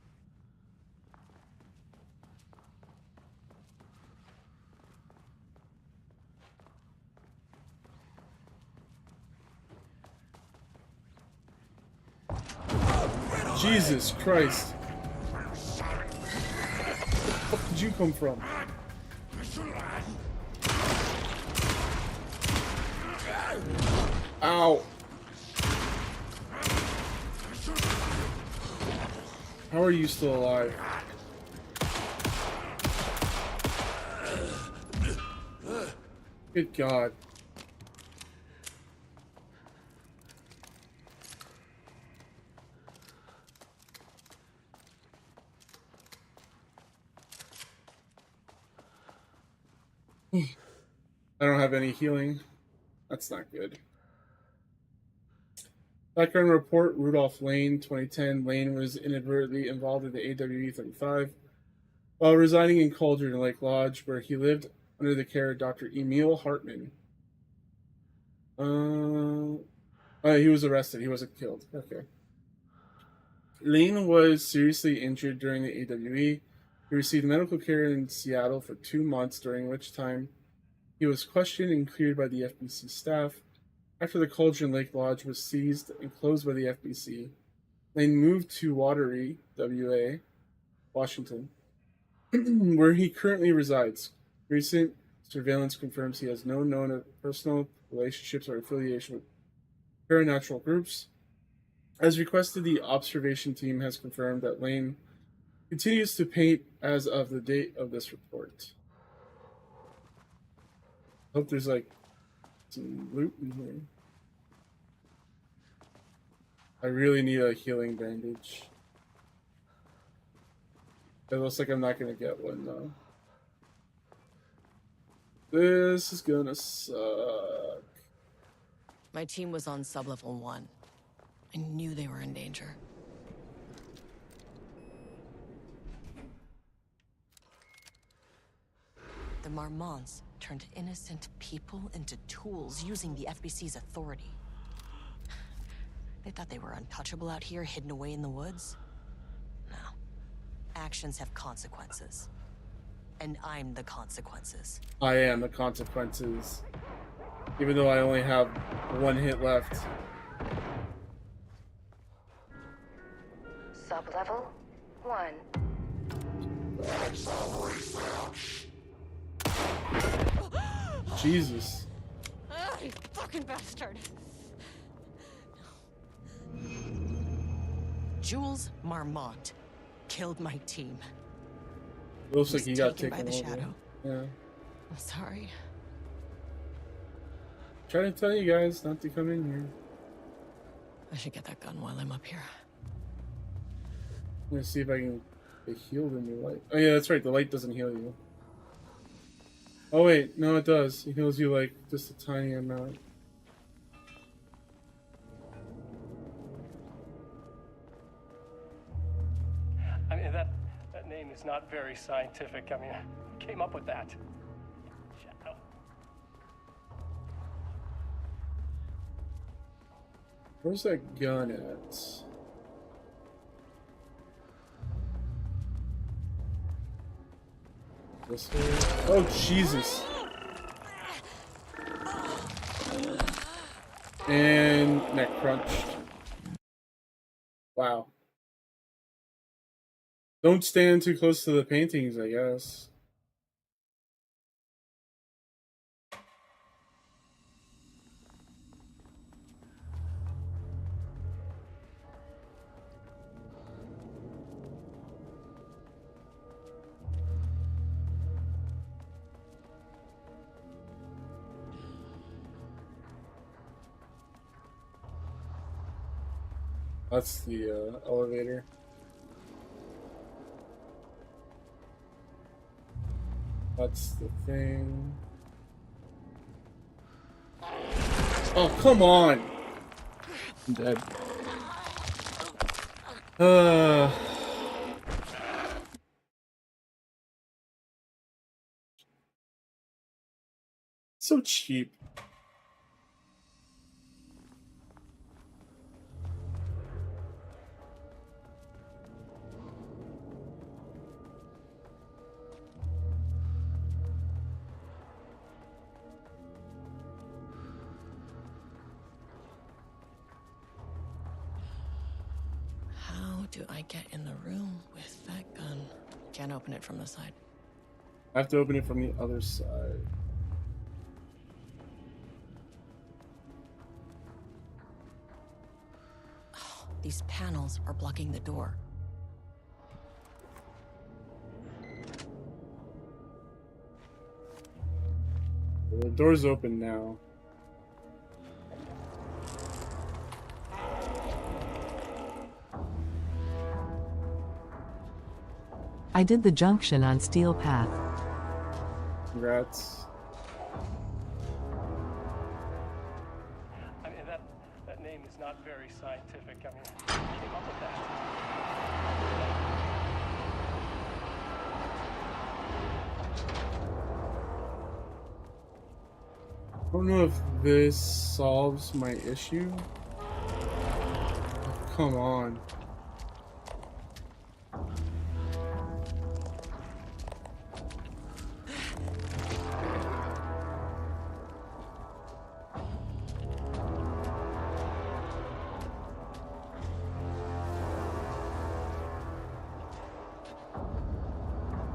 Jesus Christ. Where the fuck did you come from? Ow. How are you still alive? Good God. I don't have any healing. That's not good. Background report: Rudolph Lane, 2010. Lane was inadvertently involved in the AWE-35 while residing in Cauldron Lake Lodge, where he lived under the care of Dr. Emil Hartman. He was arrested. He wasn't killed. Okay. Lane was seriously injured during the AWE. He received medical care in Seattle for 2 months, during which time he was questioned and cleared by the FBC staff. After the Cauldron Lake Lodge was seized and closed by the FBC, Lane moved to Watery, WA, Washington, where he currently resides. Recent surveillance confirms he has no known personal relationships or affiliation with paranatural groups. As requested, the observation team has confirmed that Lane continues to paint as of the date of this report. Hope there's like some loot in here. I really need a healing bandage. It looks like I'm not gonna get one though. This is gonna suck. My team was on sublevel 1. I knew they were in danger. The Marmonts turned innocent people into tools using the FBC's authority. They thought they were untouchable out here, hidden away in the woods? No. Actions have consequences. And I'm the consequences. I am the consequences. Even though I only have 1 hit left. Sublevel 1. Jesus. You fucking bastard! Jules Marmont killed my team. Looks like he got taken by taken the over. shadow. Yeah. I'm sorry. Trying to tell you guys not to come in here. I should get that gun while I'm up here. I'm gonna see if I can get healed in the light. Oh yeah, that's right. The light doesn't heal you. Oh wait, no, it does. It heals you like just a tiny amount. I mean, that name is not very scientific. I mean, I came up with that. Shadow. Where's that gun at? This way? Oh Jesus! And neck crunched. Wow. Don't stand too close to the paintings, I guess. That's the elevator. That's the thing. Oh, come on! I'm dead. So cheap. How do I get in the room with that gun? Can't open it from the side. I have to open it from the other side. Oh, these panels are blocking the door. The door's open now. I did the junction on Steel Path. Congrats. I mean, that name is not very scientific. I mean, I came up with that. I don't know if this solves my issue. Come on.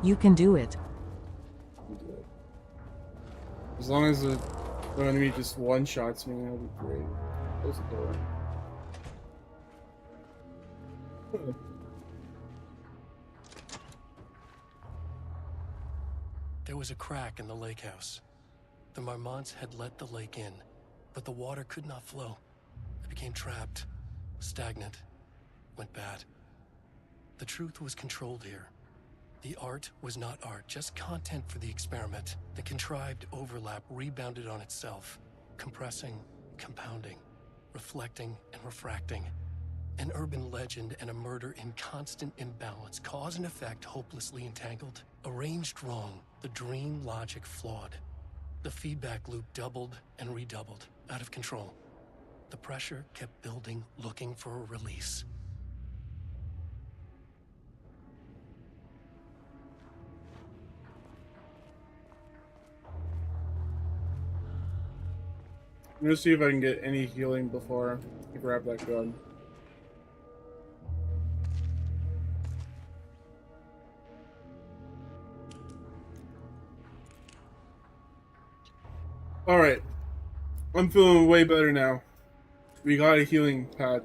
You can do it. As long as the enemy just one-shots me, that'll be great. Close the door. There was a crack in the lake house. The Marmonts had let the lake in, but the water could not flow. It became trapped, stagnant, went bad. The truth was controlled here. The art was not art, just content for the experiment. The contrived overlap rebounded on itself, compressing, compounding, reflecting and refracting. An urban legend and a murder in constant imbalance, cause and effect hopelessly entangled. Arranged wrong, the dream logic flawed. The feedback loop doubled and redoubled, out of control. The pressure kept building, looking for a release. I'm gonna see if I can get any healing before I grab that gun. Alright. I'm feeling way better now. We got a healing pad.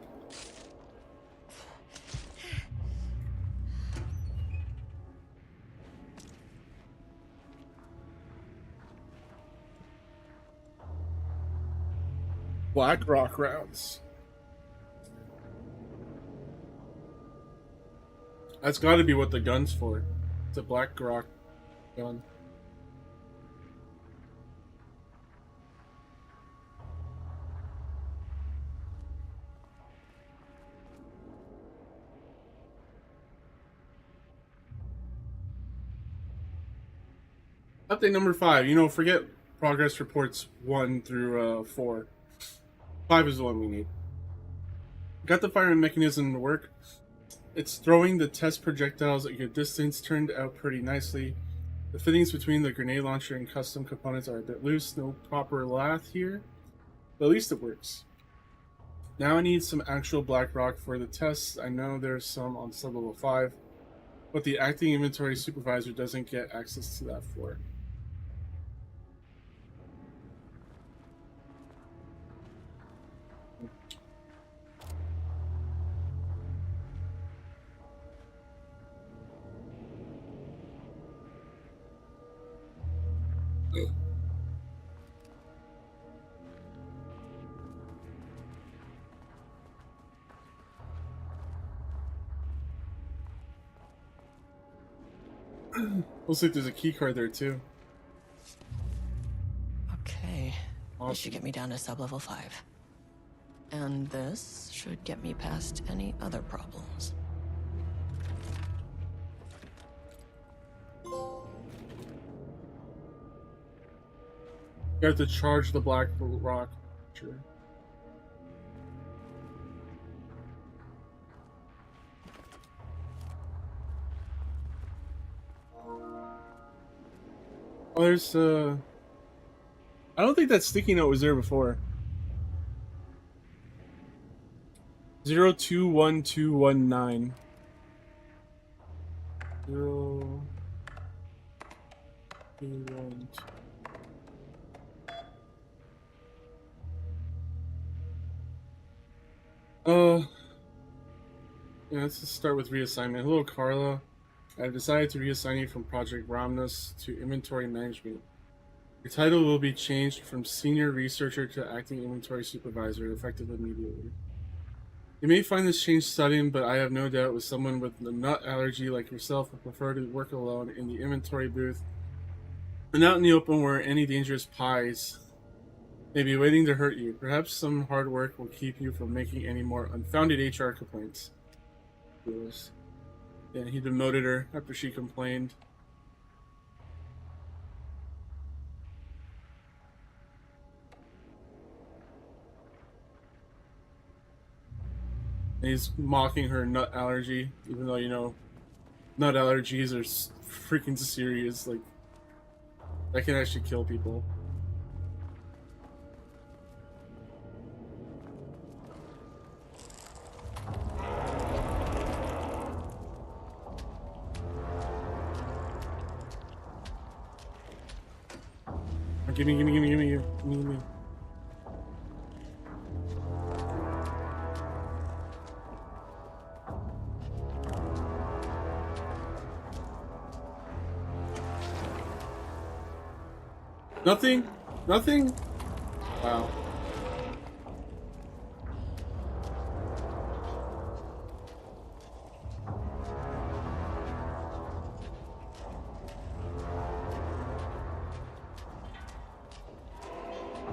Black rock rounds. That's got to be what the gun's for. It's a black rock gun. Update number 5. You know, forget progress reports 1 through 4. 5 is the one we need. Got the firing mechanism to work. It's throwing the test projectiles at a good distance. Turned out pretty nicely. The fittings between the grenade launcher and custom components are a bit loose. No proper lath here. But at least it works. Now I need some actual black rock for the tests. I know there's some on sub-level 5. But the acting inventory supervisor doesn't get access to that floor. Looks like there's a key card there too. Okay. Awesome. This should get me down to sub-level 5. And this should get me past any other problems. You have to charge the black rock. Sure. Oh, there's I don't think that sticky note was there before. 021219. 0212. Yeah, let's just start with reassignment. Hello, Carla. I've decided to reassign you from Project Ramnus to Inventory Management. Your title will be changed from Senior Researcher to Acting Inventory Supervisor, effective immediately. You may find this change sudden, but I have no doubt with someone with a nut allergy like yourself would prefer to work alone in the inventory booth and out in the open where any dangerous pies may be waiting to hurt you. Perhaps some hard work will keep you from making any more unfounded HR complaints. Yeah, he demoted her after she complained. And he's mocking her nut allergy, even though, you know, nut allergies are freaking serious. Like, that can actually kill people. Gimme, gimme, gimme, gimme, gimme, gimme. Nothing? Nothing? Wow.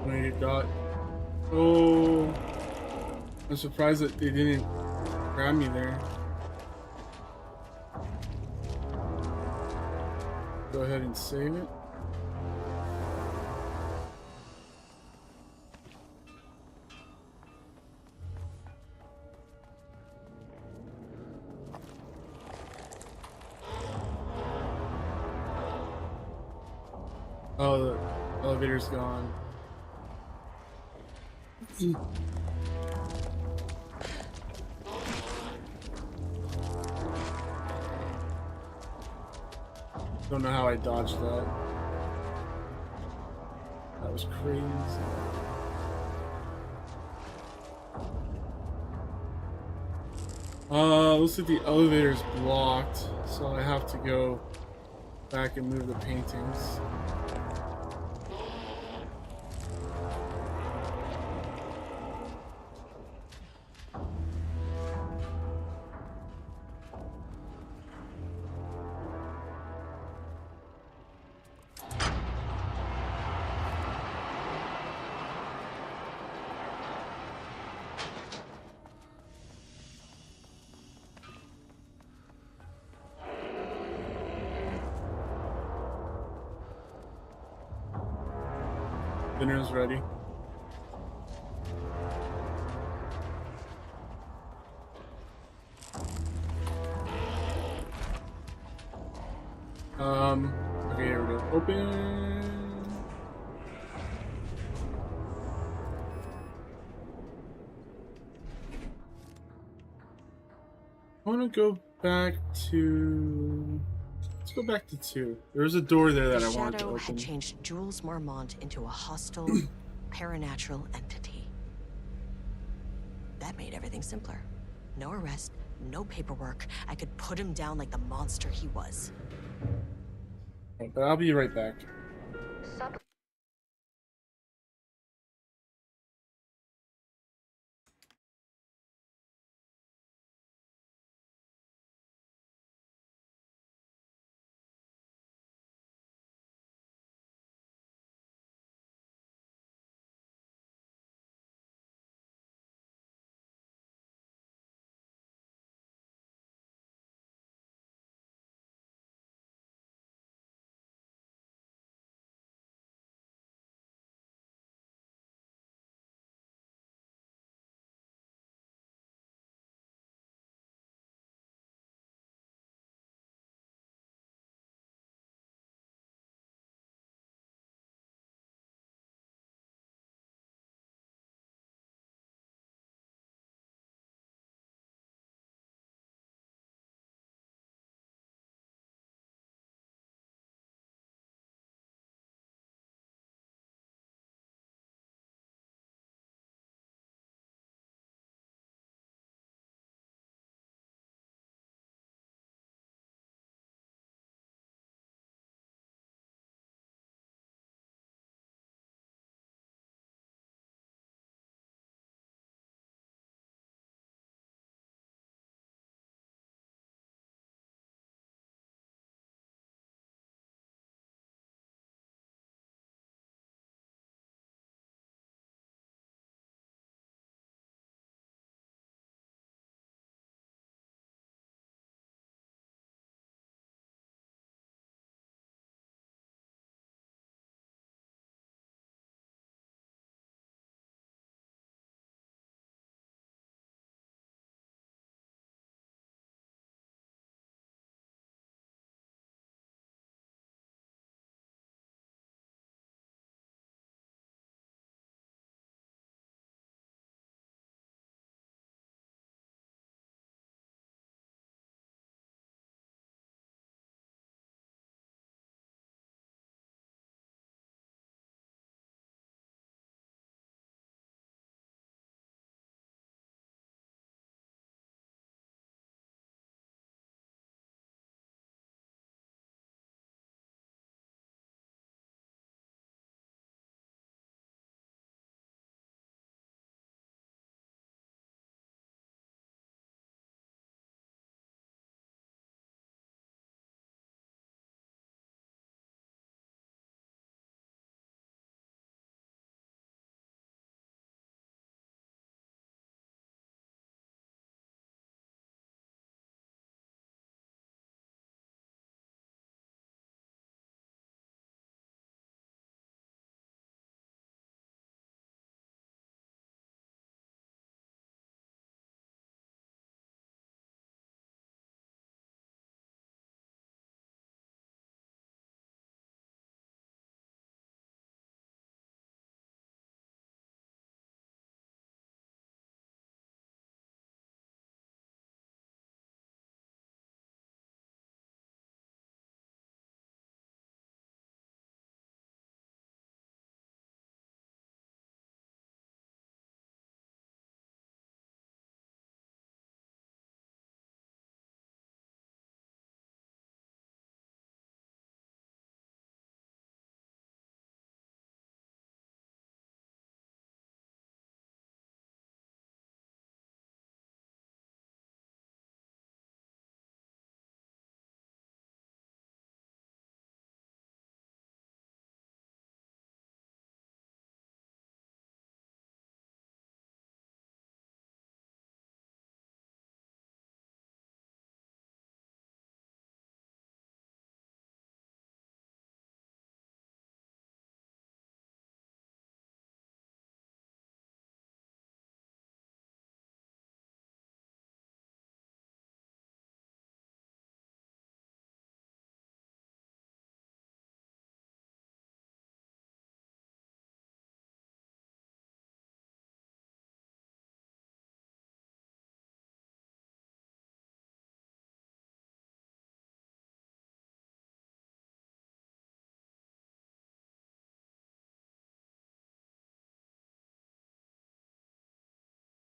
What you got? Oh, I'm surprised that they didn't grab me there. Go ahead and save it. Oh, the elevator's gone. Don't know how I dodged that. That was crazy. Looks like the elevator's blocked, so I have to go back and move the paintings. Dinner's ready. Okay, here we go. Open. I want to go back to... Let's go back to 2. There was a door there that I wanted to Shadow open. had changed Jules Marmont into a hostile, paranatural entity. That made everything simpler. No arrest, no paperwork. I could put him down like the monster he was. But I'll be right back.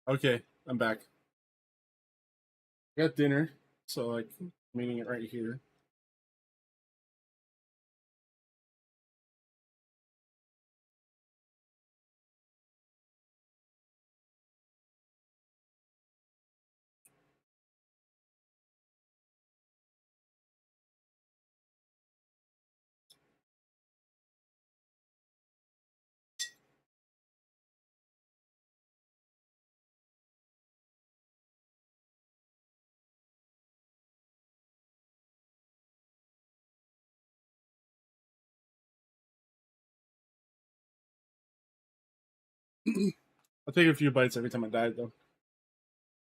Okay, I'm back. I got dinner, so like I'm eating it right here. I'll take a few bites every time I die, though.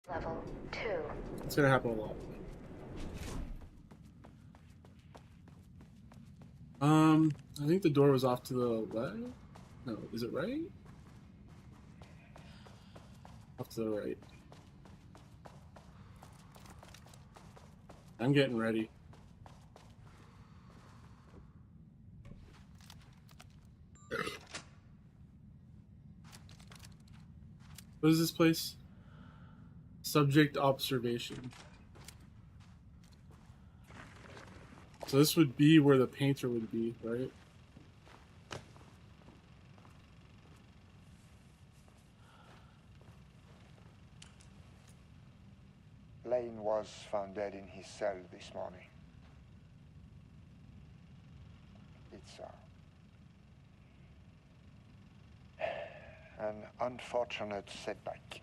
Level 2. It's gonna happen a lot. I think the door was off to the left. No, is it right? Off to the right. I'm getting ready. What is this place? Subject observation. So this would be where the painter would be, right? Lane was found dead in his cell this morning. It's an unfortunate setback.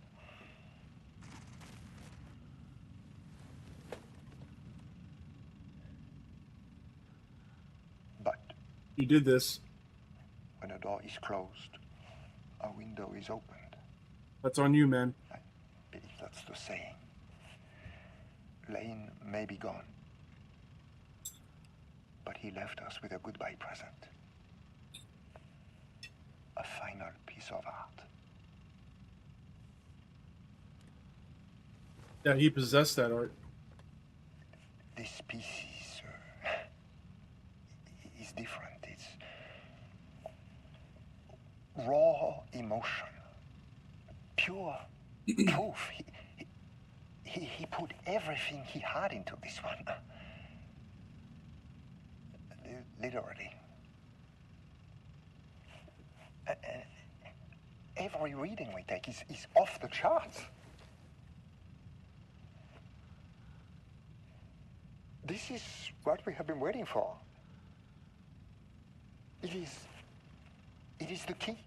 But You did this. when a door is closed, a window is opened. That's on you, man. I believe that's the saying. Lane may be gone, but he left us with a goodbye present. A final piece of art. Yeah, he possessed that art. This piece is different. It's raw emotion, pure truth. He put everything he had into this one. Literally. Every reading we take is off the charts. This is what we have been waiting for. It is the key.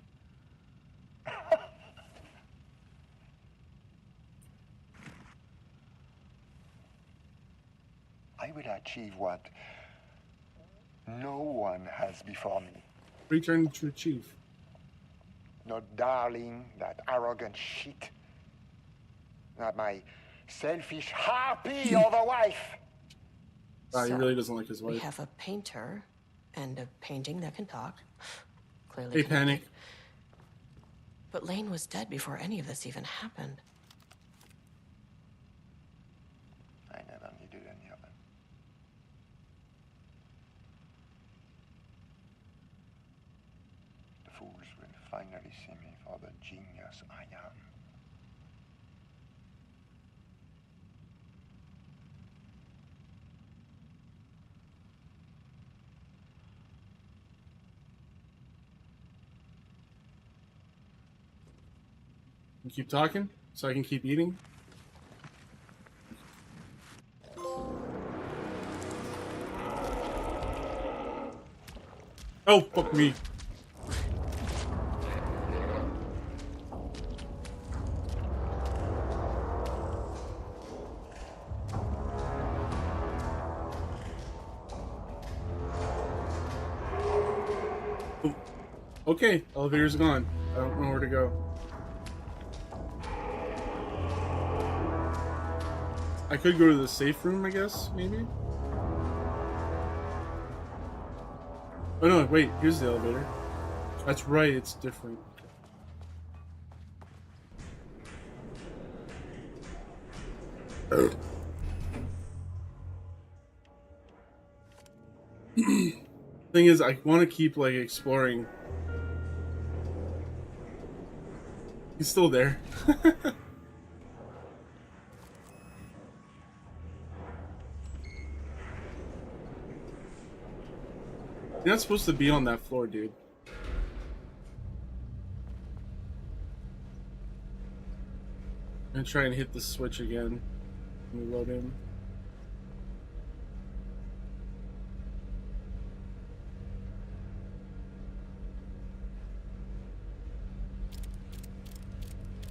I will achieve what no one has before me. Return to Chief. Not darling, that arrogant shit. Not my selfish harpy of a wife. Wow, he So, really doesn't like his We wife. have a painter and a painting that can talk. Clearly. Hey, connected. Panic. But Lane was dead before any of this even happened. I never needed any of them. The fools will finally see me for the genius I am. You keep talking so I can keep eating. Oh, fuck me. Oh, okay, elevator's gone. I don't know where to go. I could go to the safe room, I guess, maybe? Oh no, wait, here's the elevator. That's right, it's different. Thing is, I want to keep, like, exploring. He's still there. You're not supposed to be on that floor, dude. I'm gonna try and hit the switch again. Let me load in.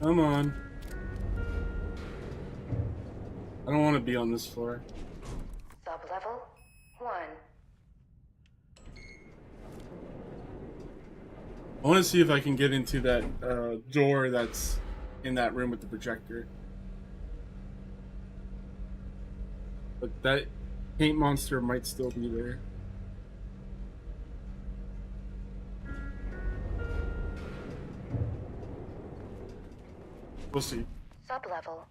Come on. I don't want to be on this floor. Sublevel 1. I want to see if I can get into that door that's in that room with the projector. But that paint monster might still be there. We'll see. Sublevel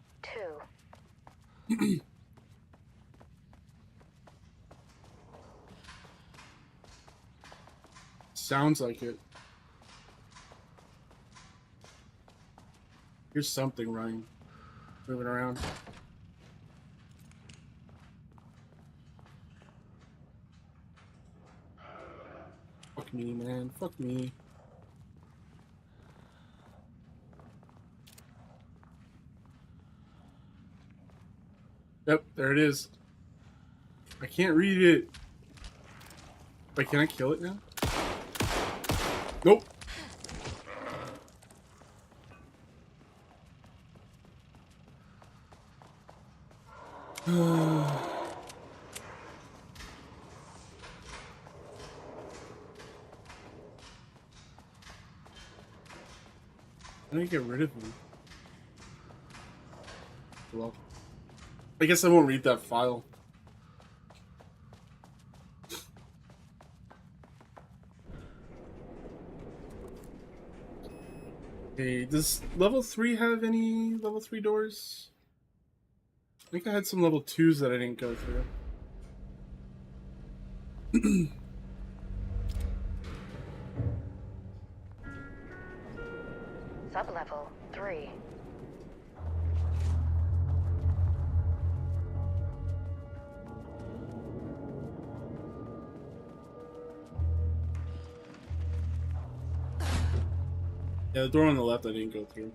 2. Sounds like it. Here's something running, moving around. Fuck me, man. Fuck me. Yep, there it is. I can't read it. Wait, can I kill it now? Nope. How do I get rid of him? Well, I guess I won't read that file. Okay, does level 3 have any level 3 doors? I think I had some level 2s that I didn't go through. Sublevel 3. Yeah, the door on the left I didn't go through.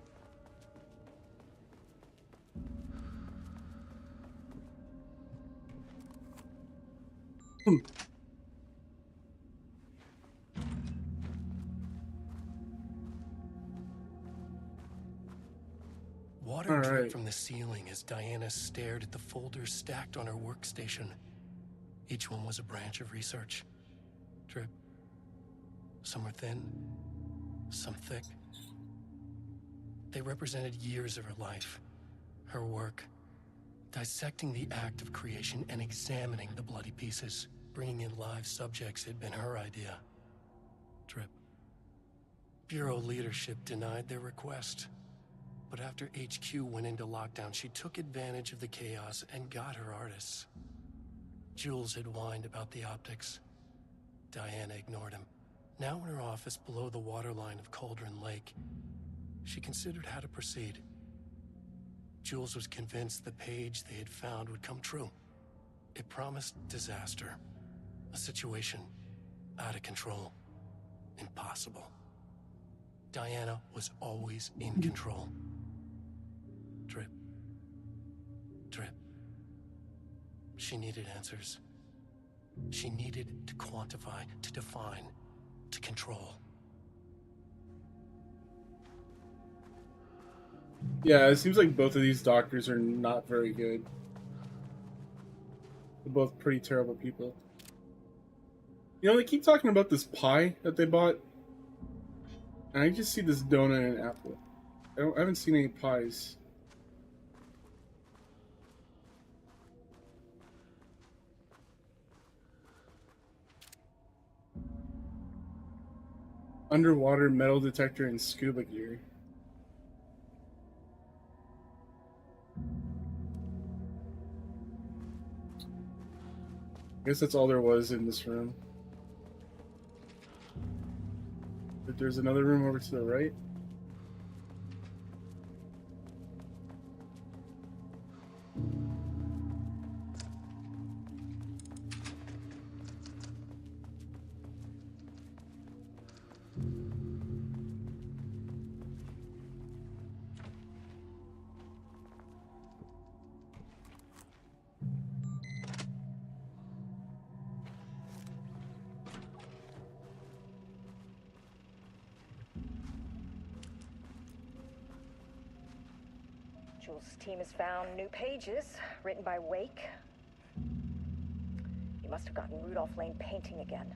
Water dripped from the ceiling as Diana stared at the folders stacked on her workstation. Each one was a branch of research. Drip. Some were thin, some thick. They represented years of her life, her work, dissecting the act of creation and examining the bloody pieces. Bringing in live subjects had been her idea. Drip. Bureau leadership denied their request. But after HQ went into lockdown, she took advantage of the chaos and got her artists. Jules had whined about the optics. Diana ignored him. Now in her office below the waterline of Cauldron Lake, she considered how to proceed. Jules was convinced the page they had found would come true. It promised disaster. A situation out of control. Impossible. Diana was always in control. Drip. Drip. She needed answers. She needed to quantify, to define, to control. Yeah, it seems like both of these doctors are not very good. They're both pretty terrible people. You know, they keep talking about this pie that they bought. And I just see this donut and an apple. I haven't seen any pies. Underwater metal detector and scuba gear. I guess that's all there was in this room. But there's another room over to the right. Jules' team has found new pages written by Wake. He must have gotten Rudolph Lane painting again.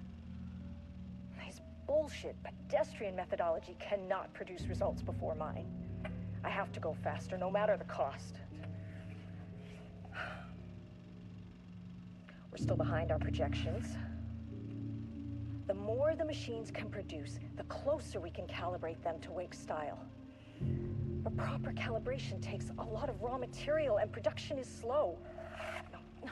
His bullshit pedestrian methodology cannot produce results before mine. I have to go faster, no matter the cost. We're still behind our projections. The more the machines can produce, the closer we can calibrate them to Wake's style. But proper calibration takes a lot of raw material, and production is slow. No.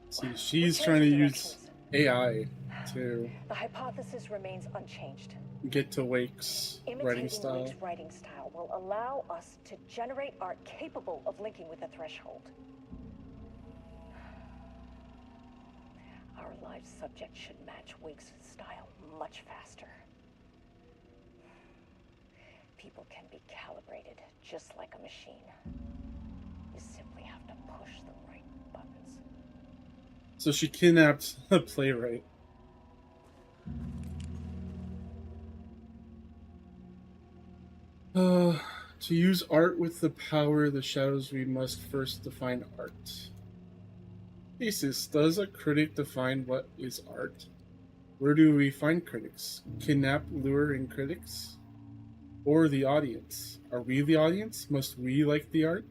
See, she's trying to use AI to The hypothesis remains unchanged. get to Wake's writing Imitating style. Wake's writing style will allow us to generate art capable of linking with the threshold. Our live subject should match Wake's style much faster. People can be calibrated just like a machine. You simply have to push the right buttons. So she kidnapped a playwright. To use art with the power of the shadows, we must first define art. Thesis: does a critic define what is art? Where do we find critics? Kidnap, lure in critics? Or the audience? Are we the audience? Must we like the art?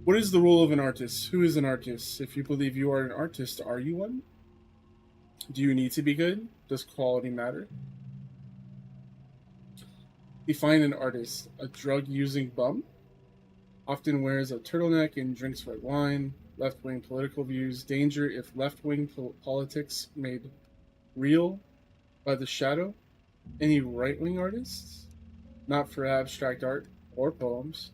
What is the role of an artist? Who is an artist? If you believe you are an artist, are you one? Do you need to be good? Does quality matter? Define an artist. A drug-using bum? Often wears a turtleneck and drinks red wine. Left-wing political views. Danger if left-wing politics made real by the shadow. Any right-wing artists? Not for abstract art or poems.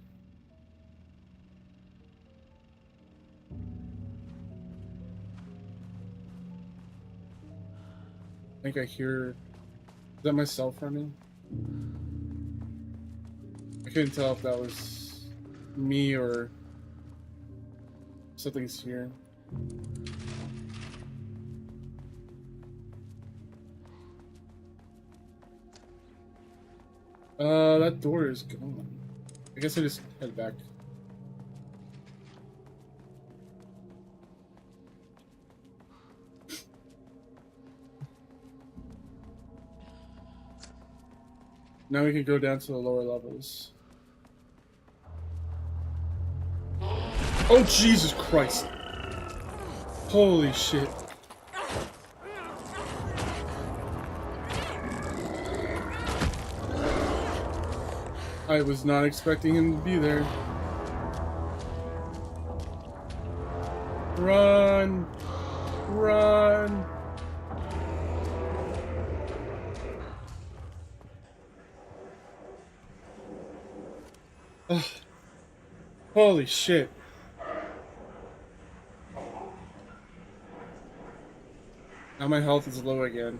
I think I hear... Is that myself running? I couldn't tell if that was me or something's here. That door is gone. I guess I just head back. Now we can go down to the lower levels. Oh, Jesus Christ. Holy shit. I was not expecting him to be there. Run! Run! Ugh. Holy shit. Now my health is low again.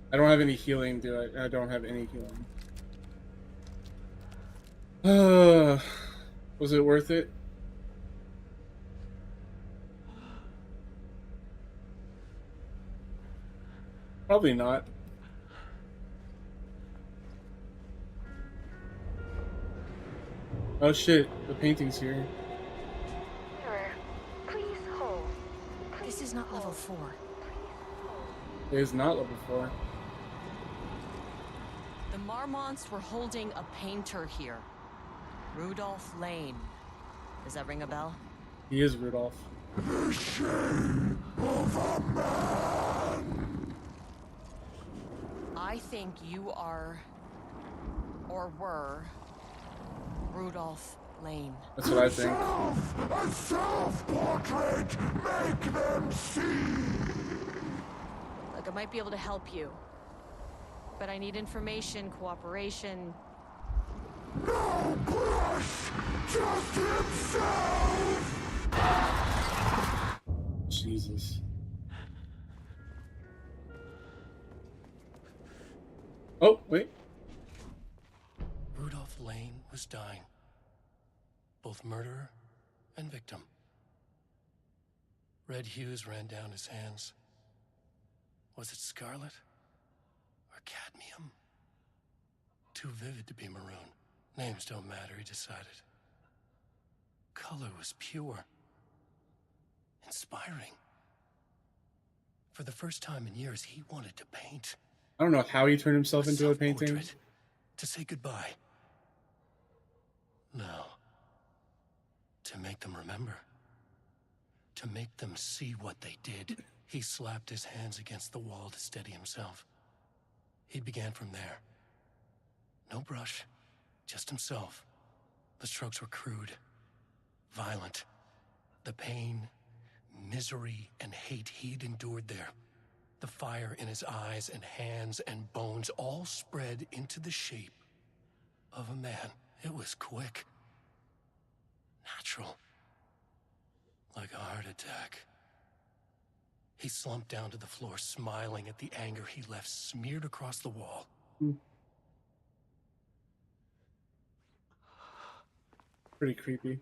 I don't have any healing, do I? I don't have any healing. Was it worth it? Probably not. Oh shit, the painting's here. Mirror, please hold. This is not level 4. It is not level 4. The Marmonts were holding a painter here. Rudolph Lane. Does that ring a bell? He is Rudolph. The shame of a man. I think you are, or were, Rudolph Lane. That's what I think. A self-portrait. Make them see. Look, I might be able to help you. But I need information, cooperation. No brush. Just himself. Jesus. Oh, wait. Rudolph Lane was dying. Both murderer and victim. Red hues ran down his hands. Was it scarlet cadmium. Too vivid to be maroon. Names don't matter, he decided. Color was pure. Inspiring. For the first time in years, he wanted to paint. I don't know how he turned himself into a painting. Self-portrait. To say goodbye. No. To make them remember. To make them see what they did. He slapped his hands against the wall to steady himself. He began from there. No brush, just himself. The strokes were crude, violent. The pain, misery, and hate he'd endured there. The fire in his eyes and hands and bones all spread into the shape of a man. It was quick. Natural. Like a heart attack. He slumped down to the floor, smiling at the anger he left smeared across the wall. Pretty creepy.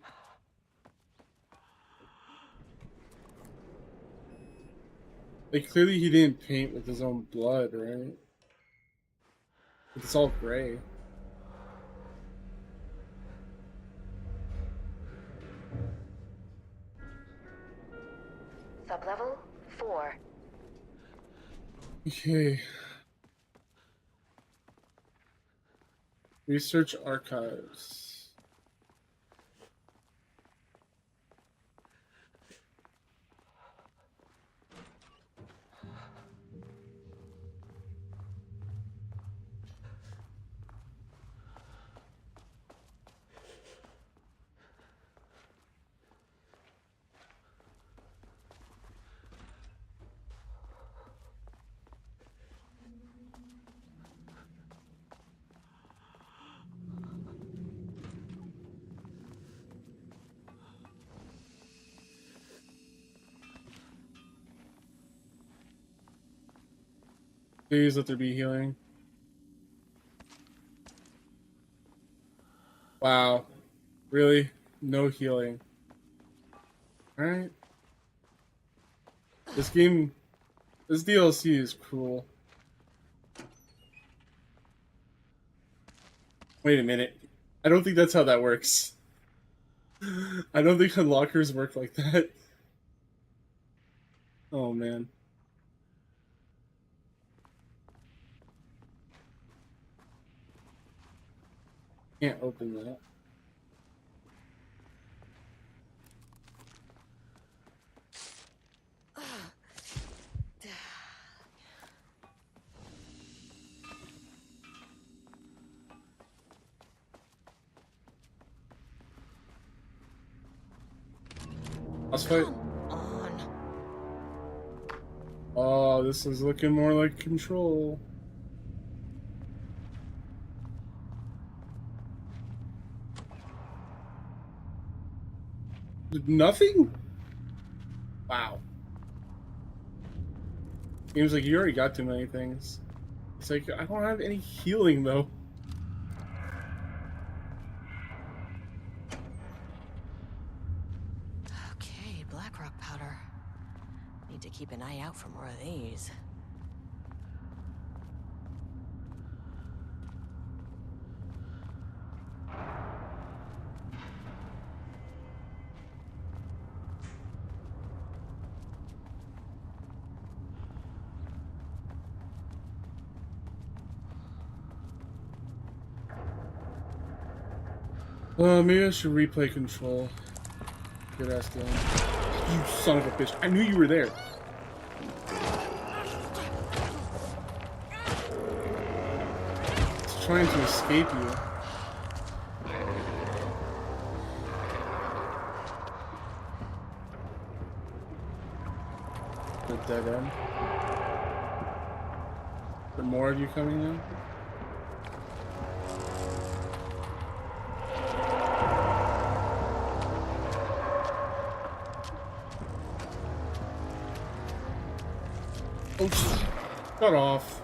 Like, clearly he didn't paint with his own blood, right? It's all gray. Sublevel 4. Okay. Research archives. Please let there be healing. Wow. Really? No healing. Alright. This DLC is cruel. Wait a minute. I don't think that's how that works. I don't think unlockers work like that. Oh man. Can't open that. Boss fight. Oh, this is looking more like Control. Nothing? Wow. Seems like you already got too many things. It's like, I don't have any healing, though. Okay, Blackrock powder. Need to keep an eye out for more of these. Maybe I should replay Control. Good ass game. You son of a bitch. I knew you were there. It's trying to escape you. The dead end. Are there more of you coming in? Oh, cut off.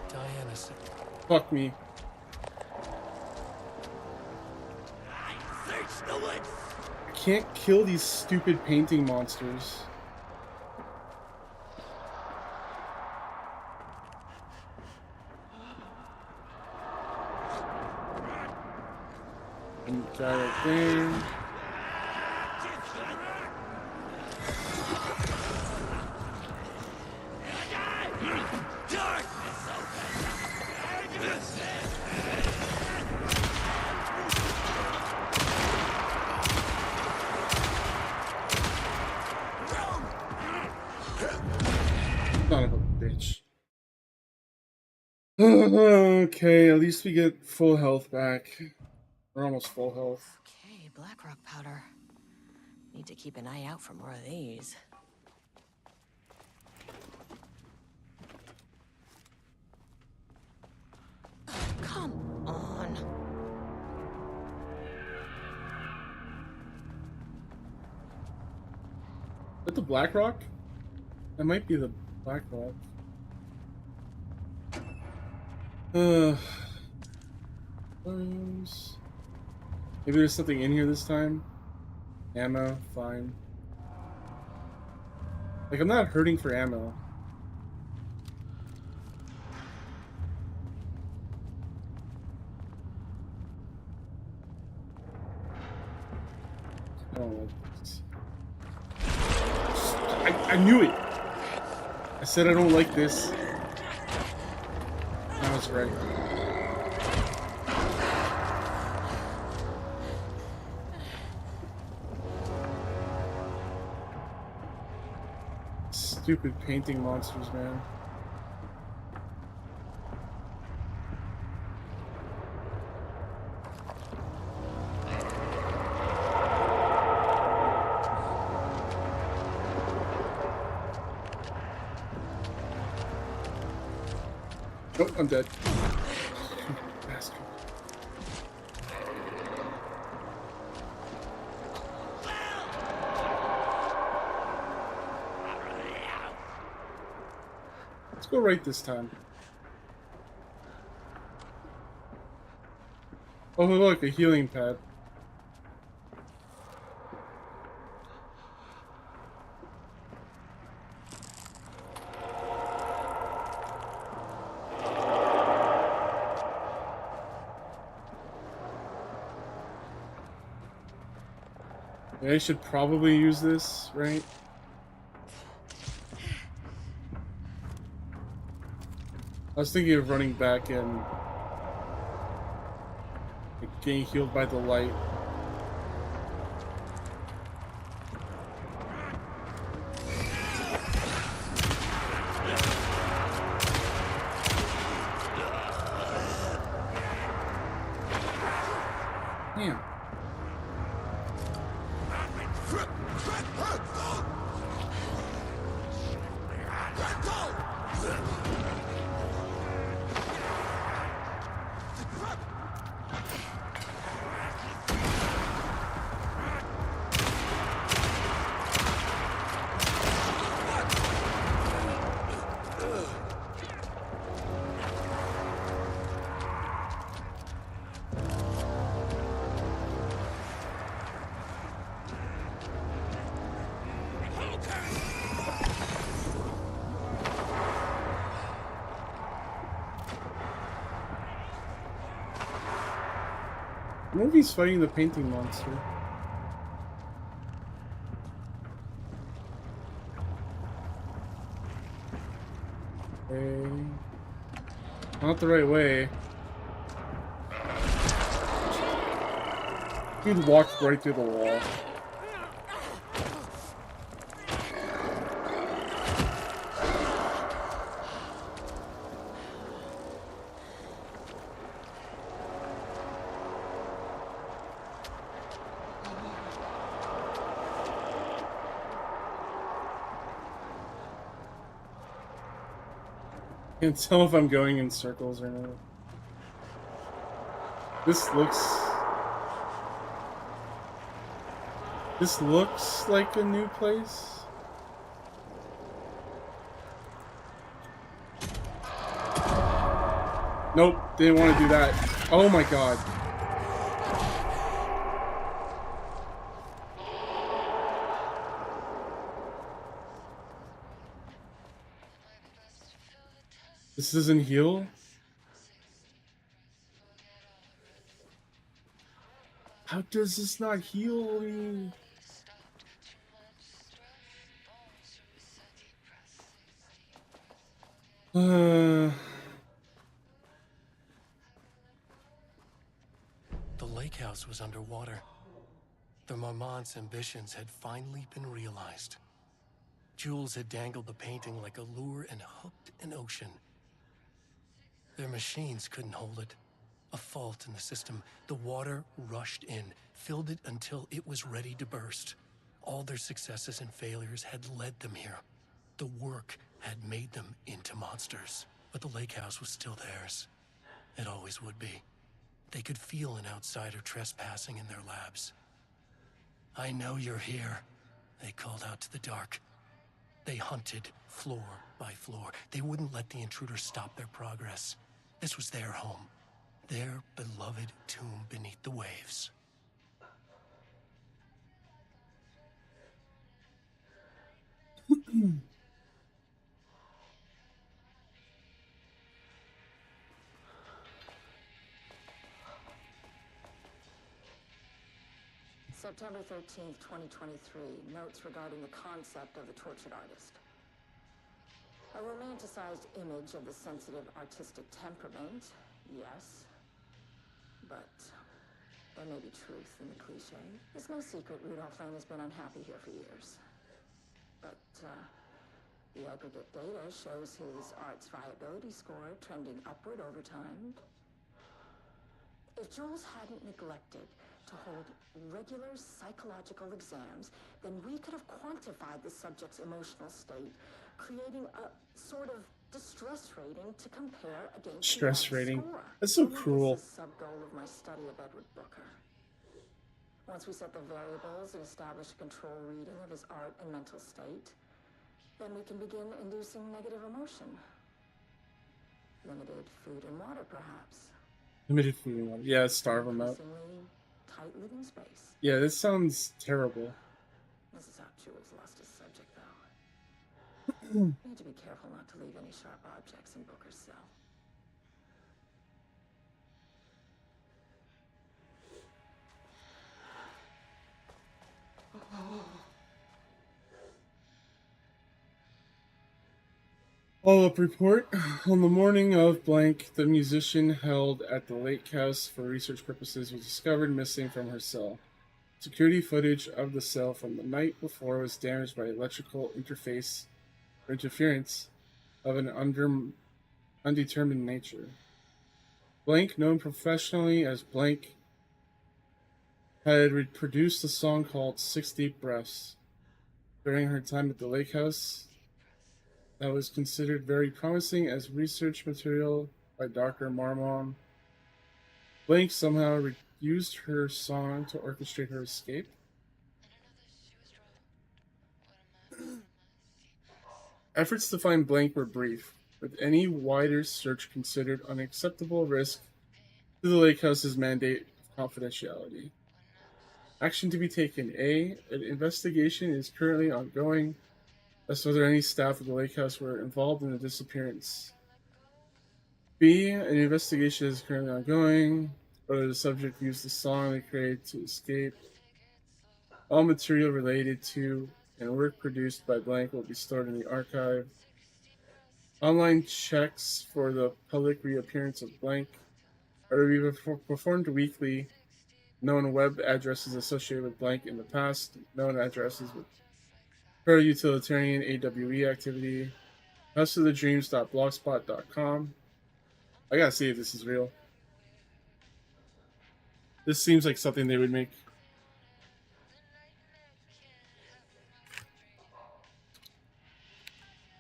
Diana said, Fuck me. I searched the woods. I can't kill these stupid painting monsters. And guy right there. Son of a bitch. Okay, at least we get full health back. We're almost full health. Okay, Blackrock powder. Need to keep an eye out for more of these. Come on. Is that the Blackrock? That might be the Blackrock. Maybe there's something in here this time. Ammo, fine. Like, I'm not hurting for ammo. I don't like this. I knew it! I said I don't like this. I was right. Stupid painting monsters, man. Nope, I'm dead. Bastard. Let's go right this time. Oh, look, a healing pad. I should probably use this, right? I was thinking of running back and like, getting healed by the light. Damn. I wonder if he's fighting the painting monster. Okay. Not the right way. He walked right through the wall. Can't tell if I'm going in circles or not. This looks like a new place. Nope, didn't want to do that. Oh my god. This doesn't heal? How does this not heal me? The lake house was underwater. The Marmont's ambitions had finally been realized. Jules had dangled the painting like a lure and hooked an ocean. Their machines couldn't hold it. A fault in the system. The water rushed in, filled it until it was ready to burst. All their successes and failures had led them here. The work had made them into monsters. But the lake house was still theirs. It always would be. They could feel an outsider trespassing in their labs. "I know you're here," they called out to the dark. They hunted floor by floor. They wouldn't let the intruders stop their progress. This was their home, their beloved tomb beneath the waves. September 13th, 2023. Notes regarding the concept of the tortured artist. A romanticized image of the sensitive artistic temperament, yes. But there may be truth in the cliche. It's no secret Rudolph Lane has been unhappy here for years. But, the aggregate data shows his art's viability score trending upward over time. If Jules hadn't neglected to hold regular psychological exams, then we could have quantified the subject's emotional state, creating a sort of distress rating to compare against Stress the rating. score. That's so This cruel. is a sub-goal of my study of Edward Booker. Once we set the variables and establish a control reading of his art and mental state, then we can begin inducing negative emotion. Limited food and water, perhaps. Limited food and water. Yeah, starve them out. Increasingly tight living space. Yeah, this sounds terrible. This is how Jules lost his subject, though. Need to be careful not to leave any sharp objects in Booker's cell. Follow-up report. On the morning of blank, the musician held at the lake house for research purposes was discovered missing from her cell. Security footage of the cell from the night before was damaged by electrical interference of an undetermined nature. Blank, known professionally as Blank, had produced a song called 6 Deep Breaths during her time at the lake house that was considered very promising as research material by Dr. Marmon. Blank somehow used her song to orchestrate her escape. Efforts to find Blank were brief, with any wider search considered unacceptable risk to the lake house's mandate of confidentiality. Action to be taken. A. An investigation is currently ongoing as to whether any staff of the lake house were involved in the disappearance. B. An investigation is currently ongoing whether the subject used the song they created to escape. All material related to and work produced by Blank will be stored in the archive. Online checks for the public reappearance of Blank are to be performed weekly. Known web addresses associated with Blank in the past. Known addresses with her utilitarian AWE activity. houseofthedreams.blogspot.com. I gotta see if this is real. This seems like something they would make.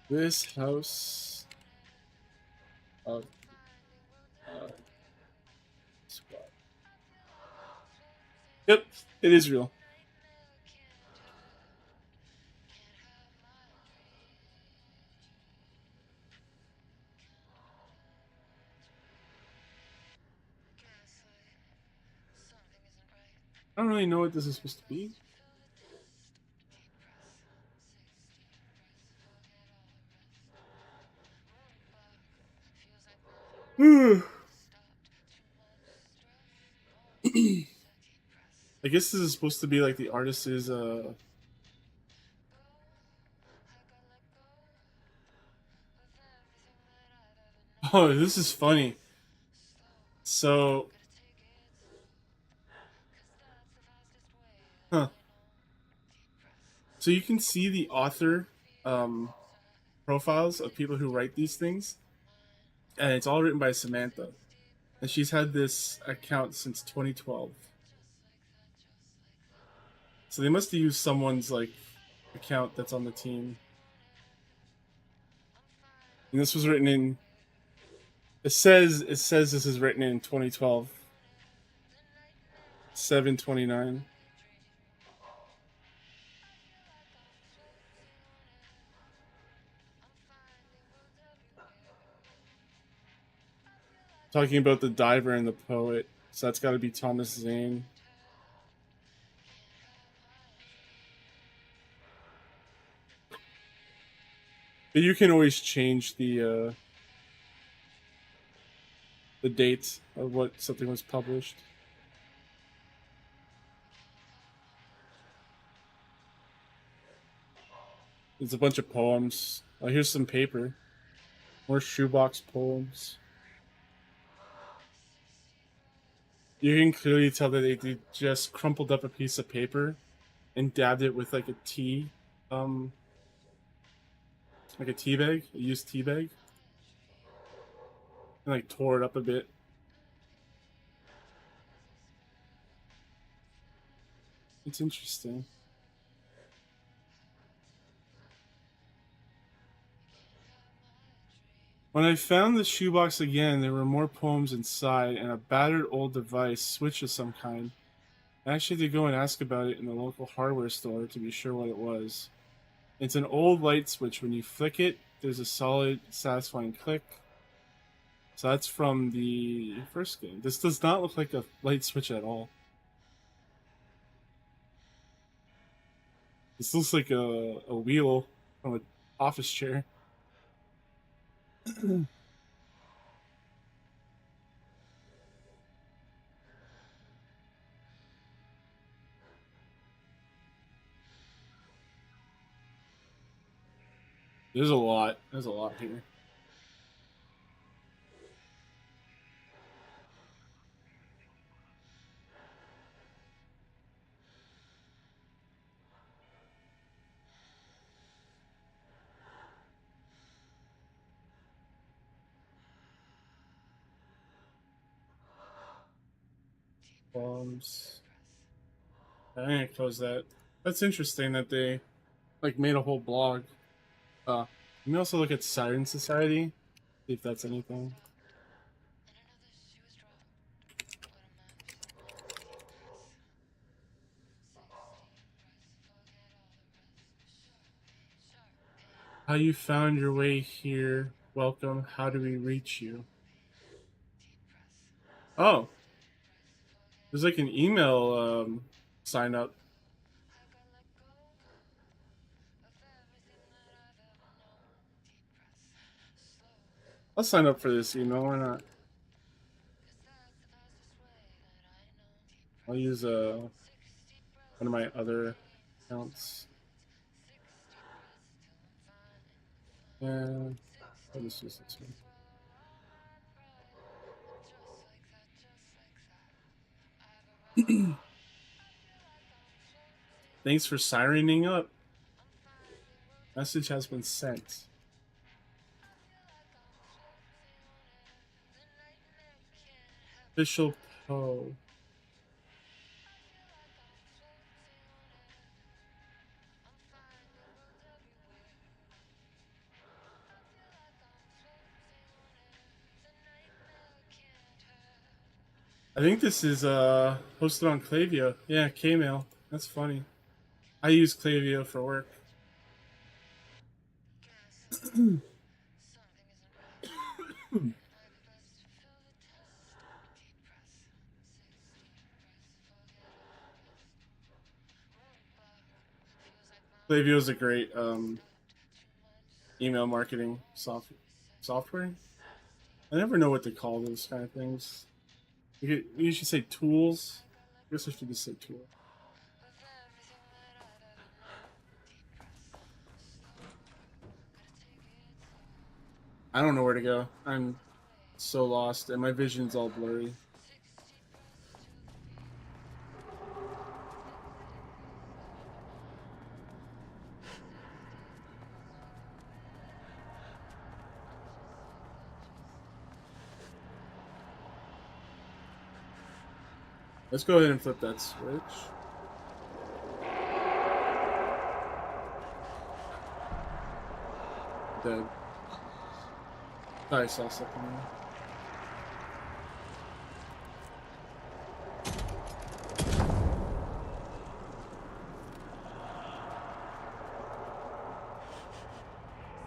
This house of squad. Yep, it is real. I don't really know what this is supposed to be. I guess this is supposed to be like the artist's Oh, this is funny. So, huh. So you can see the author profiles of people who write these things, and it's all written by Samantha. And she's had this account since 2012. So they must have used someone's like account that's on the team. And this was written in it says this is written in 2012. 7/29. Talking about the diver and the poet. So that's got to be Thomas Zane. But you can always change the date of what something was published. There's a bunch of poems. Oh, here's some paper. More shoebox poems. You can clearly tell that they just crumpled up a piece of paper and dabbed it with like a tea, like a tea bag, a used tea bag, and like tore it up a bit. It's interesting. When I found the shoebox again, there were more poems inside and a battered old device, switch of some kind. I actually had to go and ask about it in the local hardware store to be sure what it was. It's an old light switch. When you flick it, there's a solid, satisfying click. So that's from the first game. This does not look like a light switch at all. This looks like a wheel from an office chair. There's a lot. There's a lot here. Bombs. I'm gonna close that. That's interesting that they like made a whole blog. You can also look at Siren Society, see if that's anything. How you found your way here. Welcome. How do we reach you? Oh. There's like an email sign up. I'll sign up for this email, why not? I'll use one of my other accounts. And I'll just use this one. Thanks for sirening up. Message has been sent. Official Poe. I think this is hosted on Klaviyo. Yeah, Kmail. That's funny. I use Klaviyo for work. Klaviyo is a great email marketing software. I never know what to call those kind of things. You should say tools, guess I should just say tool. I don't know where to go. I'm so lost, and my vision's all blurry. Let's go ahead and flip that switch. Dead. Thought I saw something there.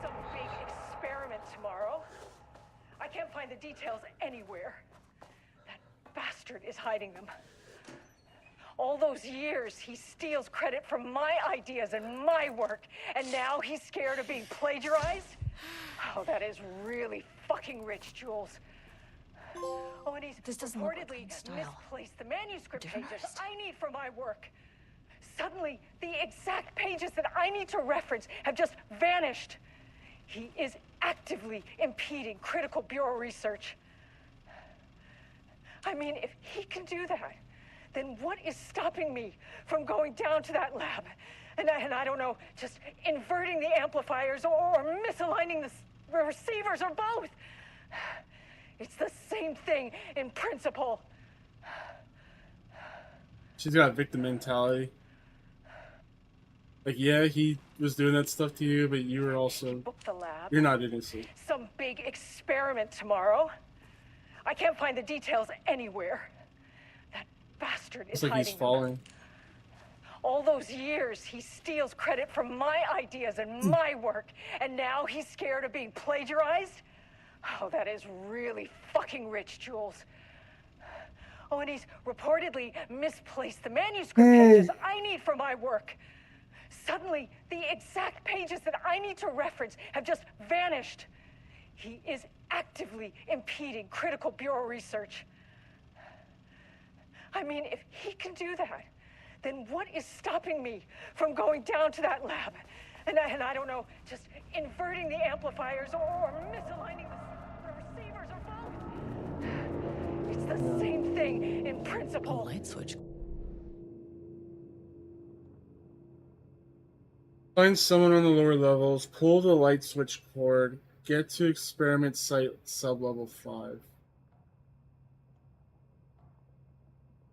Some big experiment tomorrow. I can't find the details anywhere. That bastard is hiding them. All those years, he steals credit from my ideas and my work, and now he's scared of being plagiarized? Oh, that is really fucking rich, Jules. Oh, and he's reportedly misplaced the manuscript pages I need for my work. Suddenly, the exact pages that I need to reference have just vanished. He is actively impeding critical bureau research. I mean, if he can do that, then what is stopping me from going down to that lab? And I don't know, just inverting the amplifiers or misaligning the receivers or both. It's the same thing in principle. She's got victim mentality. Like, yeah, he was doing that stuff to you, but you were also... Book the lab. You're not innocent. Some big experiment tomorrow. I can't find the details anywhere. That bastard is It's like he's hiding them. falling. All those years, he steals credit from my ideas and my work, and now he's scared of being plagiarized? Oh, that is really fucking rich, Jules. Oh, and he's reportedly misplaced the manuscript pages I need for my work. Suddenly, the exact pages that I need to reference have just vanished. He is actively impeding critical bureau research. I mean, if he can do that, then what is stopping me from going down to that lab? And I don't know, just inverting the amplifiers or misaligning the receivers or both. It's the same thing in principle. Light switch. Find someone on the lower levels, pull the light switch cord, get to experiment site sub-level 5.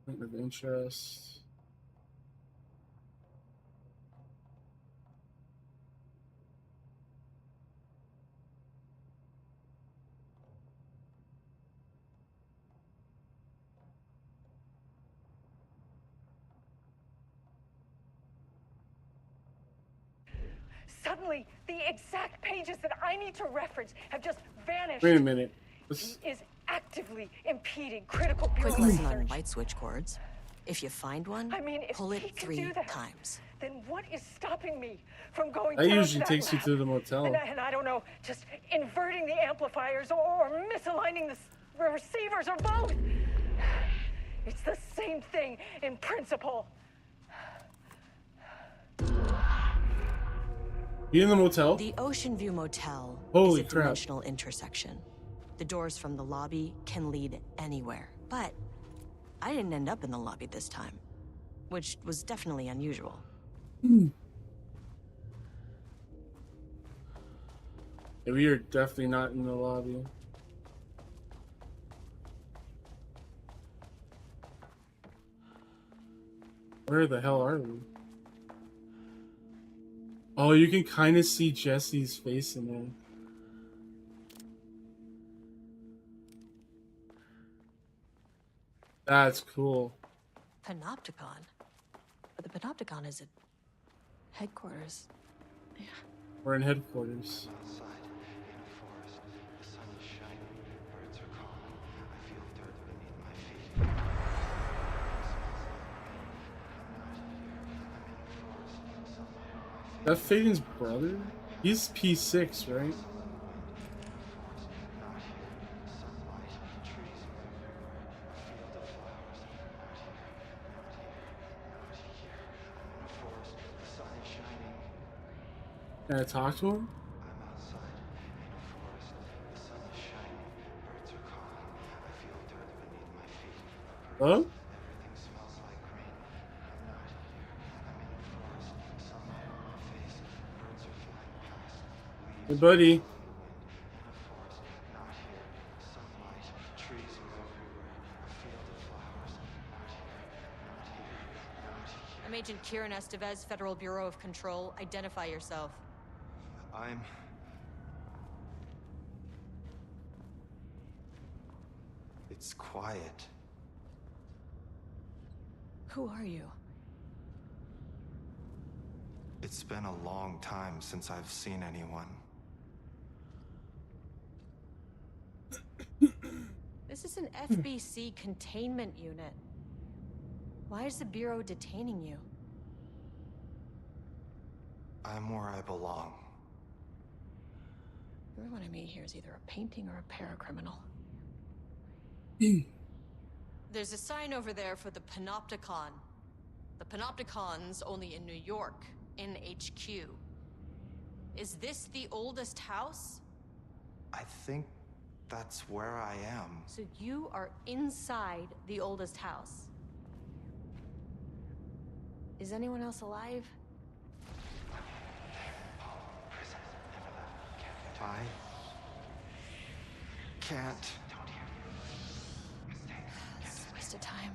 Point of interest. Suddenly, the exact pages that I need to reference have just vanished. Wait a minute. He is actively impeding critical bureau Quick lesson research. on light switch cords. If you find one, I mean, if pull he it can 3 do that, times. then what is stopping me from going That down usually to that takes you lab? to the motel. And I don't know, just inverting the amplifiers or misaligning the receivers or both. It's the same thing in principle. You in the motel? The Ocean View Motel Holy is a crap. dimensional intersection. The doors from the lobby can lead anywhere. But I didn't end up in the lobby this time, which was definitely unusual. Yeah, we are definitely not in the lobby. Where the hell are we? Oh, you can kind of see Jesse's face in there. That's cool. Panopticon? But the Panopticon is at headquarters. Yeah. We're in headquarters. Outside, in a forest, the sun is shining, birds are calling. I feel dirt beneath my feet. I'm not here. I'm in the forest. Somewhere my feet. That Faden's brother? He's P6, right? Can I talk to him? I'm outside in a forest. The sun is shining. Birds are calling. I feel dirt beneath my feet. Hello? Everything smells like green. I'm not here. I'm in a forest. Sunlight on my face. Birds are flying past. Hey, buddy. In a forest. Not here. Sunlight. Trees are everywhere. A field of flowers. Not here. Not here. Not here. I'm Agent Kieran Estevez, Federal Bureau of Control. Identify yourself. It's quiet. Who are you? It's been a long time since I've seen anyone. This is an FBC containment unit. Why is the Bureau detaining you? I'm where I belong. Everyone I meet here is either a painting or a paracriminal. There's a sign over there for the Panopticon. The Panopticon's only in New York, in HQ. Is this the oldest house? I think that's where I am. So you are inside the oldest house. Is anyone else alive? I can't. It's a waste of time.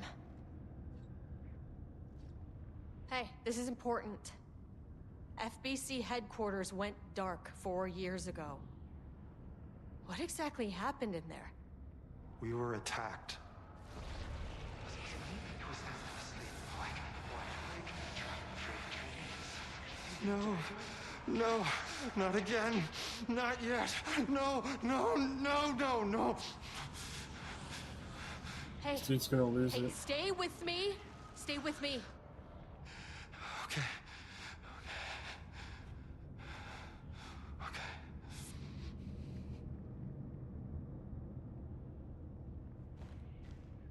Hey, this is important. FBC headquarters went dark 4 years ago. What exactly happened in there? We were attacked. No, no, not again. Not yet. No, no, no, no, no. Hey, Dude's gonna lose hey, it. stay with me. Stay with me. Okay. Okay.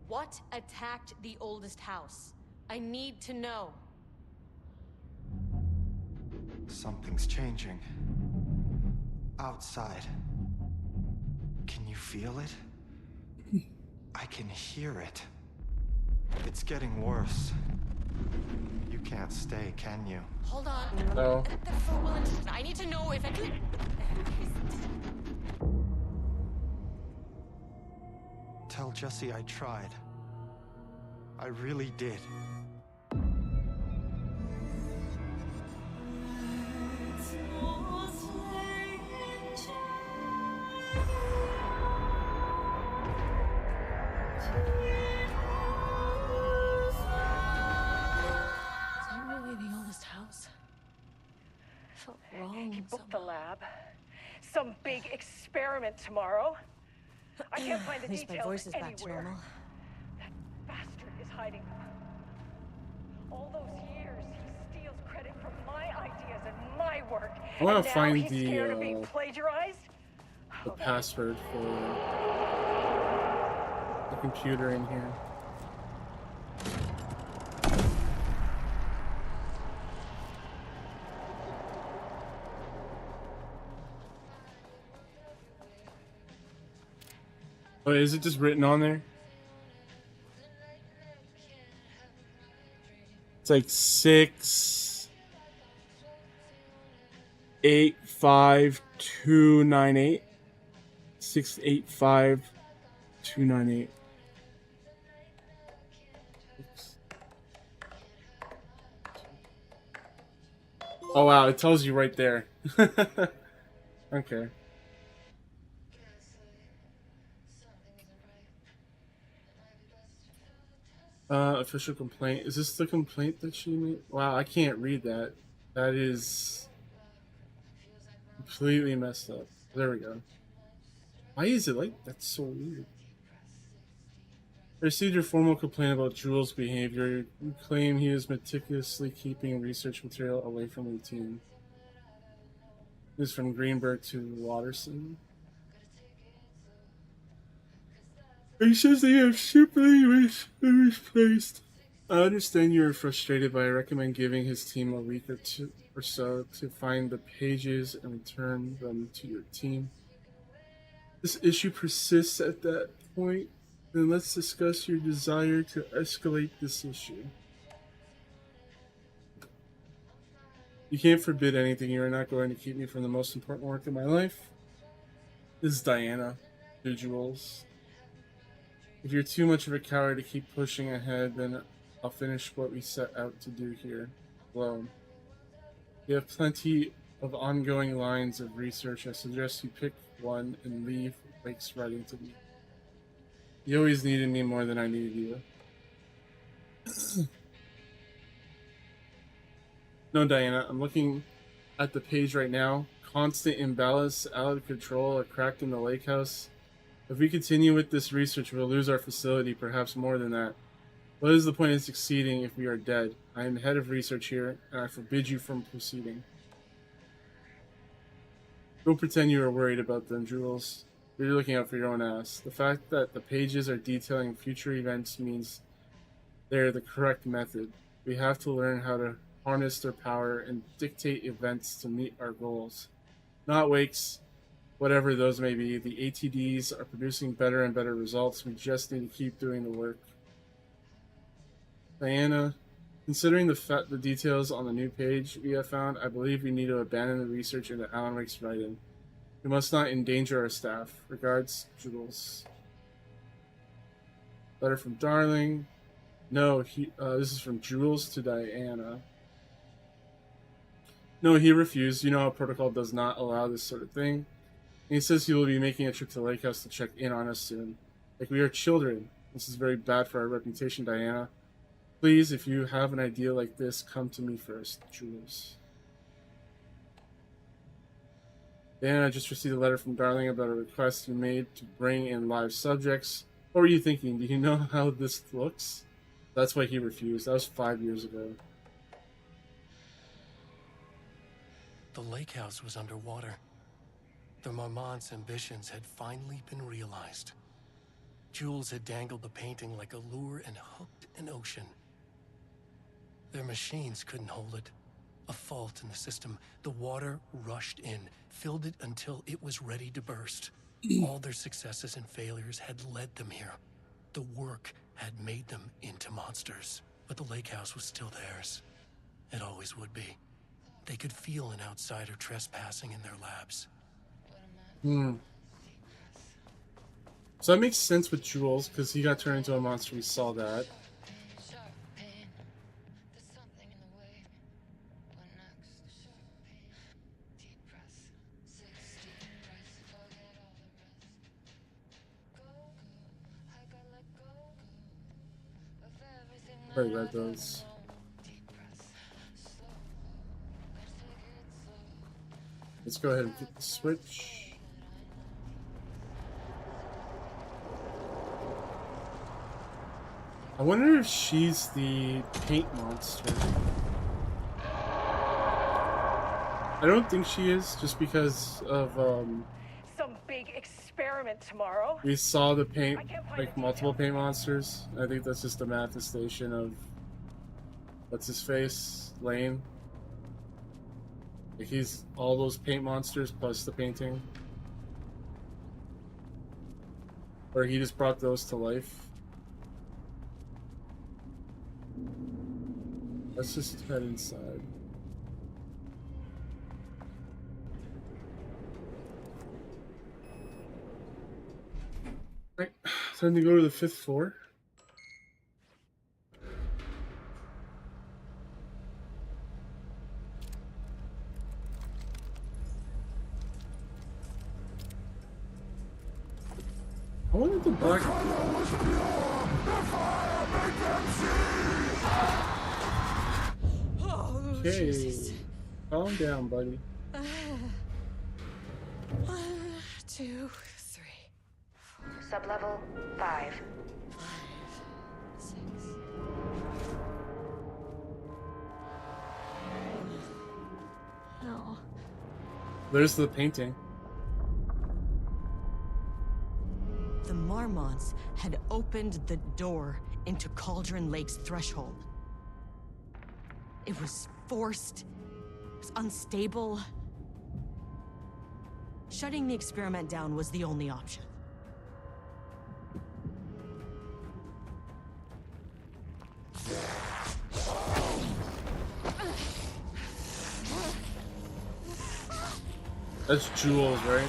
What attacked the oldest house? I need to know. Something's changing. Outside. Can you feel it? I can hear it. It's getting worse. You can't stay, can you? Hold on. No. I need to know if it... Tell Jesse I tried. I really did. He booked the lab. Some big experiment tomorrow. I can't find the At least details my voice is anywhere. back to normal. That bastard is hiding them. All those years, he steals credit for my ideas and my work. I wanna and now find he's the, scared of being plagiarized? The password for the computer in here. Oh, is it just written on there? It's like 685-298. 685-298. Oh wow, it tells you right there. Okay. Official complaint. Is this the complaint that she made? Wow, I can't read that. That is completely messed up. There we go. Why is it like that's so weird? I received your formal complaint about Jules' behavior. You claim he is meticulously keeping research material away from the team. This is from Greenberg to Watterson. He says they have simply misplaced I understand you are frustrated, but I recommend giving his team a week or two or so to find the pages and return them to your team. This issue persists at that point, then let's discuss your desire to escalate this issue. You can't forbid anything. You are not going to keep me from the most important work of my life. This is Diana, to Jules. If you're too much of a coward to keep pushing ahead, then I'll finish what we set out to do here alone. You have plenty of ongoing lines of research. I suggest you pick one and leave Wake's writing to me. You always needed me more than I needed you. No, Diana, I'm looking at the page right now. Constant imbalance, out of control, a crack in the lake house. If we continue with this research, we'll lose our facility, perhaps more than that. What is the point of succeeding if we are dead? I am head of research here, and I forbid you from proceeding. Don't pretend you are worried about them, Jules. You're looking out for your own ass. The fact that the pages are detailing future events means they're the correct method. We have to learn how to harness their power and dictate events to meet our goals. Not Wake's, whatever those may be. The ATDs are producing better and better results. We just need to keep doing the work. Diana, considering the details on the new page we have found, I believe we need to abandon the research into Alan Wake's writing. We must not endanger our staff. Regards, Jules. Letter from Darling. No, this is from Jules to Diana. No, he refused. You know how protocol does not allow this sort of thing. And he says he will be making a trip to the lake house to check in on us soon. Like we are children. This is very bad for our reputation, Diana. Please, if you have an idea like this, come to me first, Jules. Diana, I just received a letter from Darling about a request you made to bring in live subjects. What were you thinking? Do you know how this looks? That's why he refused. That was 5 years ago. The lake house was underwater. The Marmont's ambitions had finally been realized. Jules had dangled the painting like a lure and hooked an ocean. Their machines couldn't hold it. A fault in the system. The water rushed in, filled it until it was ready to burst. All their successes and failures had led them here. The work had made them into monsters. But the lake house was still theirs. It always would be. They could feel an outsider trespassing in their labs. So that makes sense with Jules, because he got turned into a monster. We saw that. I read those. Let's go ahead and get the switch. I wonder if she's the paint monster. I don't think she is, just because of some big experiment tomorrow. we saw the paint, like multiple paint monsters. I think that's just a manifestation of what's his face, Lane. Like he's all those paint monsters plus the painting. Or he just brought those to life. Let's just head inside. Right, time to go to the 5th floor. I wonder if the black... Okay, calm down, buddy. 1, 2, 3. Sublevel 5. 6. No. There's the painting. The Marmonts had opened the door into Cauldron Lake's threshold. It was forced, it was unstable. Shutting the experiment down was the only option. That's Jules, right?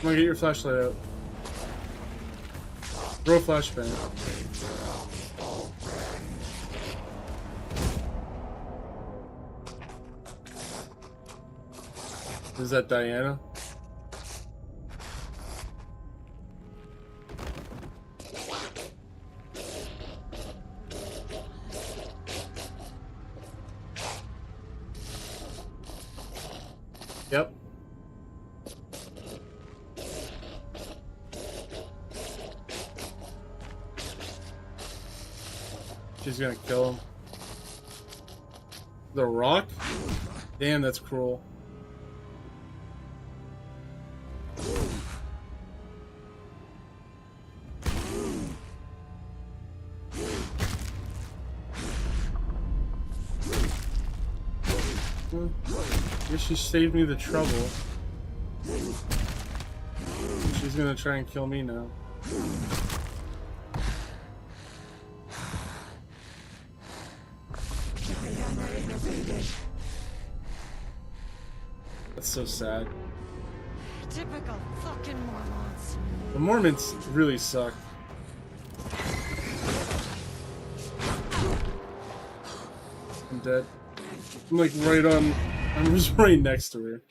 Come on, get your flashlight out. Throw a flashbang. Is that Diana? Yep. She's gonna kill him. The Rock? Damn, that's cruel. Guess she saved me the trouble. She's gonna try and kill me now. That's so sad. Typical fucking Mormons. The Mormons really suck. I'm dead. I'm like right on. I'm just right next to her.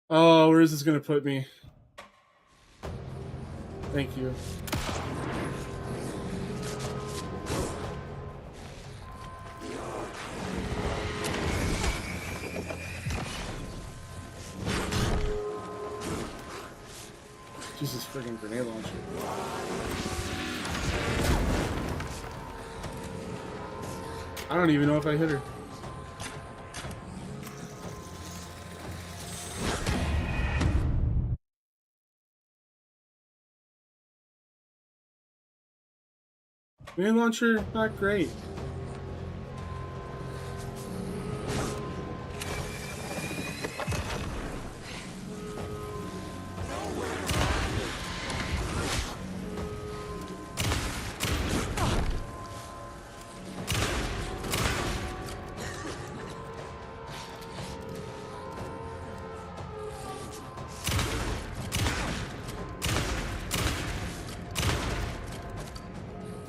Oh, where is this gonna put me? Thank you. Jesus friggin' grenade launcher. I don't even know if I hit her. Grenade launcher, not great.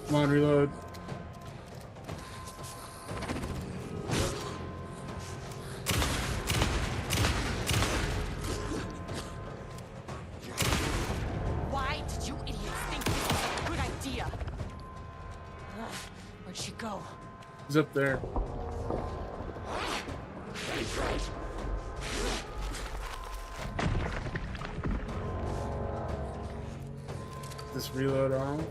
Come on, reload. Why did you idiots think this was a good idea? Where'd she go? He's up there. This reload on.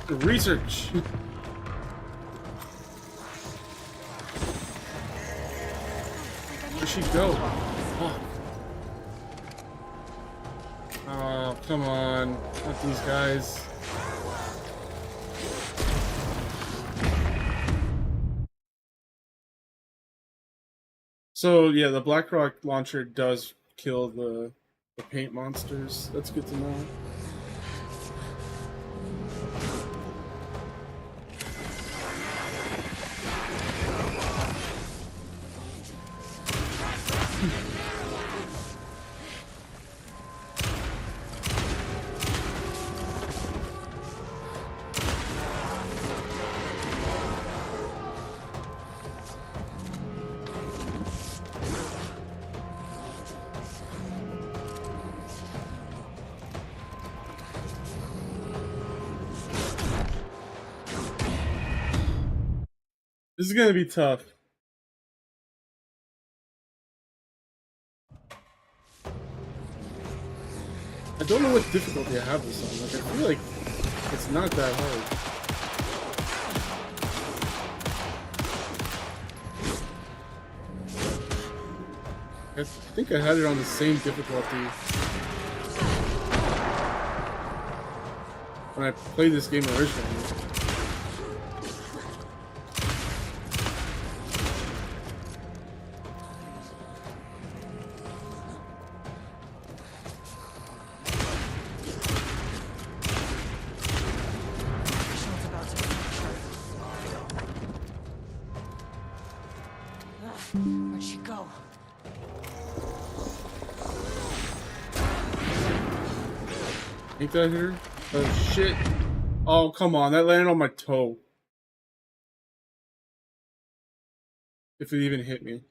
The research. Where'd she go? Fuck. Oh, come on. Not these guys. So, yeah, the Blackrock launcher does kill the paint monsters. That's good to know. This is gonna be tough. I don't know what difficulty I have this on. Like, I feel like it's not that hard. I think I had it on the same difficulty when I played this game originally. Where'd she go? Ain't that her? Oh shit. Oh, come on. That landed on my toe. If it even hit me.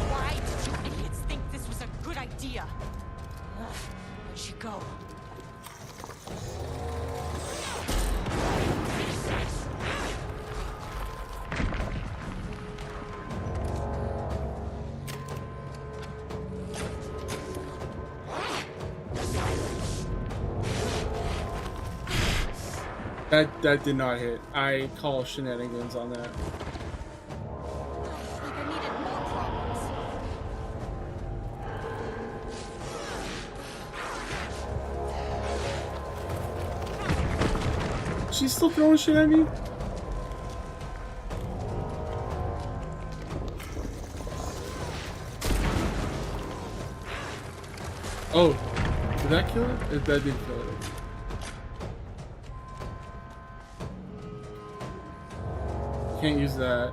Why did you idiots think this was a good idea? Where'd she go? That did not hit. I call shenanigans on that. Like I needed more problems. She's still throwing shit at me? Oh, did that kill it? That did kill it. Can't use that.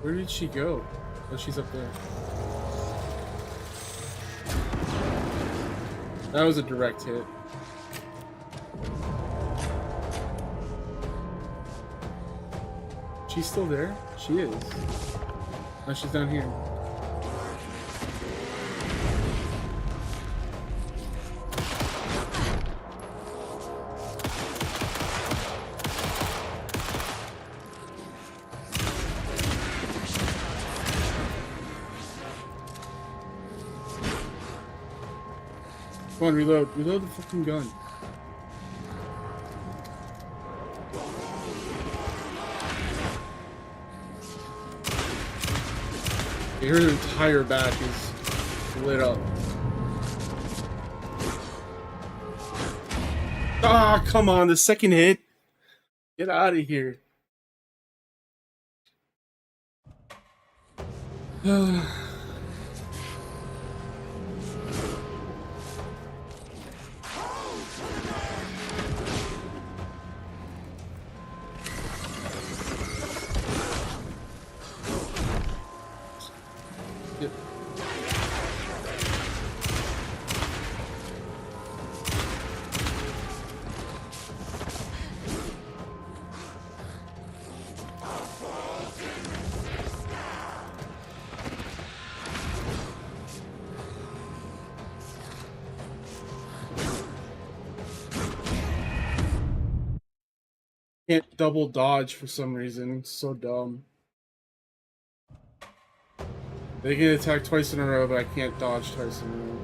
Where did she go? Oh, she's up there. That was a direct hit. She's still there? She is. No, she's down here. Come on, reload. Reload the fucking gun. Her entire back is lit up. Ah, come on, the second hit. Get out of here. Can't double dodge for some reason. It's so dumb. They can attack twice in a row, but I can't dodge twice in a row.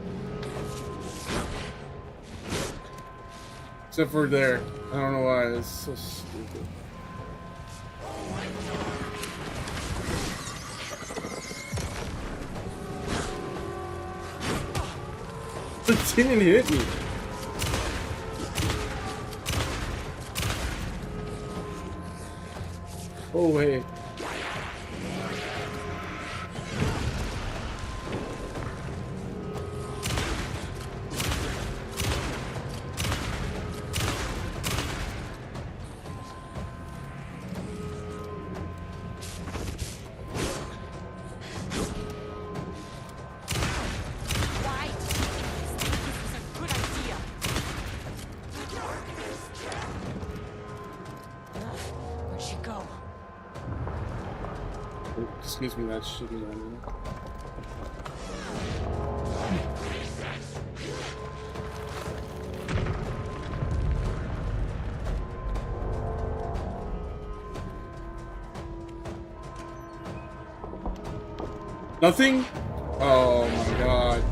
Except for there. I don't know why. It's so stupid. It didn't hit me. Oh, wait. Where'd Excuse me, that shouldn't be on there. Nothing? Oh my god.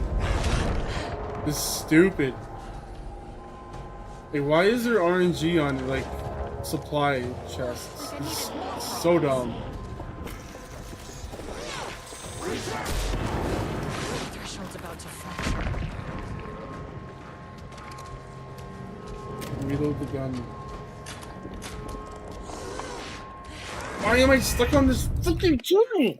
This is stupid. Hey, why is there RNG on, like, supply chests? This is so dumb. Threshold's about to fracture. Reload the gun. Why am I stuck on this fucking channel?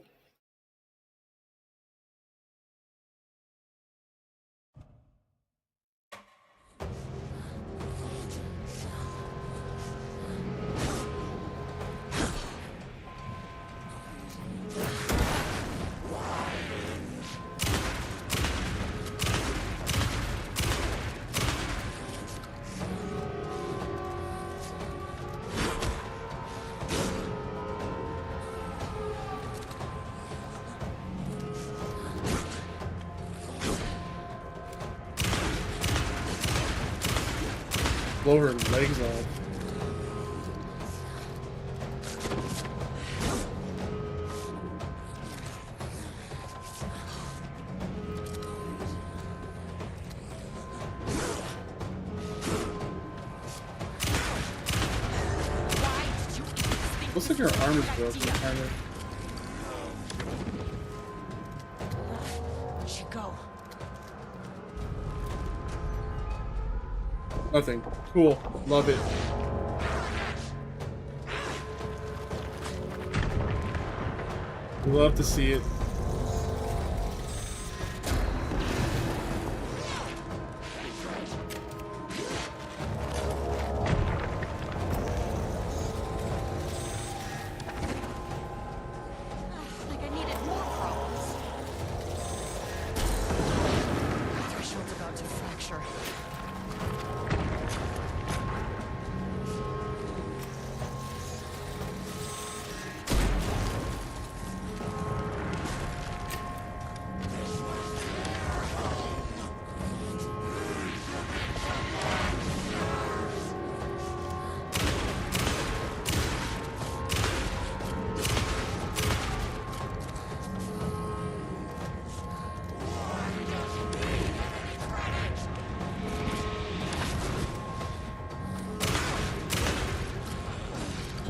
Blow her legs off. Looks like her arm is broken, kind of. Where'd she go? Nothing. Cool. Love it. Love to see it. Like I needed more problems. The threshold's about to fracture.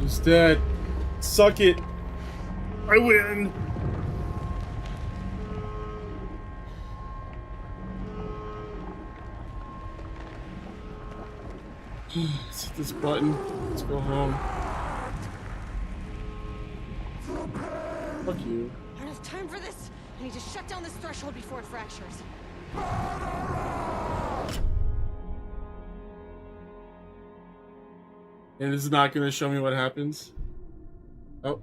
She's dead. Suck it. I win. Let's hit this button. Let's go home. Fuck you. I don't have time for this. I need to shut down this threshold before it fractures. And this is not going to show me what happens. Oh.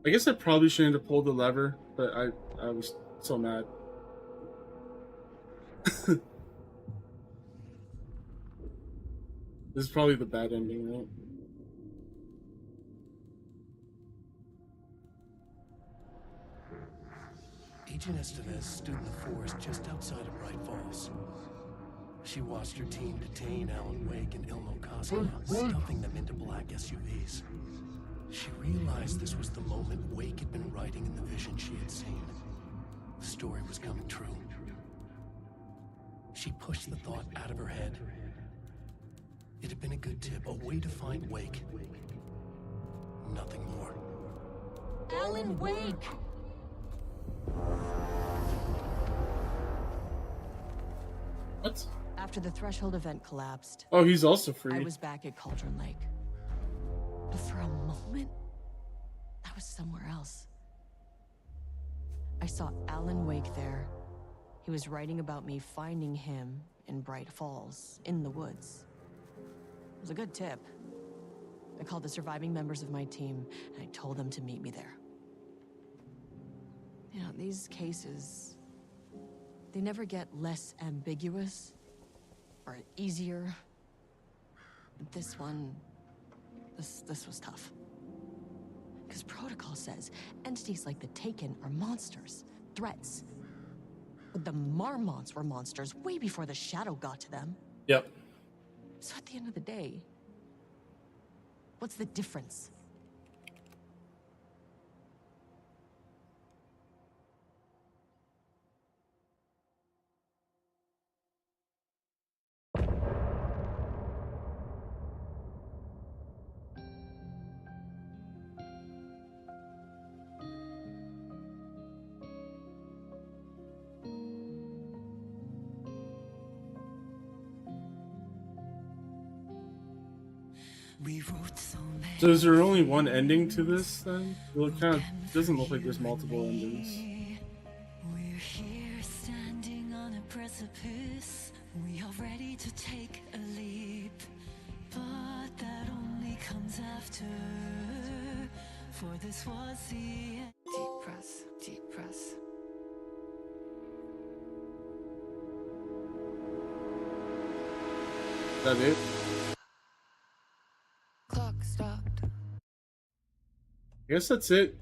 I guess I probably shouldn't have pulled the lever, but I was so mad. This is probably the bad ending, right? Agent Estevez stood in the forest just outside of Bright Falls. She watched her team detain Alan Wake and Ilmo Koskinen, stuffing them into black SUVs. She realized this was the moment Wake had been writing in the vision she had seen. The story was coming true. She pushed the thought out of her head. It had been a good tip, a way to find Wake. Nothing more. Alan Wake! What? After the Threshold event collapsed, Oh, he's also I free. was back at Cauldron Lake. But for a moment, I was somewhere else. I saw Alan Wake there. He was writing about me finding him in Bright Falls, in the woods. It was a good tip. I called the surviving members of my team, and I told them to meet me there. You know, these cases, they never get less ambiguous or easier. But this one, this was tough. Because Protocol says entities like the Taken are monsters, threats. But the Marmots were monsters way before the Shadow got to them. Yep. So at the end of the day, what's the difference? So is there only one ending to this then? Well, it kind of doesn't look like there's multiple endings. We're here standing on a precipice. We are ready to take a leap. But that only comes after. For this was the end. Deep press, deep press. Is that it? Clock stopped. I guess that's it.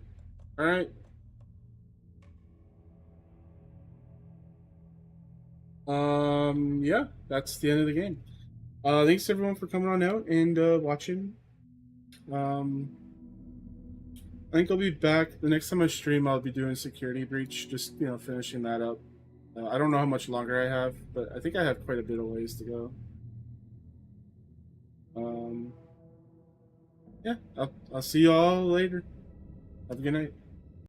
Alright. Yeah, that's the end of the game. Thanks everyone for coming on out and watching. I think I'll be back. The next time I stream, I'll be doing Security Breach, just, you know, finishing that up. I don't know how much longer I have, but I think I have quite a bit of ways to go. Yeah, I'll see you all later. Have a good night.